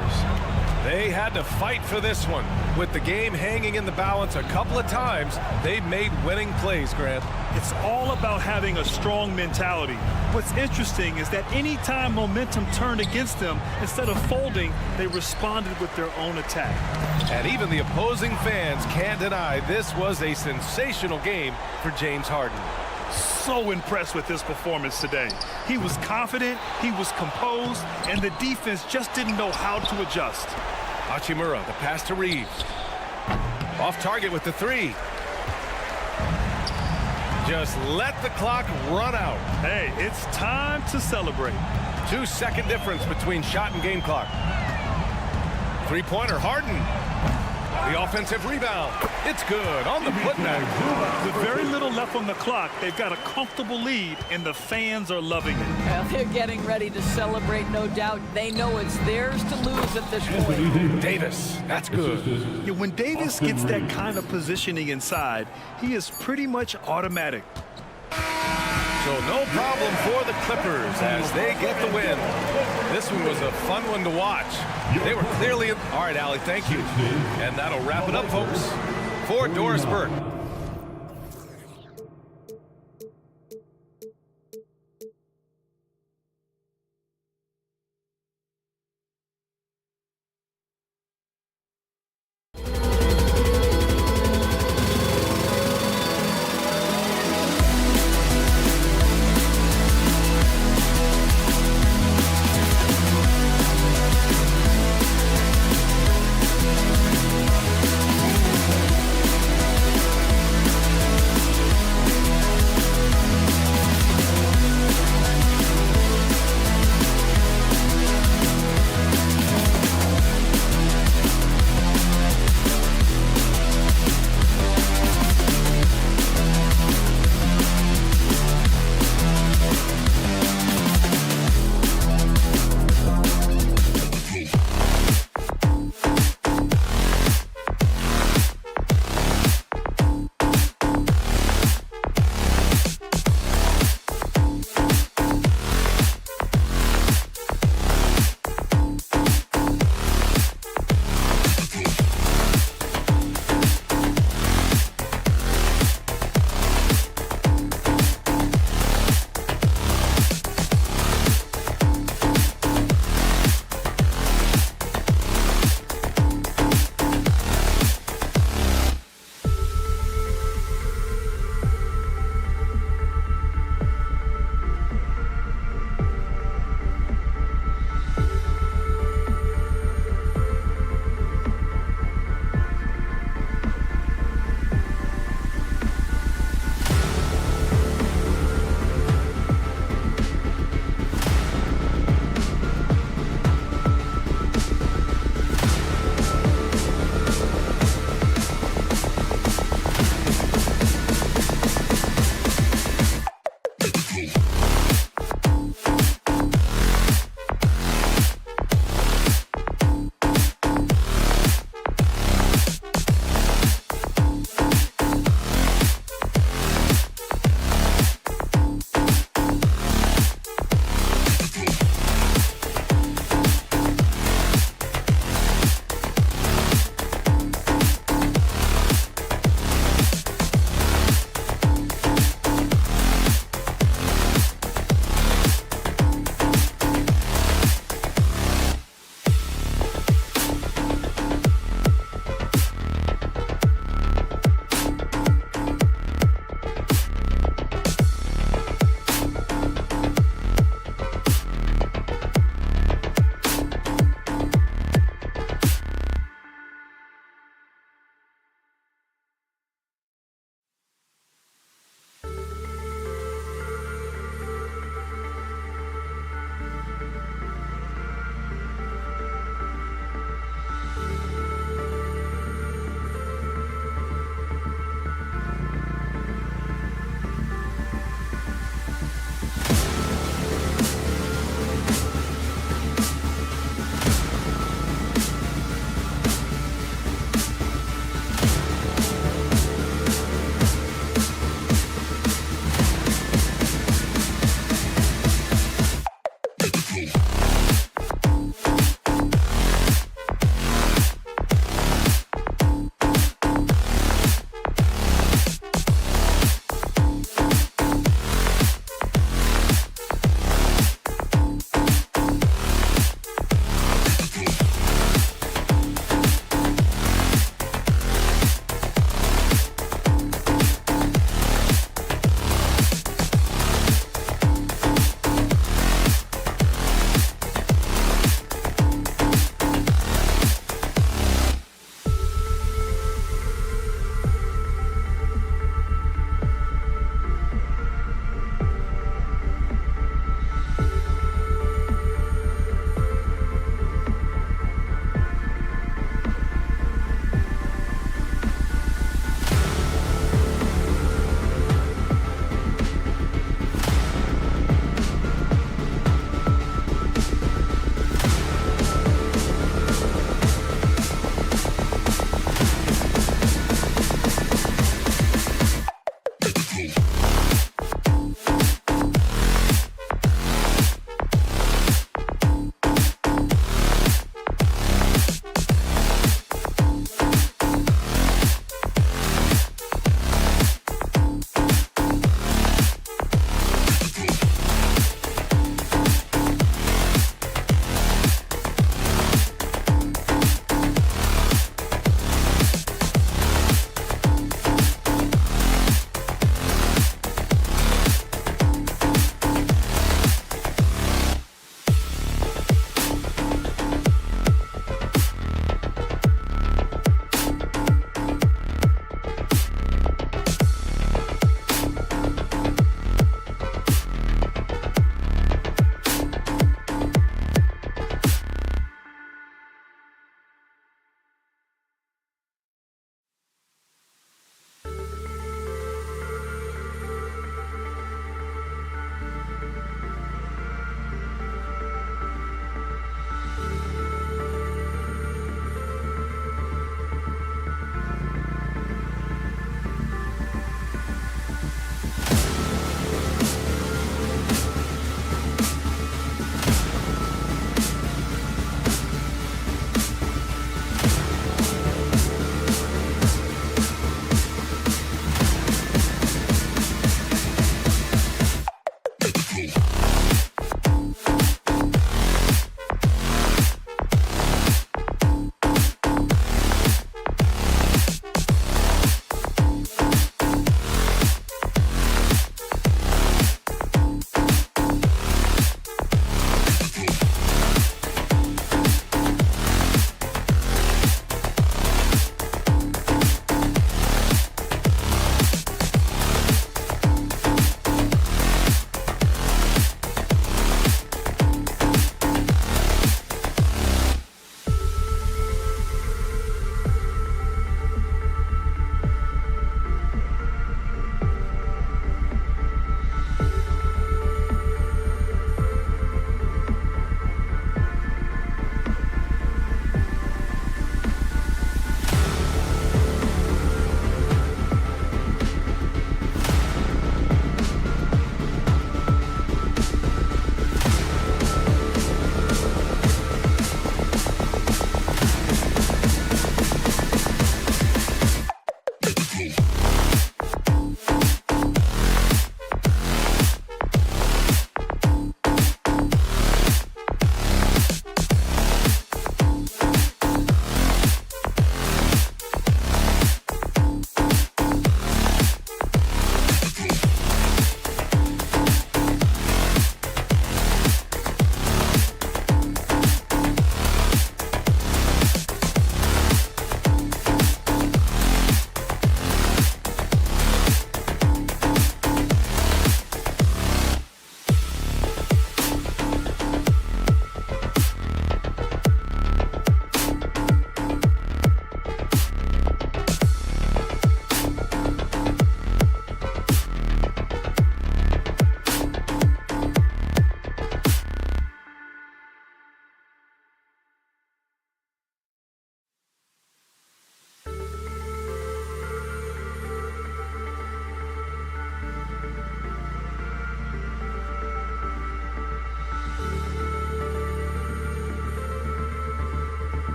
They had to fight for this one. With the game hanging in the balance a couple of times, they made winning plays, Grant. It's all about having a strong mentality. What's interesting is that anytime momentum turned against them, instead of folding, they responded with their own attack. And even the opposing fans can't deny this was a sensational game for James Harden. So impressed with his performance today. He was confident, he was composed, and the defense just didn't know how to adjust. Hachimura, the pass to Reeves. Off target with the 3. Just let the clock run out. Hey, it's time to celebrate. 2-second difference between shot and game clock. 3-pointer, Harden. The offensive rebound. It's good on the putback. With very little left on the clock, they've got a comfortable lead, and the fans are loving it. Well, they're getting ready to celebrate, no doubt. They know it's theirs to lose at this point. Davis, that's good. Yeah, when Davis gets that kind of positioning inside, he is pretty much automatic. So no problem for the Clippers as they get the win. This one was a fun one to watch. They were clearly... All right, Allie, thank you. And that'll wrap it up, folks. For Doris Burke.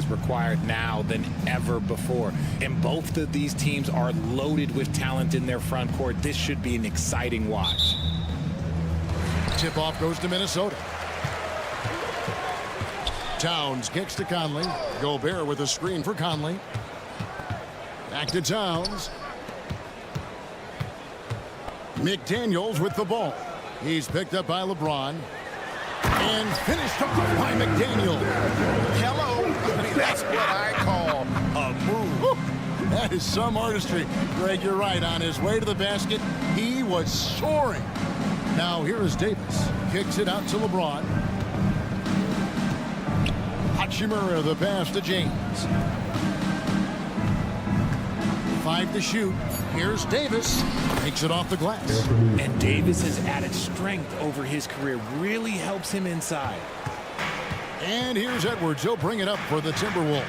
is required now than ever before. And both of these teams are loaded with talent in their front court. This should be an exciting watch. Tip-off goes to Minnesota. Towns kicks to Conley. Gobert with a screen for Conley. Back to Towns. McDaniels with the ball. He's picked up by LeBron. And finished off by McDaniel. Hello. I mean, that's what I call a move. That is some artistry. Greg, you're right. On his way to the basket, he was soaring. Now here is Davis. Kicks it out to LeBron. Hachimura the pass to James. 5 to shoot. Here's Davis. Takes it off the glass. And Davis has added strength over his career. Really helps him inside. And here's Edwards. He'll bring it up for the Timberwolves.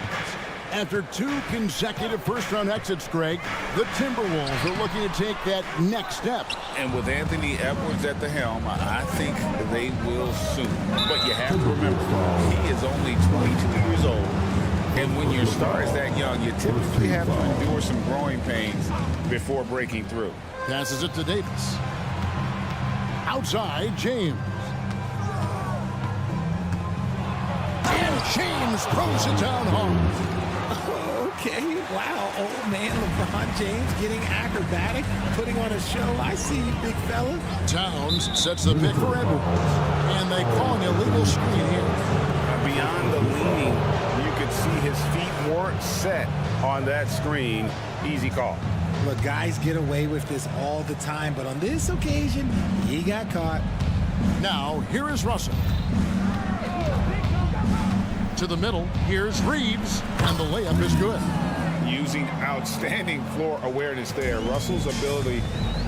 After 2 consecutive first-round exits, Greg, the Timberwolves are looking to take that next step. And with Anthony Edwards at the helm, I think they will soon. But you have to remember, he is only 22 years old. And when your star is that young, you typically have to endure some growing pains before breaking through. Passes it to Davis. Outside, James. And James throws it down hard. Okay, wow, old man LeBron James getting acrobatic, putting on a show. I see you, big fella. Towns sets the pick for Edwards. And they call an illegal screen here. Beyond the leaning, you could see his feet weren't set on that screen. Easy call. Look, guys get away with this all the time, but on this occasion, he got caught. Now, here is Russell. To the middle, here's Reeves, and the layup is good. Using outstanding floor awareness there. Russell's ability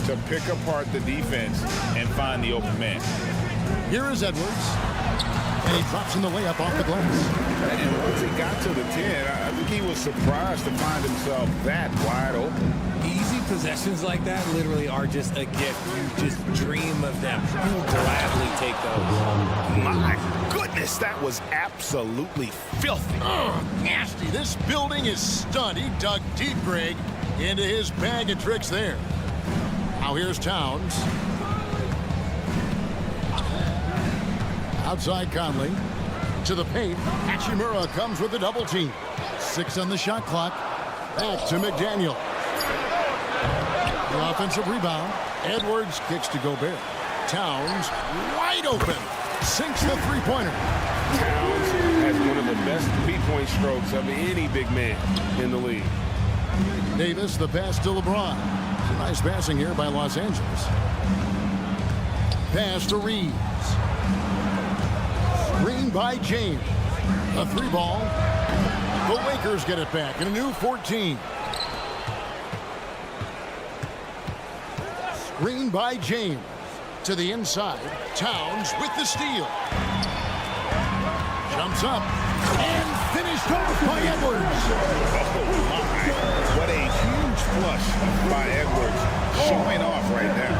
to pick apart the defense and find the open man. Here is Edwards, and he drops in the layup off the glass. And once he got to the 10, I think he was surprised to find himself that wide open. Easy possessions like that literally are just a gift. You just dream of them. You'll gladly take those. My goodness, that was absolutely filthy. Nasty. This building is stunned. He dug deep, Greg, into his bag of tricks there. Now here's Towns. Outside Conley. To the paint. Hachimura comes with a double team. 6 on the shot clock. Back to McDaniel. The offensive rebound. Edwards kicks to Gobert. Towns wide open. Sinks the three-pointer. Towns has one of the best three-point strokes of any big man in the league. Davis, the pass to LeBron. Some nice passing here by Los Angeles. Pass to Reeves. Screen by James. A 3-ball. The Lakers get it back in a new 14. Screen by James. To the inside. Towns with the steal. Jumps up. And finished off by Edwards. Oh, my. What a huge flush by Edwards. Showing off right now.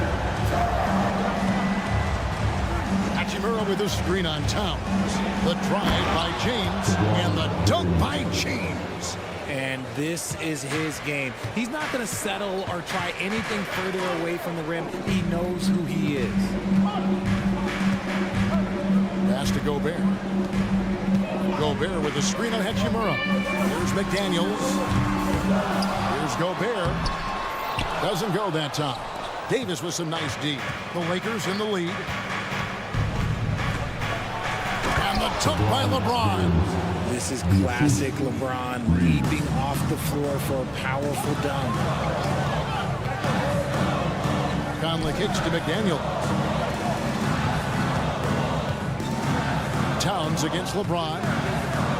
Hachimura with a screen on Towns. The drive by James. And the dunk by James. And this is his game. He's not going to settle or try anything further away from the rim. He knows who he is. Pass to Gobert. Gobert with a screen on Hachimura. Here's McDaniels. Here's Gobert. Doesn't go that time. Davis with some nice D. The Lakers in the lead. And the dunk by LeBron. This is classic LeBron leaping off the floor for a powerful dunk. Conley kicks to McDaniel. Towns against LeBron.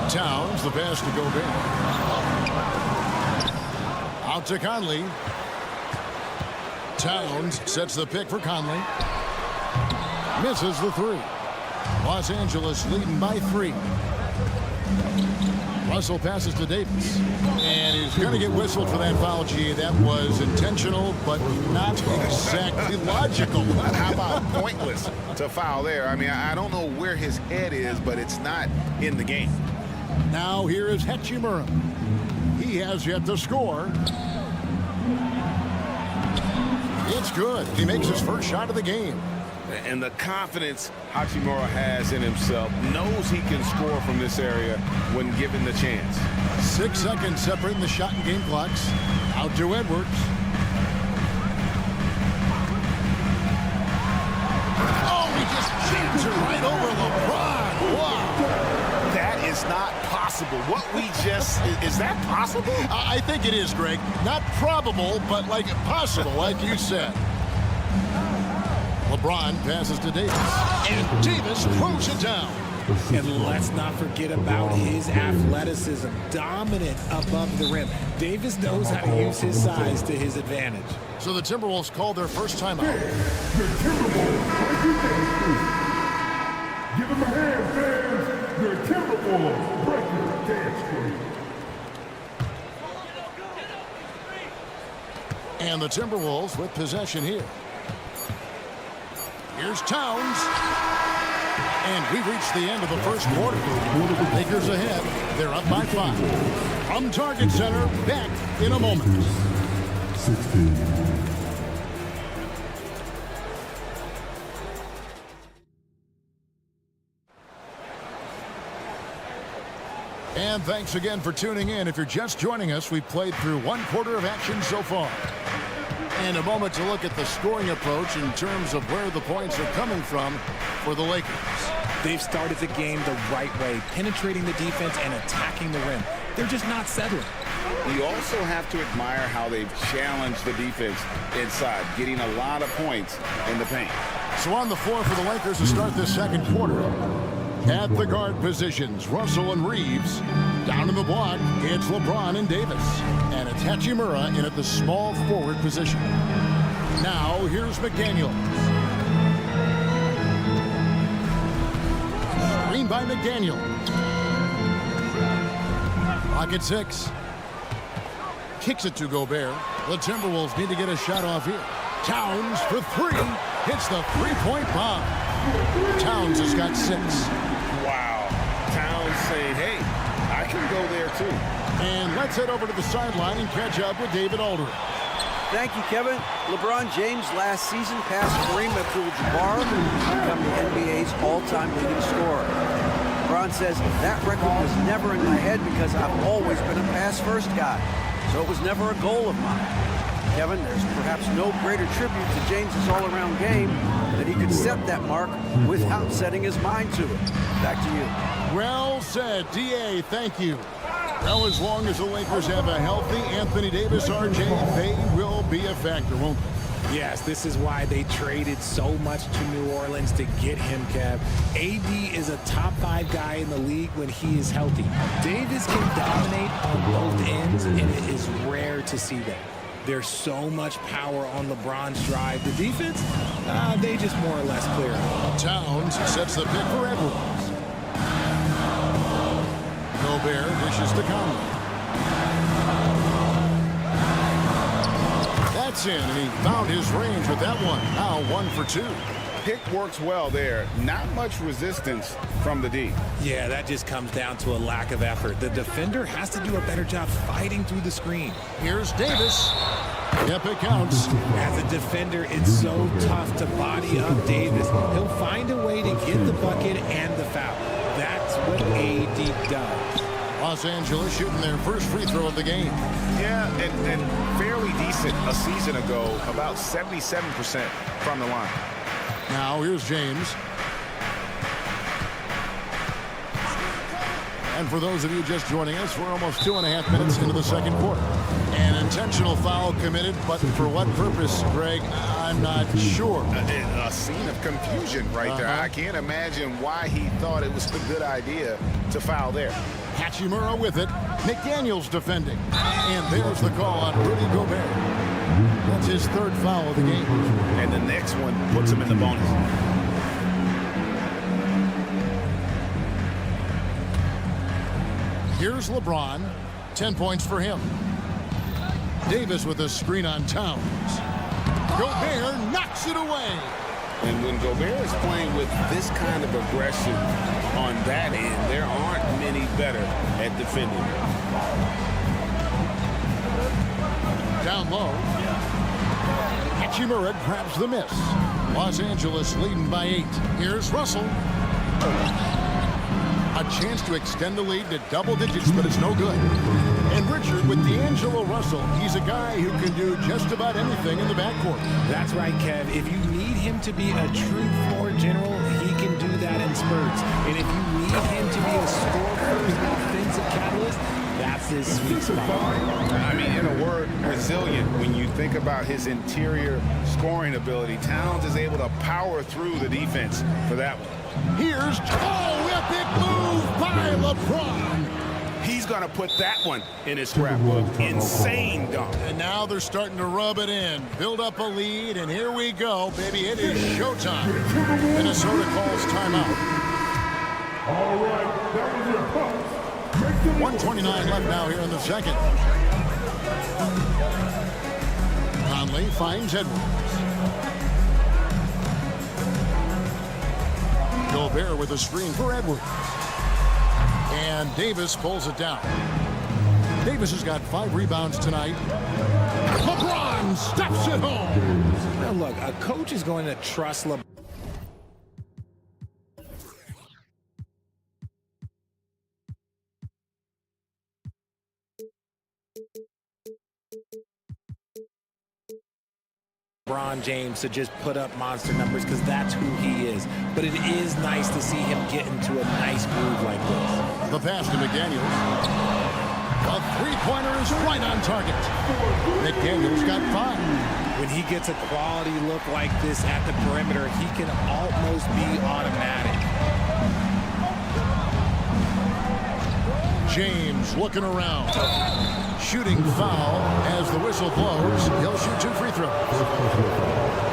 Towns, the pass to Gobert. Out to Conley. Towns sets the pick for Conley. Misses the 3. Los Angeles leading by 3. Russell passes to Davis. And he's going to get whistled for that foul, G. That was intentional, but not exactly logical. How about pointless to foul there? I mean, I don't know where his head is, but it's not in the game. Now here is Hachimura. He has yet to score. It's good. He makes his first shot of the game. And the confidence Hachimura has in himself, knows he can score from this area when given the chance. 6 seconds separating the shot and game clocks. Out to Edwards. Oh, he just jams it right over LeBron. Wow. That is not possible. What we just, is that possible? I think it is, Greg. Not probable, but like possible, like you said. LeBron passes to Davis, and Davis throws it down. And let's not forget about his athleticism, dominant above the rim. Davis knows how to use his size to his advantage. So the Timberwolves call their first timeout. The Timberwolves, give them a hand, fans. The Timberwolves break your dance streak. And the Timberwolves with possession here. Here's Towns. And we've reached the end of the first quarter. Lakers ahead. They're up by 5. From Target Center, back in a moment. 16. And thanks again for tuning in. If you're just joining us, we've played through 1 quarter of action so far. And a moment to look at the scoring approach in terms of where the points are coming from for the Lakers. They've started the game the right way, penetrating the defense and attacking the rim. They're just not settling. You also have to admire how they've challenged the defense inside, getting a lot of points in the paint. So on the floor for the Lakers to start this second quarter. At the guard positions, Russell and Reeves. Down in the block, it's LeBron and Davis. And it's Hachimura in at the small forward position. Now, here's McDaniels. Screen by McDaniel. Pocket 6. Kicks it to Gobert. The Timberwolves need to get a shot off here. Towns for 3. Hits the three-point bomb. Towns has got 6. Wow. Towns saying, hey, I can go there too. And let's head over to the sideline and catch up with David Aldridge. Thank you, Kevin. LeBron James last season passed Kareem Abdul-Jabbar to become the NBA's all-time leading scorer. LeBron says, that record was never in my head because I've always been a pass-first guy. So it was never a goal of mine. Kevin, there's perhaps no greater tribute to James's all-around game that he could set that mark without setting his mind to it. Back to you. Well said, D.A., thank you. Well, as long as the Lakers have a healthy Anthony Davis, RJ, they will be a factor, won't they? Yes, this is why they traded so much to New Orleans to get him, Kev. AD is a top 5 guy in the league when he is healthy. Davis can dominate on both ends, and it is rare to see that. There's so much power on LeBron's drive. The defense, they just more or less clear out. Towns sets the pick for Edwards. Gobert dishes to Conley. That's in, and he found his range with that one. Now 1 for 2. Pick works well there. Not much resistance from the D. Yeah, that just comes down to a lack of effort. The defender has to do a better job fighting through the screen. Here's Davis. Yep, it counts. As a defender, it's so tough to body up Davis. He'll find a way to get the bucket and the foul. That's what AD does. Los Angeles shooting their first free throw of the game. Yeah, and fairly decent a season ago, about 77% from the line. Now here's James. And for those of you just joining us, we're almost 2.5 minutes into the second quarter. An intentional foul committed, but for what purpose, Greg, I'm not sure. A scene of confusion right there. I can't imagine why he thought it was a good idea to foul there. Hachimura with it. McDaniels defending. And there's the call on Rudy Gobert. That's his 3rd foul of the game. And the next one puts him in the bonus. Here's LeBron. 10 points for him. Davis with a screen on Towns. Gobert knocks it away. And when Gobert is playing with this kind of aggression on that end, there aren't many better at defending. Down low. Hachimura grabs the miss. Los Angeles leading by 8. Here's Russell. A chance to extend the lead to double digits, but it's no good. And Richard, with D'Angelo Russell, he's a guy who can do just about anything in the backcourt. That's right, Kev. If you need him to be a true floor general, he can do that in spurts. And if you need him to be a score-first offensive catalyst, that's his sweet spot. I mean, in a word, resilient. When you think about his interior scoring ability, Towns is able to power through the defense for that one. Here's epic move by LeBron. He's going to put that one in his scrapbook. Insane dunk. And now they're starting to rub it in. Build up a lead, and here we go, baby. It is showtime. Minnesota calls timeout. All right, that was your post. 1:29 left now here in the second. Conley finds Edwards. Gobert with a screen for Edwards. And Davis pulls it down. Davis has got 5 rebounds tonight. LeBron steps it home. Now look, a coach is going to trust LeBron. LeBron James to just put up monster numbers because that's who he is. But it is nice to see him get into a nice groove like this. The pass to McDaniels. A three-pointer is right on target. McDaniels got 5. When he gets a quality look like this at the perimeter, he can almost be automatic. James looking around. Shooting foul as the whistle blows. He'll shoot 2 free throws.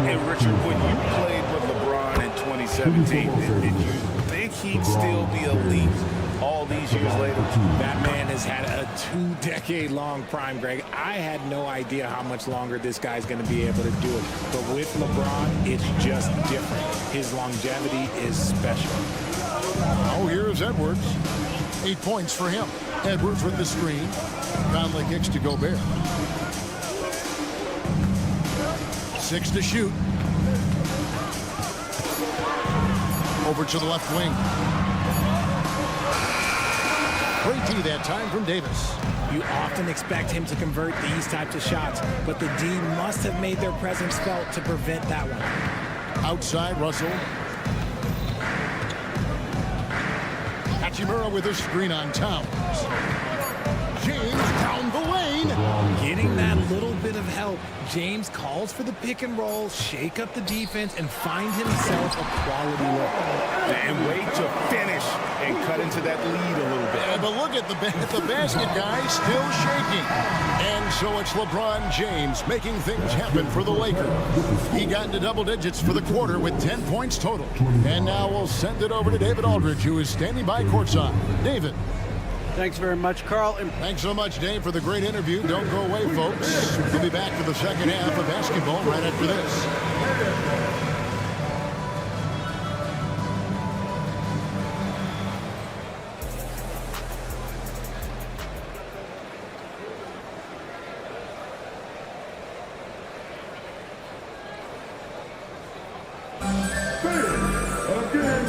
And Richard, when you played with LeBron in 2017, did you think he'd still be elite all these years later? That man has had a 2-decade-long prime, Greg. I had no idea how much longer this guy's going to be able to do it. But with LeBron, it's just different. His longevity is special. Oh, here's Edwards. 8 points for him. Edwards with the screen. Conley kicks to Gobert. 6 to shoot. Over to the left wing. Great D that time from Davis. You often expect him to convert these types of shots, but the D must have made their presence felt to prevent that one. Outside, Russell. Hachimura with a screen on Towns. James down the lane. Getting that little bit of help, James calls for the pick and roll, shake up the defense, and find himself a quality look. And wait to finish and cut into that lead a little bit. Yeah, but look at the basket guy still shaking. And so it's LeBron James making things happen for the Lakers. He got into double digits for the quarter with 10 points total. And now we'll send it over to David Aldridge, who is standing by courtside. David. Thanks very much, Carl. And thanks so much, Dave, for the great interview. Don't go away, folks. We'll be back for the second half of basketball right after this.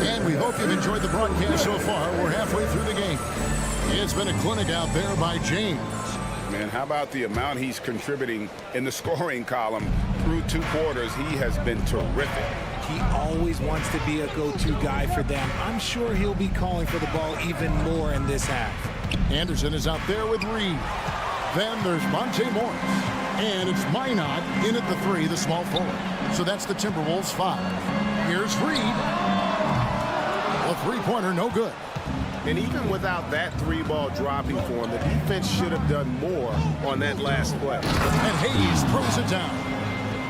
And we hope you've enjoyed the broadcast so far. We're halfway through the game. It's been a clinic out there by James. Man, how about the amount he's contributing in the scoring column through 2 quarters? He has been terrific. He always wants to be a go-to guy for them. I'm sure he'll be calling for the ball even more in this half. Anderson is out there with Reed. Then there's Monte Morris. And it's Minot in at the 3, the small forward. So that's the Timberwolves 5. Here's Reed. A three-pointer, no good. And even without that 3-ball dropping for him, the defense should have done more on that last play. And Hayes throws it down.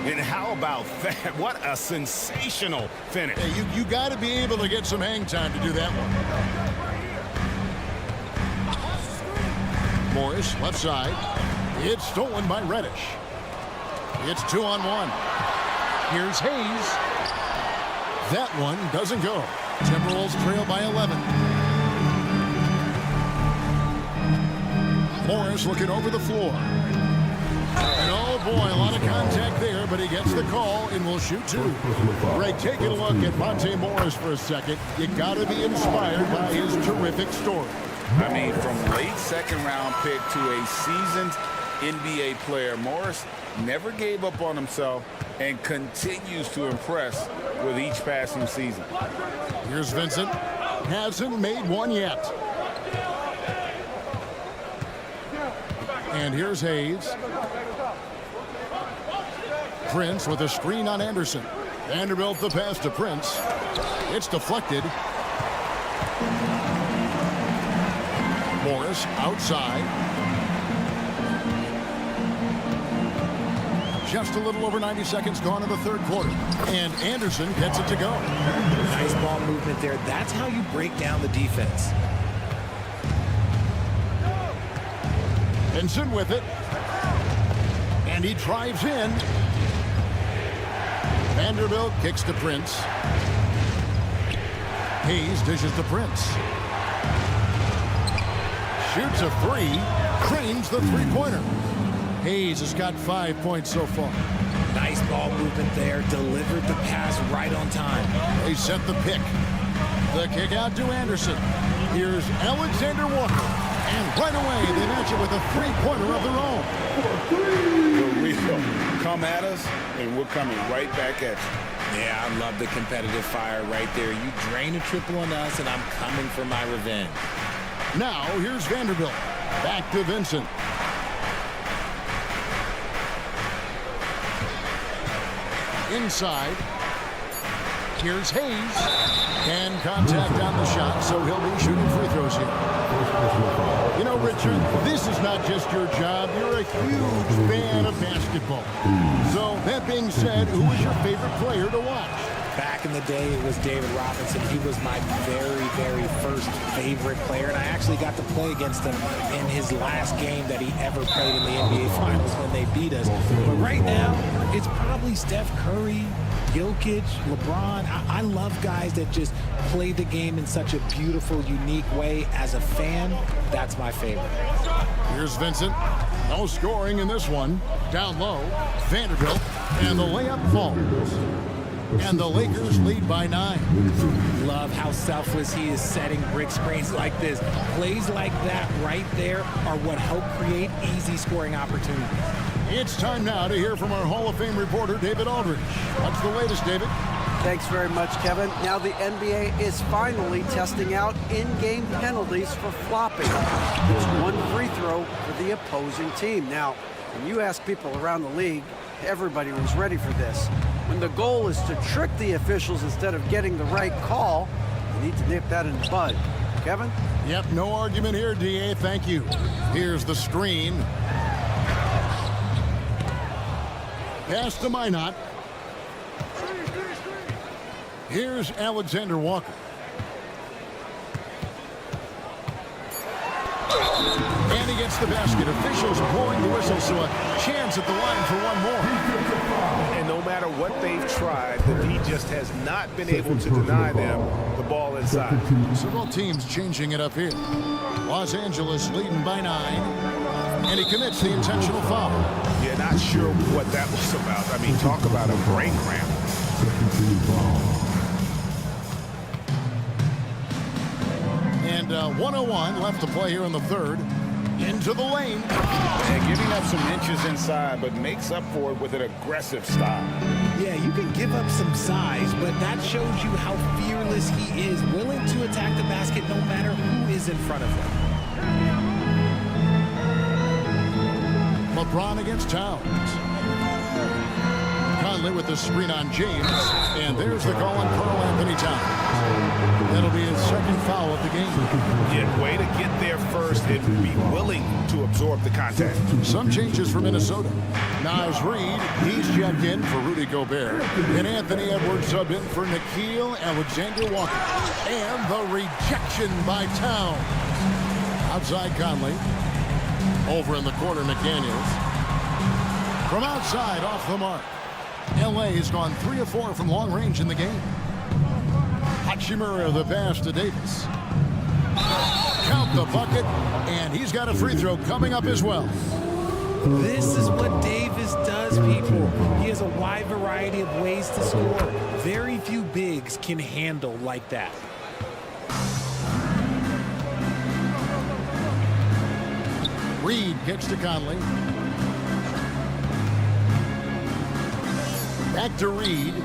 And how about that? What a sensational finish. Yeah, you got to be able to get some hang time to do that one. Morris, left side. It's stolen by Reddish. It's 2-on-1. Here's Hayes. That one doesn't go. Timberwolves trail by 11. Morris looking over the floor. And oh boy, a lot of contact there, but he gets the call and will shoot two. Greg, taking a look at Monte Morris for a second. You got to be inspired by his terrific story. I mean, from late second-round pick to a seasoned NBA player, Morris never gave up on himself and continues to impress with each passing season. Here's Vincent. Hasn't made one yet. And here's Hayes. Prince with a screen on Anderson. Vanderbilt the pass to Prince. It's deflected. Morris outside. Just a little over 90 seconds gone in the third quarter. And Anderson gets it to go. Nice ball movement there. That's how you break down the defense. Vincent with it. And he drives in. Vanderbilt kicks to Prince. Hayes dishes to Prince. Shoots a three. Creams the three-pointer. Hayes has got 5 points so far. Nice ball movement there. Delivered the pass right on time. They set the pick. The kick out to Anderson. Here's Alexander Walker. And right away, they match it with a three-pointer of their own. Romario, come at us, and we're coming right back at you. Yeah, I love the competitive fire right there. You drain a triple on us, and I'm coming for my revenge. Now, here's Vanderbilt. Back to Vincent. Inside. Here's Hayes. And contact on the shot, so he'll be shooting free throws here. You know, Richard, this is not just your job. You're a huge fan of basketball. So, that being said, who is your favorite player to watch? Back in the day, it was David Robinson. He was my very, very first favorite player, and I actually got to play against him in his last game that he ever played in the NBA Finals when they beat us. But right now, it's probably Steph Curry, Jokic, LeBron. I love guys that just play the game in such a beautiful, unique way. As a fan, that's my favorite. Here's Vincent. No scoring in this one. Down low, Vanderbilt, and the layup falls. And the Lakers lead by 9. Love how selfless he is setting brick screens like this. Plays like that right there are what help create easy scoring opportunities. It's time now to hear from our Hall of Fame reporter, David Aldridge. What's the latest, David? Thanks very much, Kevin. Now the NBA is finally testing out in-game penalties for flopping. It's one free throw for the opposing team. Now, when you ask people around the league, everybody was ready for this. When the goal is to trick the officials instead of getting the right call, you need to nip that in the bud. Kevin? Yep, no argument here, DA. Thank you. Here's the screen. Pass to Minot. Here's Alexander Walker. And he gets the basket. Officials blowing the whistle, so a chance at the line for one more. And no matter what they've tried, the D just has not been able to deny them the ball inside. Several teams changing it up here. Los Angeles leading by 9. And he commits the intentional foul. Yeah, not sure what that was about. I mean, talk about a brain cramp. And 1:01 left to play here in the third. Into the lane. And giving up some inches inside, but makes up for it with an aggressive style. Yeah, you can give up some size, but that shows you how fearless he is, willing to attack the basket no matter who is in front of him. LeBron against Towns. Conley with the screen on James. And there's the call on Karl Anthony Towns. That'll be his second foul of the game. Yeah, way to get there first and be willing to absorb the contact. Some changes for Minnesota. Naz Reid, he's checked in for Rudy Gobert. And Anthony Edwards subbed in for Nickeil Alexander-Walker. And the rejection by Towns. Outside Conley. Over in the corner, McDaniels. From outside, off the mark. L.A. has gone 3 of 4 from long range in the game. Hachimura, the pass to Davis. Count the bucket, and he's got a free throw coming up as well. This is what Davis does, people. He has a wide variety of ways to score. Very few bigs can handle like that. Reed kicks to Conley. Back to Reed.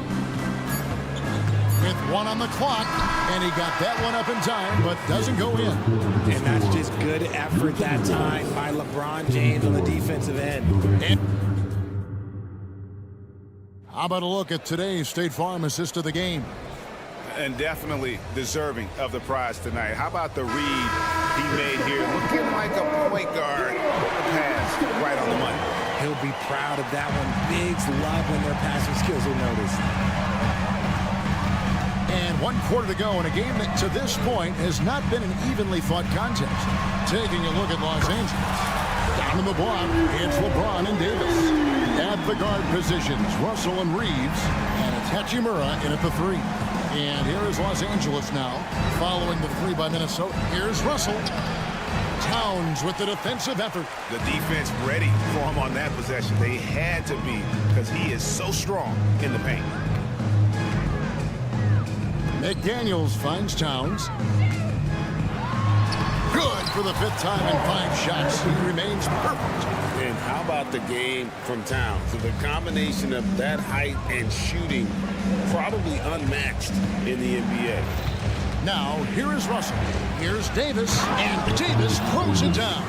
With 1 on the clock, and he got that one up in time, but doesn't go in. And that's just good effort that time by LeBron James on the defensive end. How about a look at today's State Farm assist of the game? And definitely deserving of the prize tonight. How about the read he made here? Looking like a point guard. Pass right on the money. He'll be proud of that one. Bigs love when their passing skills are noticed. And 1 quarter to go in a game that to this point has not been an evenly fought contest. Taking a look at Los Angeles. Down in the block, it's LeBron and Davis. At the guard positions, Russell and Reeves. And it's Hachimura in at the 3. And here is Los Angeles now, following the 3 by Minnesota. Here's Russell. Towns with the defensive effort. The defense ready for him on that possession. They had to be, because he is so strong in the paint. McDaniels finds Towns. Good for the 5th time in 5 shots. He remains perfect. And how about the game from Towns? So the combination of that height and shooting, probably unmatched in the NBA. Now, here is Russell. Here's Davis, and Davis throws it down.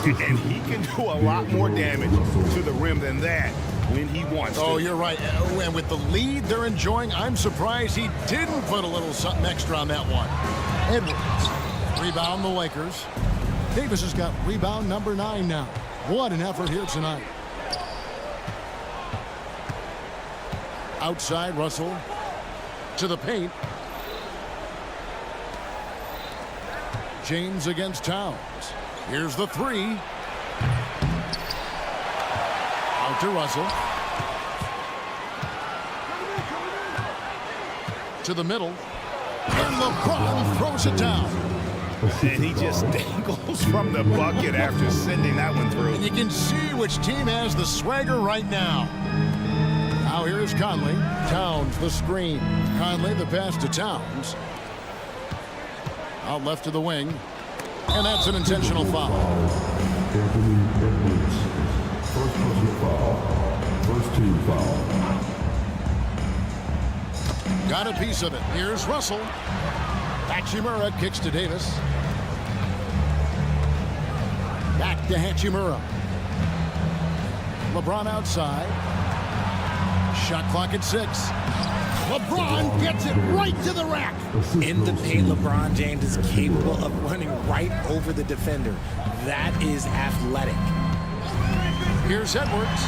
And he can do a lot more damage to the rim than that when he wants to. Oh, you're right. And with the lead they're enjoying, I'm surprised he didn't put a little something extra on that one. Edwards, rebound the Lakers. Davis has got rebound number 9 now. What an effort here tonight. Outside, Russell to the paint. James against Towns. Here's the 3. Out to Russell. To the middle. And LeBron throws it down. And he just dangles from the bucket after sending that one through. And you can see which team has the swagger right now. Now here's Conley. Towns the screen. Conley the pass to Towns. Out left to the wing. And that's an intentional foul. First personal foul. First team foul. Got a piece of it. Here's Russell. Hachimura kicks to Davis. Back to Hachimura. LeBron outside. Shot clock at 6. LeBron gets it right to the rack. In the paint, LeBron James is capable of running right over the defender. That is athletic. Here's Edwards.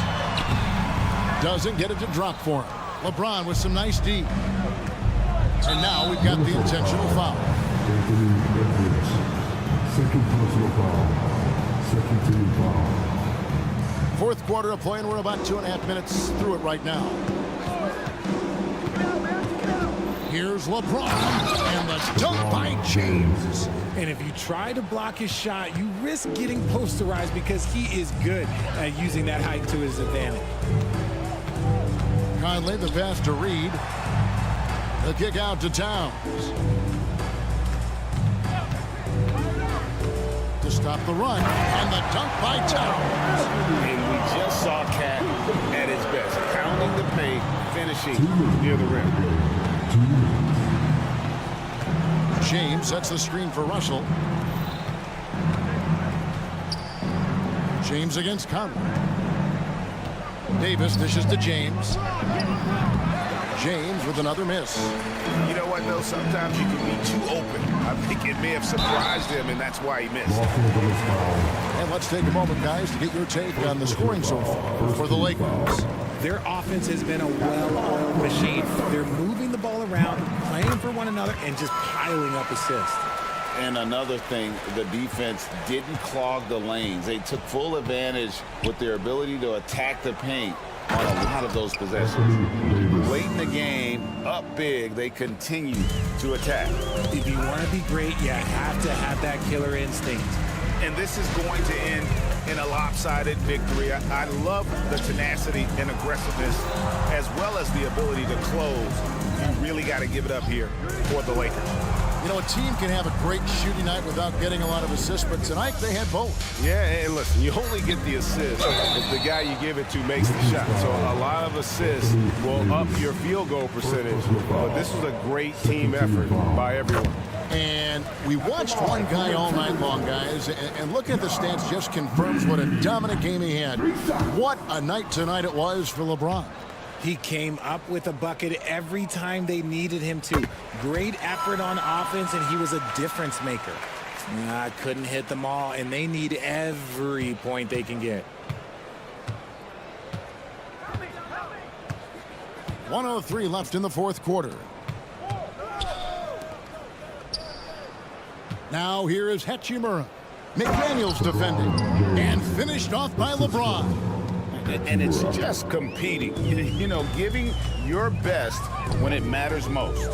Doesn't get it to drop for him. LeBron with some nice D. And now we've got the intentional foul. Second personal foul. Second team foul. 4th quarter of play, and we're about 2.5 minutes through it right now. Here's LeBron, and the dunk by James. And if you try to block his shot, you risk getting posterized because he is good at using that height to his advantage. Conley, the pass to Reed. The kick out to Towns. To stop the run, and the dunk by Towns. And we just saw Cat at his best, pounding the paint, finishing near the rim. James sets the screen for Russell. James against Conley. Davis dishes to James. James with another miss. You know what, though? Sometimes you can be too open. I think it may have surprised him, and that's why he missed. And let's take a moment, guys, to get your take on the scoring so far for the Lakers. Their offense has been a well-oiled machine. They're moving the ball around, playing for one another, and just piling up assists. And another thing, the defense didn't clog the lanes. They took full advantage with their ability to attack the paint on a lot of those possessions. Late in the game, up big, they continue to attack. If you want to be great, you have to have that killer instinct. And this is going to end in a lopsided victory. I love the tenacity and aggressiveness as well as the ability to close. You really got to give it up here for the Lakers. You know, a team can have a great shooting night without getting a lot of assists, but tonight they had both. Yeah, and listen, you only get the assist if the guy you give it to makes the shot. So a lot of assists will up your field goal percentage, but this was a great team effort by everyone. And we watched one guy all night long, guys, and looking at the stats just confirms what a dominant game he had. What a night tonight it was for LeBron. He came up with a bucket every time they needed him to. Great effort on offense, and he was a difference maker. Couldn't hit them all, and they need every point they can get. 1:03 left in the fourth quarter. Now here is Hachimura. McDaniels defending, and finished off by LeBron. And it's just competing, you know, giving your best when it matters most.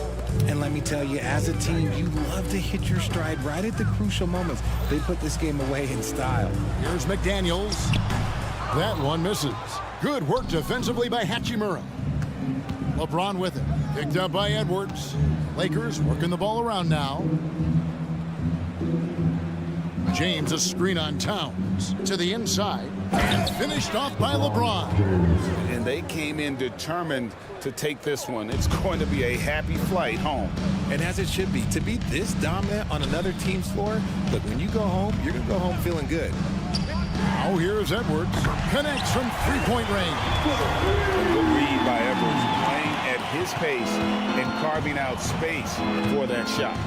And let me tell you, as a team, you love to hit your stride right at the crucial moments. They put this game away in style. Here's McDaniels. That one misses. Good work defensively by Hachimura. LeBron with it. Picked up by Edwards. Lakers working the ball around now. James, a screen on Towns to the inside, and finished off by LeBron. And they came in determined to take this one. It's going to be a happy flight home. And as it should be, to be this dominant on another team's floor, look, when you go home, you're going to go home feeling good. Now here's Edwards. Connects from three-point range. Good read by Edwards, playing at his pace and carving out space for that shot.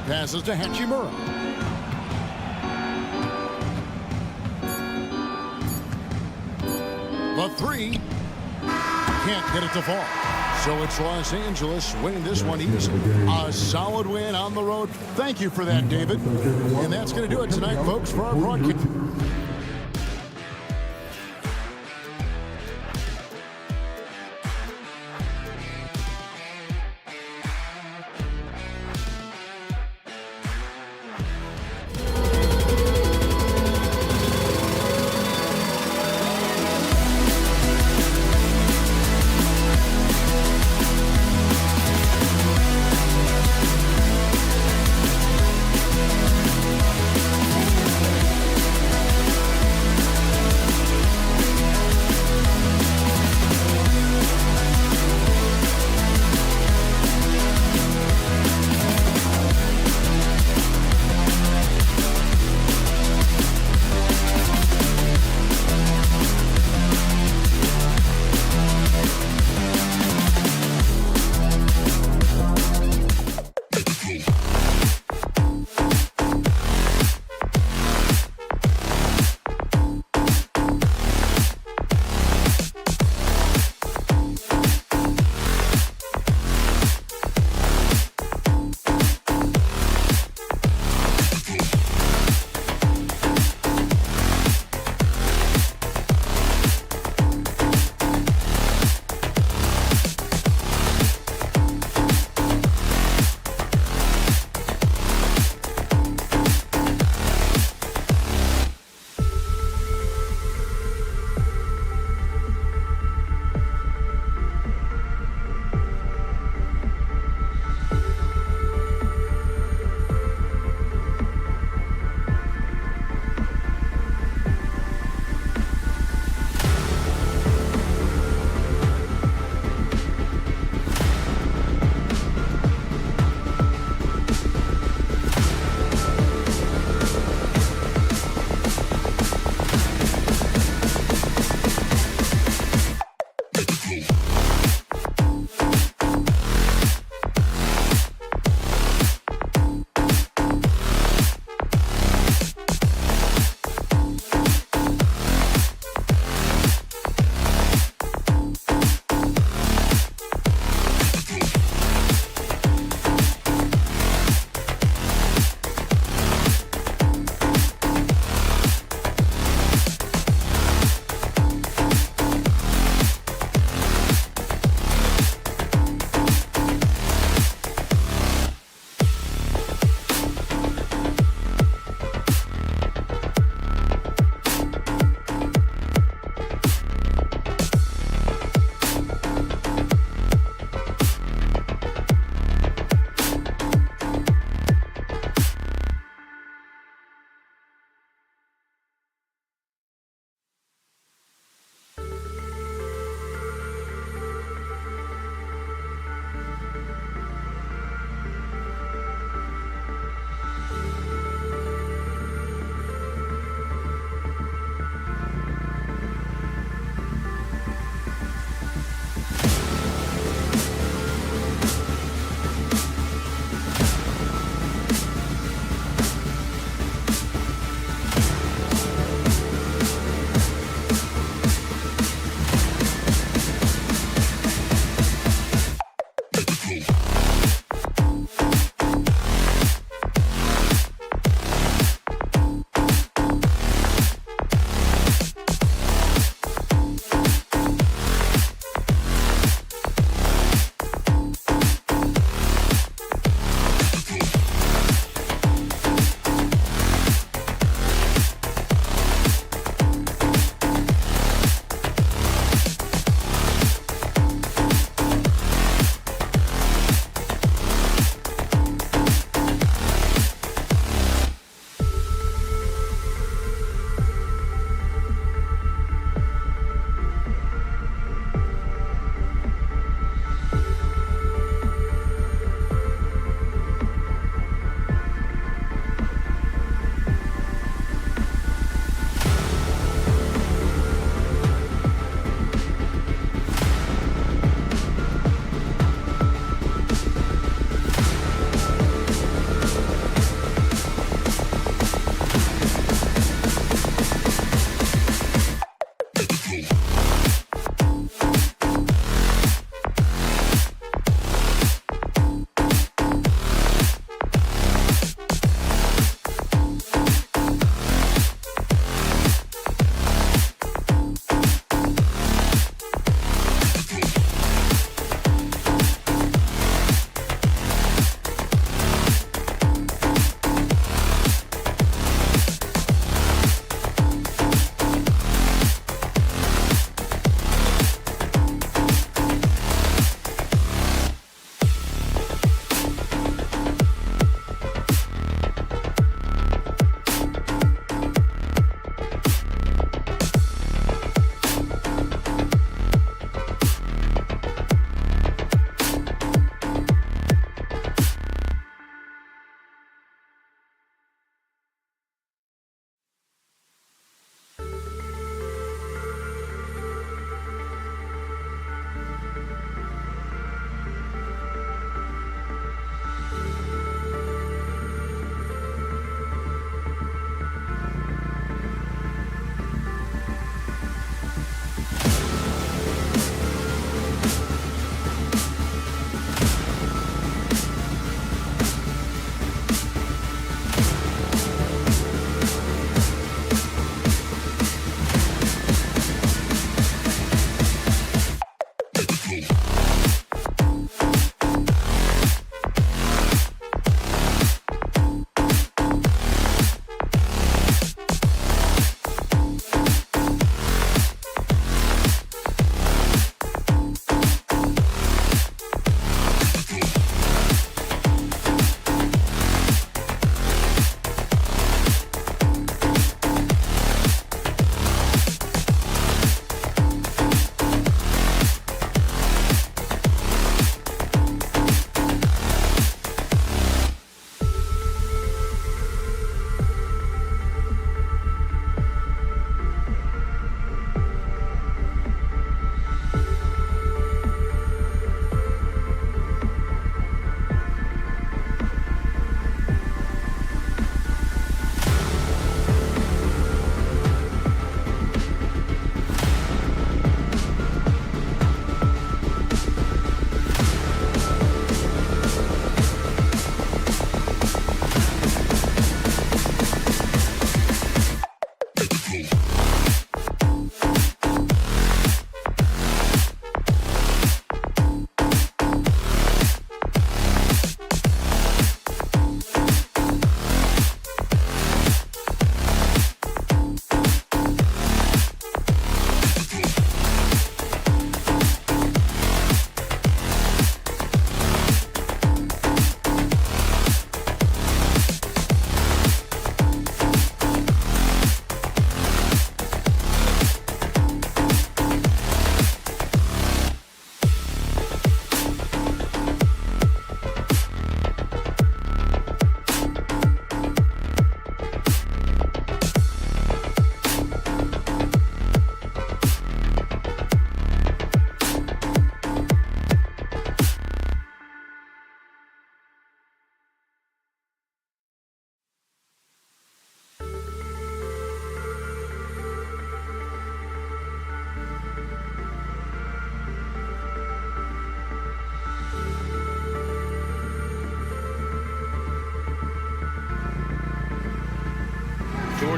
Passes to Hachimura. The three. Can't get it to fall. So it's Los Angeles winning this one easily. A solid win on the road. Thank you for that, David. And that's going to do it tonight, folks, for our broadcast.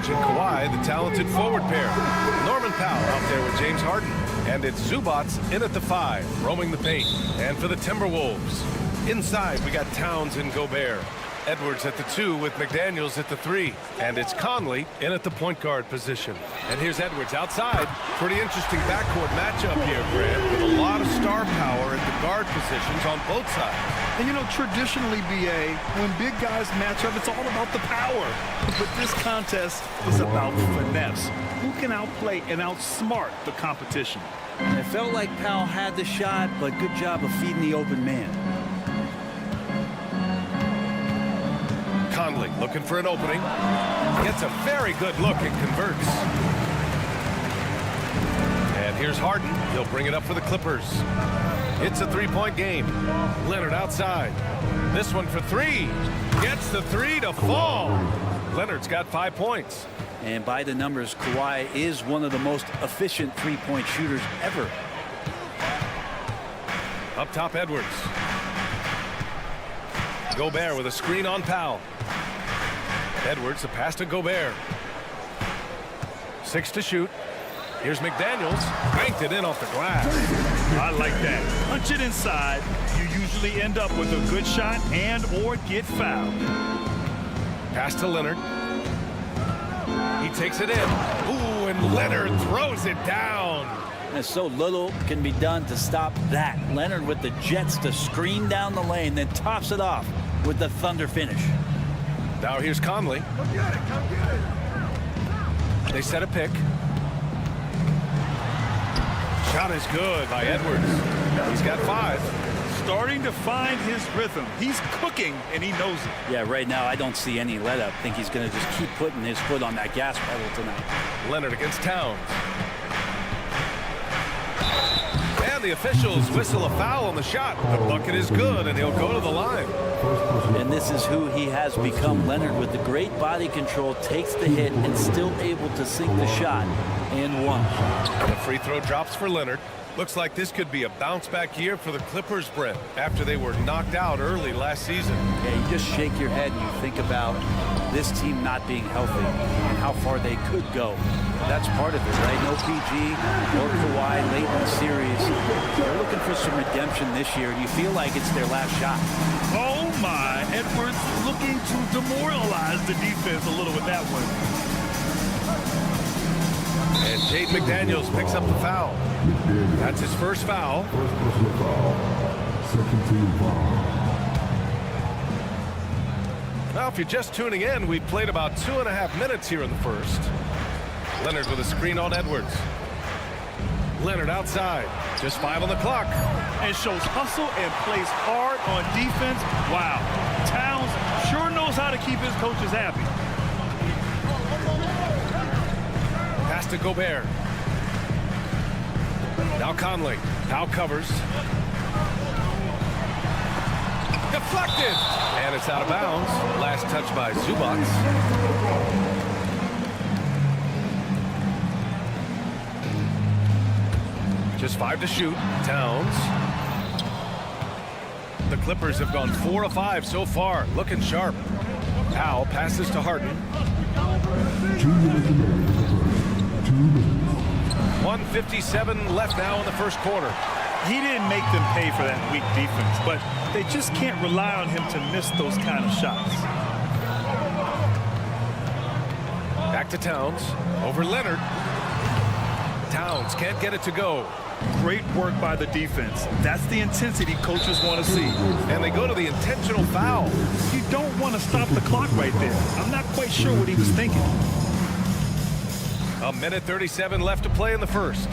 and Kawhi, the talented forward pair. Norman Powell out there with James Harden. And it's Zubac in at the 5, roaming the paint. And for the Timberwolves, inside we got Towns and Gobert. Edwards at the 2 with McDaniels at the 3. And it's Conley in at the point guard position. And here's Edwards outside. Pretty interesting backcourt matchup here, Grant, with a lot of star power at the guard positions on both sides. And you know, traditionally, BA, when big guys match up, it's all about the power. But this contest is about finesse. Who can outplay and outsmart the competition? It felt like Powell had the shot, but good job of feeding the open man. Conley looking for an opening. Gets a very good look and converts. And here's Harden. He'll bring it up for the Clippers. It's a three-point game. Leonard outside. This one for 3. Gets the 3 to fall. Leonard's got 5 points. And by the numbers, Kawhi is one of the most efficient three-point shooters ever. Up top, Edwards. Gobert with a screen on Powell. Edwards, a pass to Gobert. 6 to shoot. Here's McDaniels. Banked it in off the glass. I like that. Punch it inside. You usually end up with a good shot and or get fouled. Pass to Leonard. He takes it in. Ooh, and Leonard throws it down. And so little can be done to stop that. Leonard with the jets to screen down the lane, then tops it off with the thunder finish. Now here's Conley. Come get it, come get it. They set a pick. Shot is good by Edwards. He's got 5. Starting to find his rhythm. He's cooking, and he knows it. Yeah, right now I don't see any let up. I think he's going to just keep putting his foot on that gas pedal tonight. Leonard against Towns. And the officials whistle a foul on the shot. The bucket is good, and he'll go to the line. And this is who he has become. Leonard with the great body control takes the hit and still able to sink the shot and 1. And the free throw drops for Leonard. Looks like this could be a bounce-back year for the Clippers, Brent, after they were knocked out early last season. Yeah, you just shake your head and you think about this team not being healthy and how far they could go. That's part of it, right? No PG or Kawhi late in the series. They're looking for some redemption this year, and you feel like it's their last shot. Oh, my. Edwards looking to demoralize the defense a little with that one. And Jaden McDaniels picks up the foul. That's his first foul. First personal foul. Second team foul. Now, if you're just tuning in, we played about 2.5 minutes here in the first. Leonard with a screen on Edwards. Leonard outside. Just 5 on the clock. And shows hustle and plays hard on defense. Wow. Towns sure knows how to keep his coaches happy. Pass to Gobert. Now Conley. Powell covers. Deflected. And it's out of bounds. Last touch by Zubac. Just 5 to shoot. Towns. The Clippers have gone 4 of 5 so far. Looking sharp. Powell passes to Harden. 1:57 left now in the first quarter. He didn't make them pay for that weak defense, but they just can't rely on him to miss those kind of shots. Back to Towns. Over Leonard. Towns can't get it to go. Great work by the defense. That's the intensity coaches want to see. And they go to the intentional foul. You don't want to stop the clock right there. I'm not quite sure what he was thinking. 1:37 left to play in the first.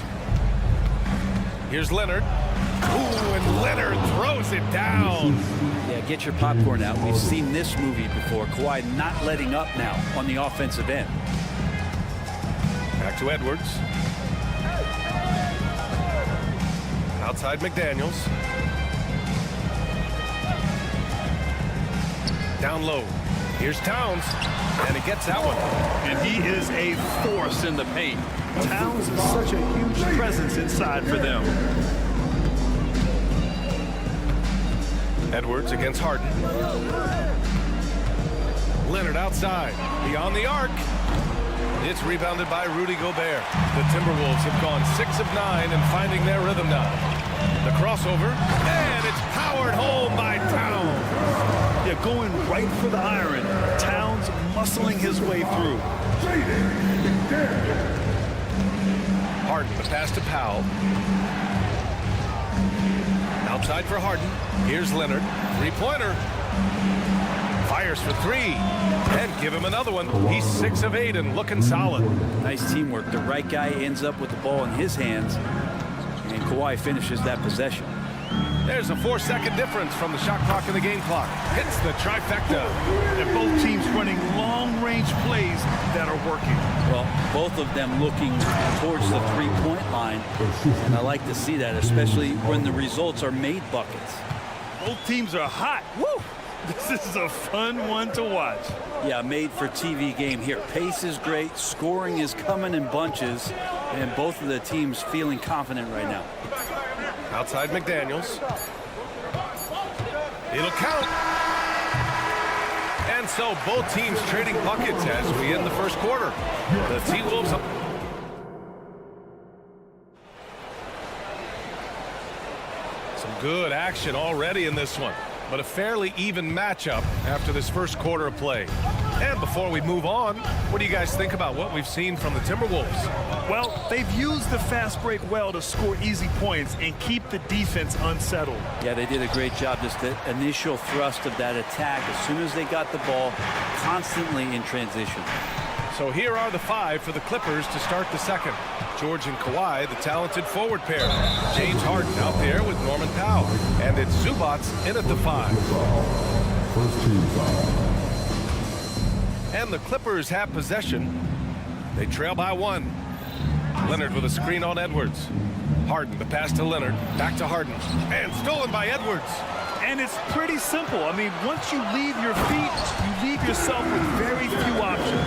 Here's Leonard. Ooh, and Leonard throws it down. Yeah, get your popcorn out. We've seen this movie before. Kawhi not letting up now on the offensive end. Back to Edwards. Outside McDaniels. Down low. Here's Towns. And he gets that one. And he is a force in the paint. Towns is such a huge presence inside for them. Edwards against Harden. Leonard outside. Beyond the arc. It's rebounded by Rudy Gobert. The Timberwolves have gone 6 of 9 and finding their rhythm now. The crossover, and it's powered home by Towns. Yeah, going right for the iron. Towns muscling his way through. Harden, the pass to Powell. Outside for Harden. Here's Leonard. Three-pointer. Fires for 3. And give him another one. He's 6 of 8 and looking solid. Nice teamwork. The right guy ends up with the ball in his hands, and Kawhi finishes that possession. There's a 4-second difference from the shot clock and the game clock. Hits the trifecta. And both teams running long-range plays that are working. Well, both of them looking towards the three-point line, and I like to see that, especially when the results are made buckets. Both teams are hot. Woo! This is a fun one to watch. Yeah, made for TV game here. Pace is great, scoring is coming in bunches, and both of the teams feeling confident right now. Outside McDaniels. It'll count. And so both teams trading buckets as we end the first quarter. The T-Wolves up. Some good action already in this one, but a fairly even matchup after this first quarter of play. And before we move on, what do you guys think about what we've seen from the Timberwolves? Well, they've used the fast break well to score easy points and keep the defense unsettled. Yeah, they did a great job. Just the initial thrust of that attack, as soon as they got the ball, constantly in transition. So here are the 5 for the Clippers to start the second. George and Kawhi, the talented forward pair. James Harden out there with Norman Powell. And it's Zubac in at the 5. First team foul. And the Clippers have possession. They trail by 1. Leonard with a screen on Edwards. Harden, the pass to Leonard. Back to Harden. And stolen by Edwards. And it's pretty simple. I mean, once you leave your feet, you leave yourself with very few options.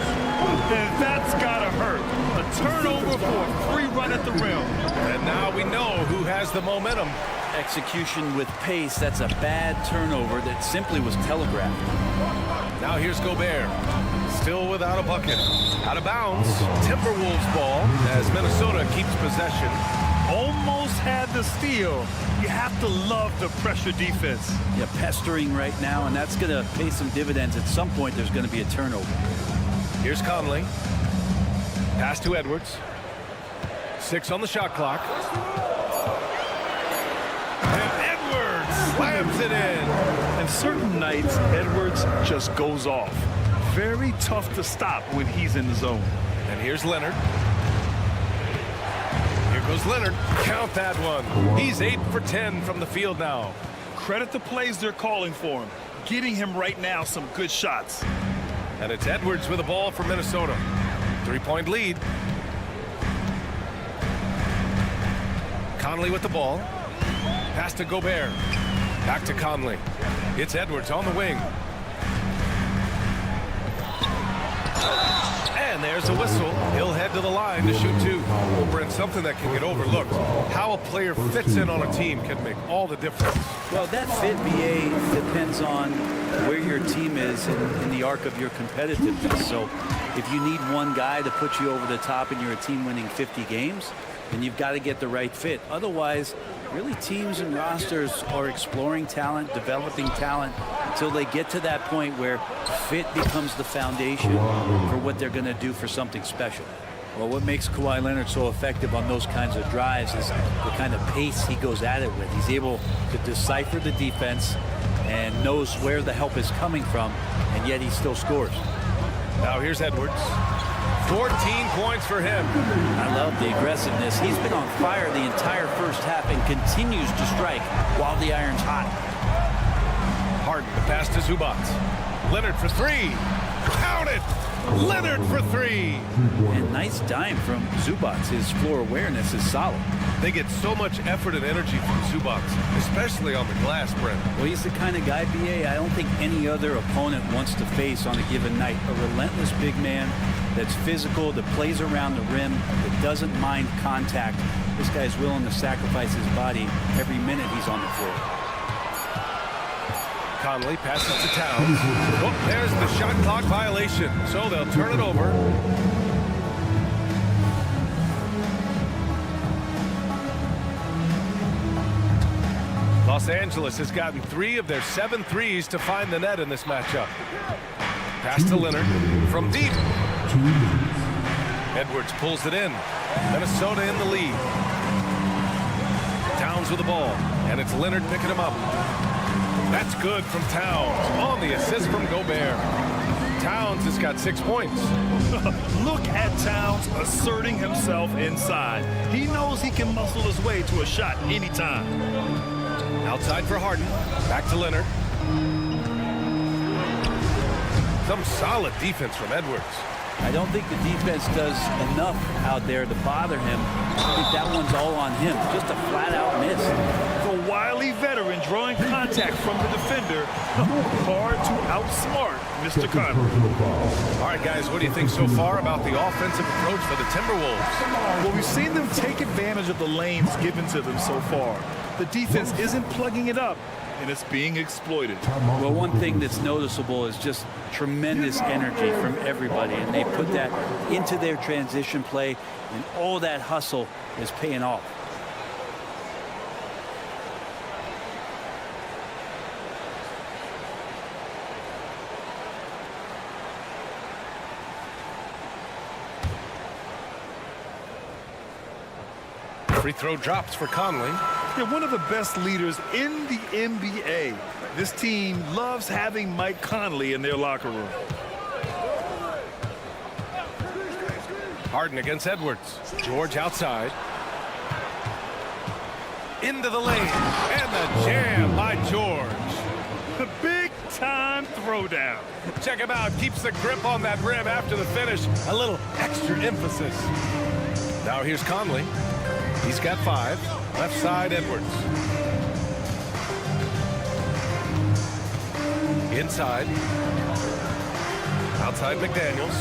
And that's gotta hurt. A turnover for a free run at the rim. And now we know who has the momentum. Execution with pace, that's a bad turnover that simply was telegraphed. Now here's Gobert. Still without a bucket. Out of bounds. Timberwolves ball as Minnesota keeps possession. Almost had the steal. You have to love the pressure defense. Yeah, pestering right now, and that's going to pay some dividends. At some point, there's going to be a turnover. Here's Conley. Pass to Edwards. 6 on the shot clock. And Edwards slams it in. And certain nights, Edwards just goes off. Very tough to stop when he's in the zone. And here's Leonard. Here goes Leonard. Count that one. He's 8 for 10 from the field now. Credit the plays they're calling for him. Getting him right now some good shots. And it's Edwards with the ball for Minnesota. 3-point lead. Conley with the ball. Pass to Gobert. Back to Conley. It's Edwards on the wing. And there's a whistle. He'll head to the line to shoot 2. Well, Brent, something that can get overlooked. How a player fits in on a team can make all the difference. Well, that fit, BA, depends on where your team is in the arc of your competitiveness. So if you need one guy to put you over the top and you're a team winning 50 games, then you've got to get the right fit. Otherwise, really teams and rosters are exploring talent, developing talent, until they get to that point where fit becomes the foundation for what they're going to do for something special. Well, what makes Kawhi Leonard so effective on those kinds of drives is the kind of pace he goes at it with. He's able to decipher the defense and knows where the help is coming from, and yet he still scores. Now here's Edwards. 14 points for him. I love the aggressiveness. He's been on fire the entire first half and continues to strike while the iron's hot. Harden, the pass to Zubac. Leonard for 3. Count it! Leonard for 3. And nice dime from Zubac. His floor awareness is solid. They get so much effort and energy from Zubac, especially on the glass, Brent. Well, he's the kind of guy, BA, I don't think any other opponent wants to face on a given night. A relentless big man that's physical, that plays around the rim, that doesn't mind contact. This guy's willing to sacrifice his body every minute he's on the floor. Conley passes to Towns. Oh, there's the shot clock violation, so they'll turn it over. Los Angeles has gotten 3 of their 7 threes to find the net in this matchup. Pass to Leonard from deep. Edwards pulls it in. Minnesota in the lead. Towns with the ball, and it's Leonard picking him up. That's good from Towns on the assist from Gobert. Towns has got 6 points. Look at Towns asserting himself inside. He knows he can muscle his way to a shot anytime. Outside for Harden. Back to Leonard. Some solid defense from Edwards. I don't think the defense does enough out there to bother him. I think that one's all on him. Just a flat-out miss. The wily veteran drawing contact from the defender. Hard to outsmart Mr. Conley. All right, guys, what do you think so far about the offensive approach for the Timberwolves? Well, we've seen them take advantage of the lanes given to them so far. The defense isn't plugging it up, and it's being exploited. Well, one thing that's noticeable is just tremendous energy from everybody, and they put that into their transition play, and all that hustle is paying off. Free throw drops for Conley. They're one of the best leaders in the NBA. This team loves having Mike Conley in their locker room. Harden against Edwards. George outside. Into the lane. And the jam by George. The big-time throwdown. Check him out. Keeps the grip on that rim after the finish. A little extra emphasis. Now here's Conley. He's got 5. Left side, Edwards. Inside. Outside, McDaniels.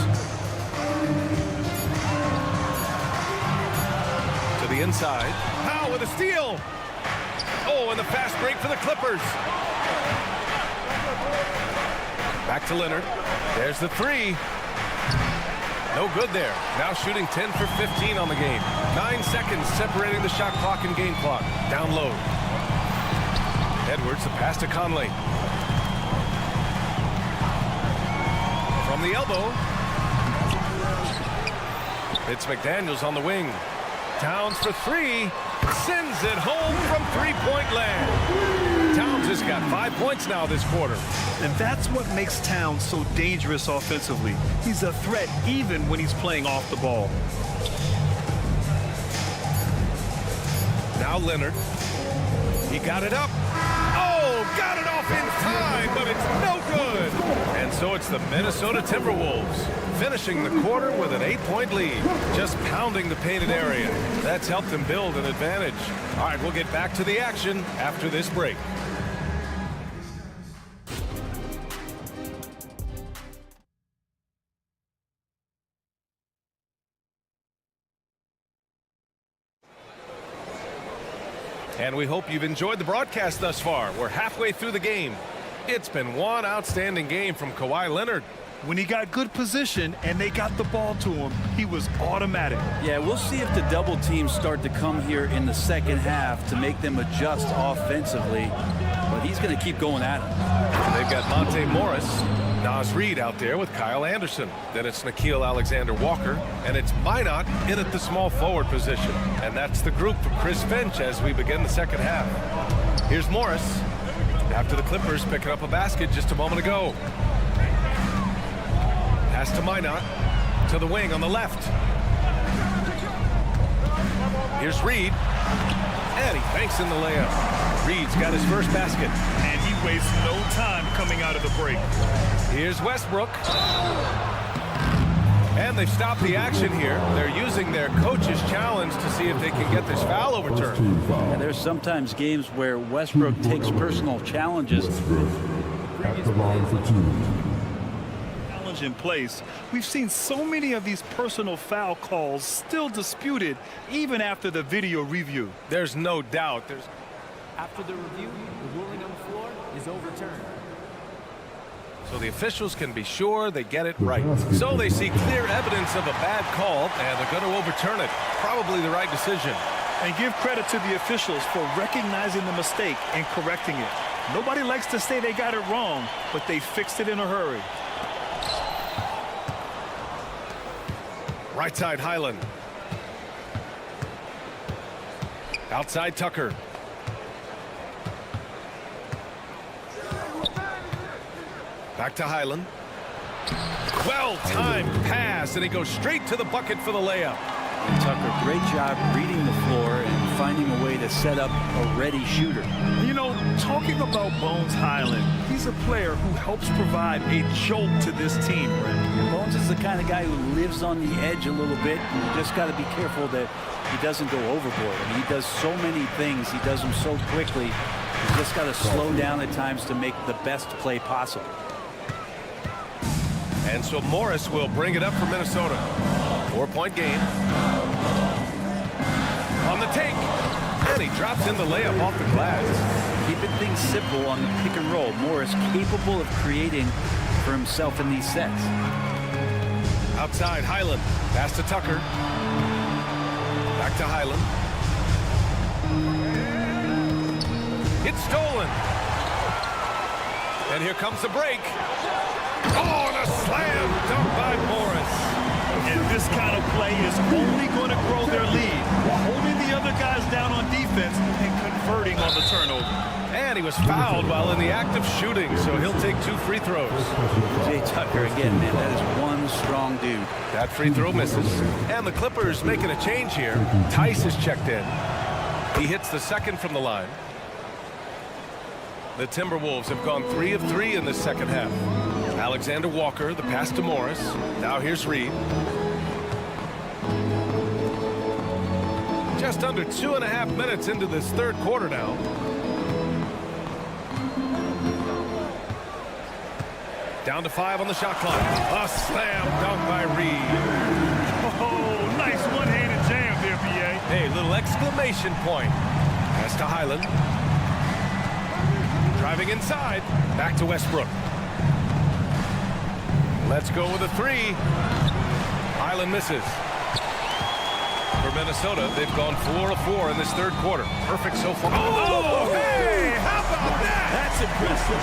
To the inside. Powell with a steal. Oh, and the fast break for the Clippers. Back to Leonard. There's the 3. No good there. Now shooting 10 for 15 on the game. 9 seconds separating the shot clock and game clock. Down low. Edwards, the pass to Conley. From the elbow. It's McDaniels on the wing. Towns for 3. Sends it home from three-point land. Towns has got 5 points now this quarter. And that's what makes Towns so dangerous offensively. He's a threat even when he's playing off the ball. Now Leonard. He got it up. Oh, got it off in time, but it's no good. And so it's the Minnesota Timberwolves finishing the quarter with an 8-point lead, just pounding the painted area. That's helped them build an advantage. All right, we'll get back to the action after this break. And we hope you've enjoyed the broadcast thus far. We're halfway through the game. It's been one outstanding game from Kawhi Leonard. When he got good position and they got the ball to him, he was automatic. Yeah, we'll see if the double teams start to come here in the second half to make them adjust offensively. But he's going to keep going at him. They've got Monte Morris, Naz Reid out there with Kyle Anderson. Then it's Nickeil Alexander-Walker, and it's Minot in at the small forward position. And that's the group for Chris Finch as we begin the second half. Here's Morris after the Clippers picking up a basket just a moment ago. Pass to Minot, to the wing on the left. Here's Reid, and he banks in the layup. Reid's got his first basket. And he wastes no time coming out of the break. Here's Westbrook. And they've stopped the action here. They're using their coach's challenge to see if they can get this foul overturned. And there's sometimes games where Westbrook takes personal challenges. At the line for 2. In place. We've seen so many of these personal foul calls still disputed even after the video review. There's no doubt. After the review, the ruling on the floor is overturned. So the officials can be sure they get it right. So they see clear evidence of a bad call, and they're going to overturn it. Probably the right decision. And give credit to the officials for recognizing the mistake and correcting it. Nobody likes to say they got it wrong, but they fixed it in a hurry. Right side, Highland. Outside, Tucker. Back to Highland. Well-timed pass, and he goes straight to the bucket for the layup. And Tucker, great job reading the floor and finding a way to set up a ready shooter. You know, talking about Bones Highland, he's a player who helps provide a jolt to this team, Brent. Bones is the kind of guy who lives on the edge a little bit. You just got to be careful that he doesn't go overboard. I mean, he does so many things. He does them so quickly. You just got to slow down at times to make the best play possible. And so Morris will bring it up for Minnesota. 4-point game. On the take. And he drops in the layup off the glass. Keeping things simple on the pick and roll. Morris capable of creating for himself in these sets. Outside, Highland. Pass to Tucker. Back to Highland. It's stolen. And here comes the break. Oh, and a slam dunk by Morris. And this kind of play is only going to grow their lead, holding the other guys down on defense and converting on the turnover. And he was fouled while in the act of shooting, so he'll take 2 free throws. Jay Tucker again, man, that is one strong dude. That free throw misses. And the Clippers making a change here. Tice is checked in. He hits the second from the line. The Timberwolves have gone 3 of 3 in the second half. Alexander Walker, the pass to Morris. Now here's Reed. Just under 2.5 minutes into this third quarter now. Down to 5 on the shot clock. A slam dunk by Reed. Oh, nice one-handed jam there, B.A. Hey, little exclamation point. Pass to Highland. Driving inside. Back to Westbrook. Let's go with a 3. Highland misses. For Minnesota, they've gone 4 of 4 in this third quarter. Perfect so far. Oh, hey! How about that? That's impressive.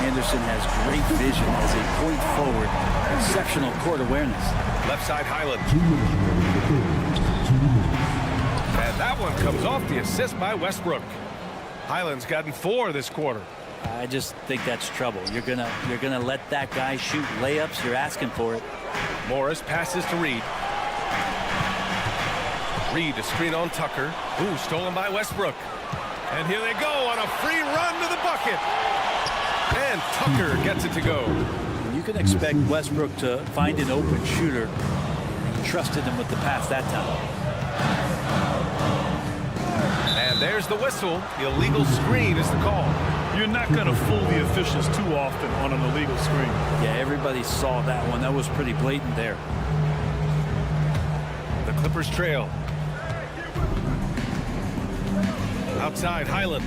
Anderson has great vision as a point forward. Exceptional court awareness. Left side, Highland. And that one comes off the assist by Westbrook. Highland's gotten 4 this quarter. I just think that's trouble. You're gonna let that guy shoot layups. You're asking for it. Morris passes to Reed. Reed to screen on Tucker. Ooh, stolen by Westbrook. And here they go on a free run to the bucket. And Tucker gets it to go. You can expect Westbrook to find an open shooter. He trusted him with the pass that time. And there's the whistle. The illegal screen is the call. You're not going to fool the officials too often on an illegal screen. Yeah, everybody saw that one. That was pretty blatant there. The Clippers trail. Outside, Highland.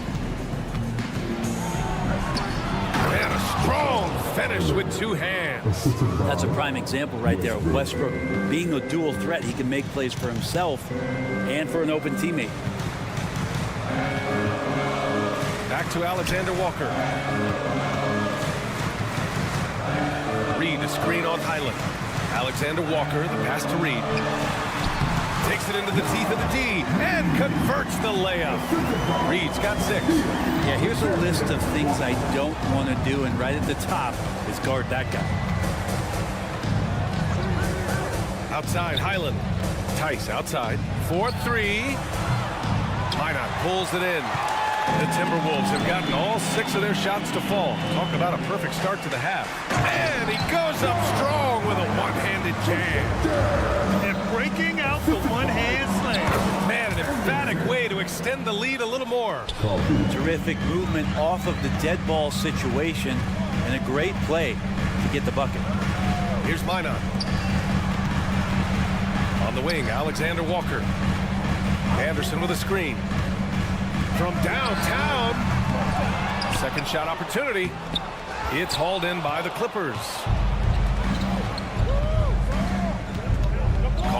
And a strong finish with 2 hands. That's a prime example right there of Westbrook being a dual threat. He can make plays for himself and for an open teammate. Back to Alexander Walker. Reed to screen on Highland. Alexander Walker, the pass to Reed. Takes it into the teeth of the D and converts the layup. Reed's got 6. Yeah, here's a list of things I don't want to do, and right at the top is guard that guy. Outside, Highland. Tice outside. 4-3. Minot pulls it in. The Timberwolves have gotten all 6 of their shots to fall. Talk about a perfect start to the half. And he goes up strong with a one-handed jam. And breaking out the one-hand slam. Man, an emphatic way to extend the lead a little more. Terrific movement off of the dead ball situation and a great play to get the bucket. Here's Minot. On the wing, Alexander Walker. Anderson with a screen. From downtown. Second shot opportunity. It's hauled in by the Clippers.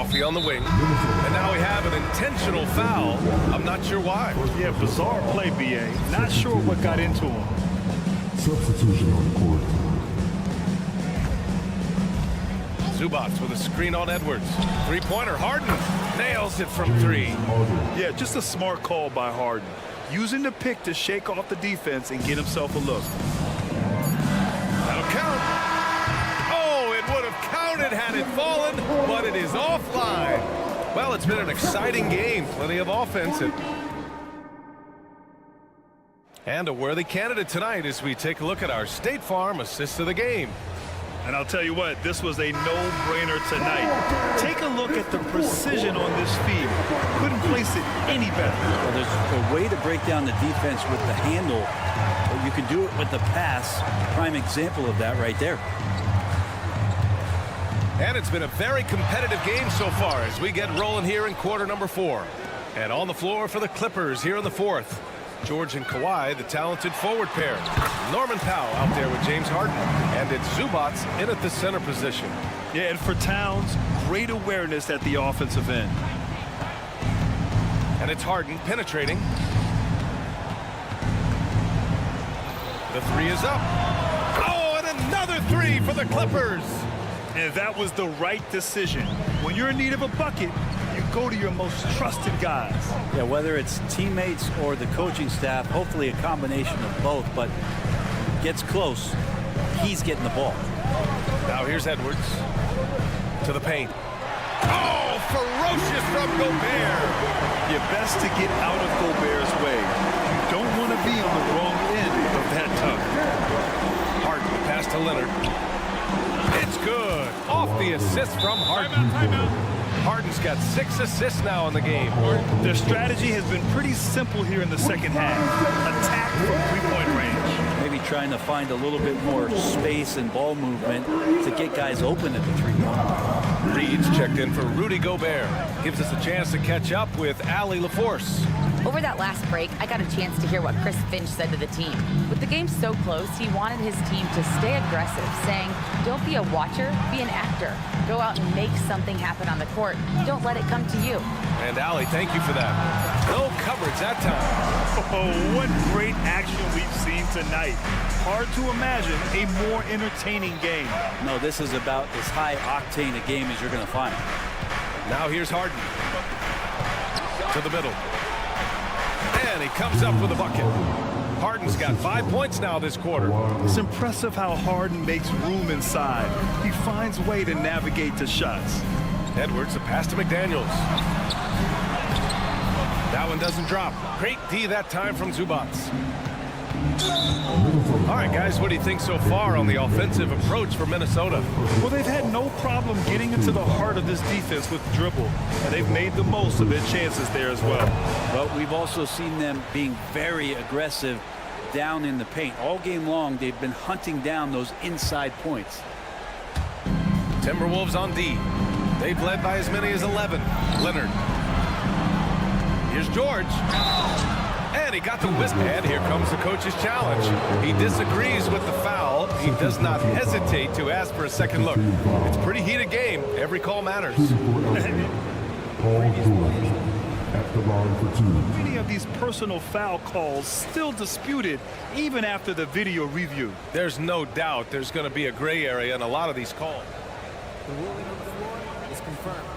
Coffee on the wing. And now we have an intentional foul. I'm not sure why. Yeah, bizarre play, B.A. Not sure what got into him. Substitution on the court. Zubats with a screen on Edwards. Three-pointer, Harden nails it from three. Yeah, just a smart call by Harden. Using the pick to shake off the defense and get himself a look. That'll count. Oh, it would have counted had it fallen, but it is offline. Well, it's been an exciting game. Plenty of offense. And a worthy candidate tonight as we take a look at our State Farm assist of the game. And I'll tell you what, this was a no-brainer tonight. Take a look at the precision on this feed. Couldn't place it any better. Well, there's a way to break down the defense with the handle, but you can do it with the pass. Prime example of that right there. And it's been a very competitive game so far as we get rolling here in quarter number 4. And on the floor for the Clippers here in the 4th. George and Kawhi, the talented forward pair. Norman Powell out there with James Harden. And it's Zubats in at the center position. Yeah, and for Towns, great awareness at the offensive end. And it's Harden penetrating. The three is up. Oh, and another three for the Clippers. And that was the right decision. When you're in need of a bucket, you go to your most trusted guys. Yeah, whether it's teammates or the coaching staff, hopefully a combination of both, but gets close, he's getting the ball. Now here's Edwards to the paint. Oh, ferocious from Gobert. You're best to get out of Gobert's way. You don't want to be on the wrong end of that tug. Harden pass to Leonard. It's good. Off the assist from Harden. Timeout. Harden's got 6 assists now in the game. Their strategy has been pretty simple here in the second half. Attack from three-point range. Maybe trying to find a little bit more space and ball movement to get guys open at the three-point. Reed's checked in for Rudy Gobert. Gives us a chance to catch up with Allie LaForce. Over that last break, I got a chance to hear what Chris Finch said to the team. With the game so close, he wanted his team to stay aggressive, saying, don't be a watcher, be an actor. Go out and make something happen on the court. Don't let it come to you. And Allie, thank you for that. No coverage that time. Oh, what great action we've seen tonight. Hard to imagine a more entertaining game. No, this is about as high-octane a game as you're going to find. Now here's Harden. To the middle. And he comes up with a bucket. Harden's got 5 points now this quarter. It's impressive how Harden makes room inside. He finds a way to navigate the shots. Edwards, a pass to McDaniels. That one doesn't drop. Great D that time from Zubats. All right, guys, what do you think so far on the offensive approach for Minnesota? Well, they've had no problem getting into the heart of this defense with dribble, and they've made the most of their chances there as well. But we've also seen them being very aggressive down in the paint. All game long, they've been hunting down those inside points. Timberwolves on D. They've led by as many as 11. Leonard. Here's George. And he got the whisk. And here comes the coach's challenge. He disagrees with the foul. He does not hesitate to ask for a second look. It's a pretty heated game. Every call matters. Paul George at the line for 2. Many of these personal foul calls still disputed even after the video review. There's no doubt there's going to be a gray area in a lot of these calls. The ruling on the floor is confirmed.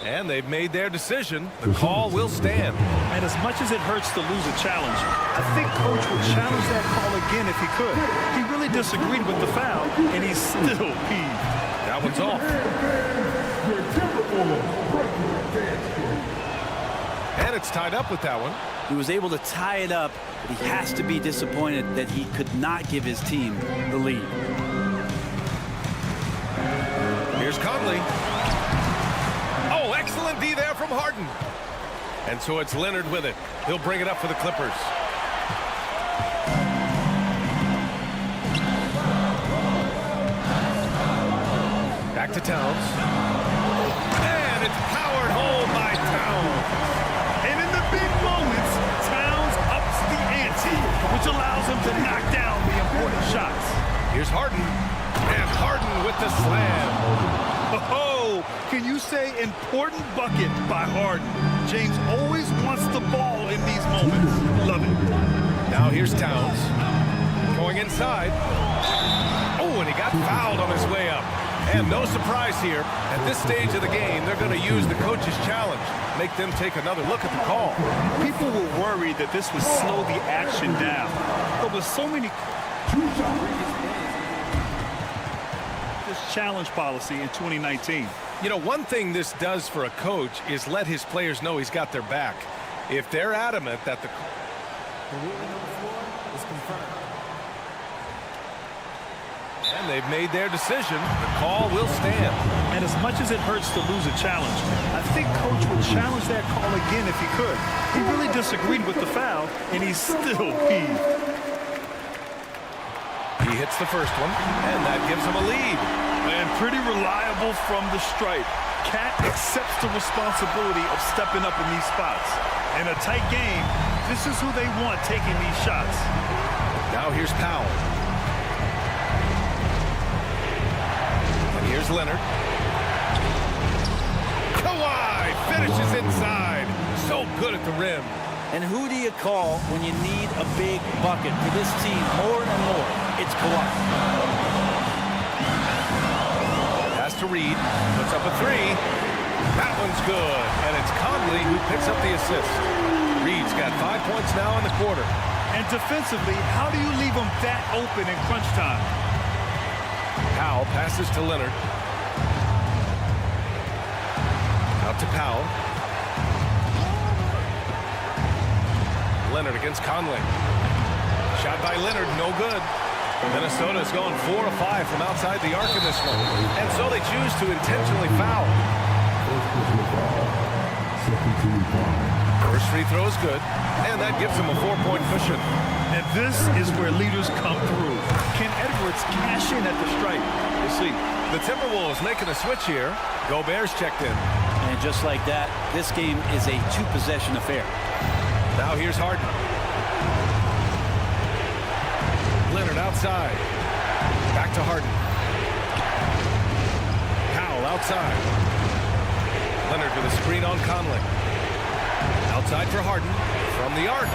And they've made their decision. The call will stand. And as much as it hurts to lose a challenge, I think Coach would challenge that call again if he could. He really disagreed with the foul, and he's still peeved. That one's off. And it's tied up with that one. He was able to tie it up, but he has to be disappointed that he could not give his team the lead. Here's Conley. Oh, excellent D there from Harden. And so it's Leonard with it. He'll bring it up for the Clippers. Back to Towns. And it's powered home by Towns. And in the big moments, Towns ups the ante, which allows him to knock down the important shots. Here's Harden. And Harden with with the slam. Oh, can you say important bucket by Harden? James always wants the ball in these moments. Love it. Now here's Towns. Going inside. Oh, and he got fouled on his way up. And no surprise here. At this stage of the game, they're going to use the coach's challenge. Make them take another look at the call. People were worried that this would slow the action down. But with so many... this challenge policy in 2019. You know, one thing this does for a coach is let his players know he's got their back. If they're adamant that the ruling on the floor is confirmed. And they've made their decision. The call will stand. And as much as it hurts to lose a challenge, I think Coach would challenge that call again if he could. He really disagreed with the foul, and he's still peeved. He hits the first one, and that gives him a lead. And pretty reliable from the stripe. Cat accepts the responsibility of stepping up in these spots. In a tight game, this is who they want taking these shots. Now here's Powell. And here's Leonard. Kawhi finishes inside. So good at the rim. And who do you call when you need a big bucket for this team more and more? It's Kawhi. Pass to Reed. Puts up a three. That one's good. And it's Conley who picks up the assist. Reed's got 5 points now in the quarter. And defensively, how do you leave them that open in crunch time? Powell passes to Leonard. Out to Powell. Leonard against Conley. Shot by Leonard, no good. Minnesota's gone 4 of 5 from outside the arc in this one. And so they choose to intentionally foul. First free throw is good, and that gives them a 4-point cushion. And this is where leaders come through. Can Edwards cash in at the stripe? We'll see. The Timberwolves making a switch here. Gobert's checked in. And just like that, this game is a two-possession affair. Now here's Harden. Leonard outside. Back to Harden. Powell outside. Leonard with a screen on Conley. Outside for Harden from the arc.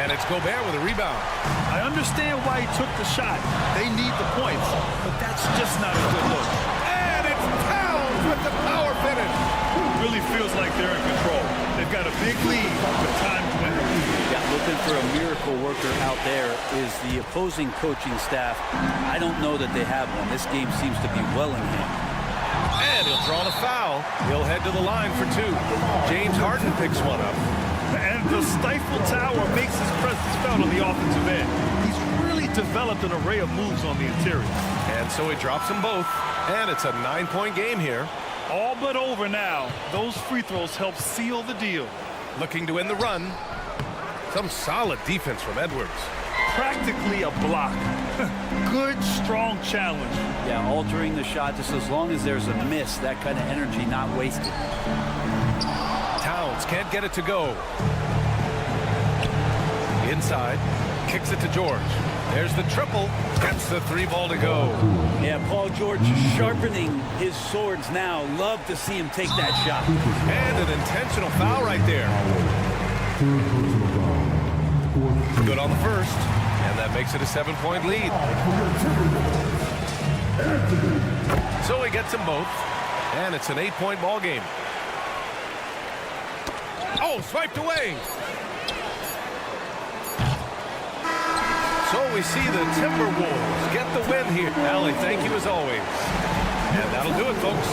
And it's Gobert with a rebound. I understand why he took the shot. They need the points, but that's just not a good look. And it's Towns with the power finish. It really feels like they're in control. They've got a big lead with time to win. Yeah, looking for a miracle worker out there is the opposing coaching staff. I don't know that they have one. This game seems to be well in hand. And he'll draw the foul. He'll head to the line for 2. James Harden picks one up. And the stifle tower makes his presence felt on the offensive end. He's really developed an array of moves on the interior. And so he drops them both. And it's a 9-point game here. All but over now. Those free throws help seal the deal. Looking to end the run. Some solid defense from Edwards. Practically a block. Good, strong challenge. Yeah, altering the shot just as long as there's a miss. That kind of energy not wasted. Towns can't get it to go. Inside. Kicks it to George. There's the triple. Gets the 3-ball to go. Yeah, Paul George sharpening his swords now. Love to see him take that shot. And an intentional foul right there. Good on the first. And that makes it a 7-point lead. So he gets them both. And it's an 8-point ball game. Oh, swiped away. So we see the Timberwolves get the win here. Allie, thank you as always. And that'll do it, folks.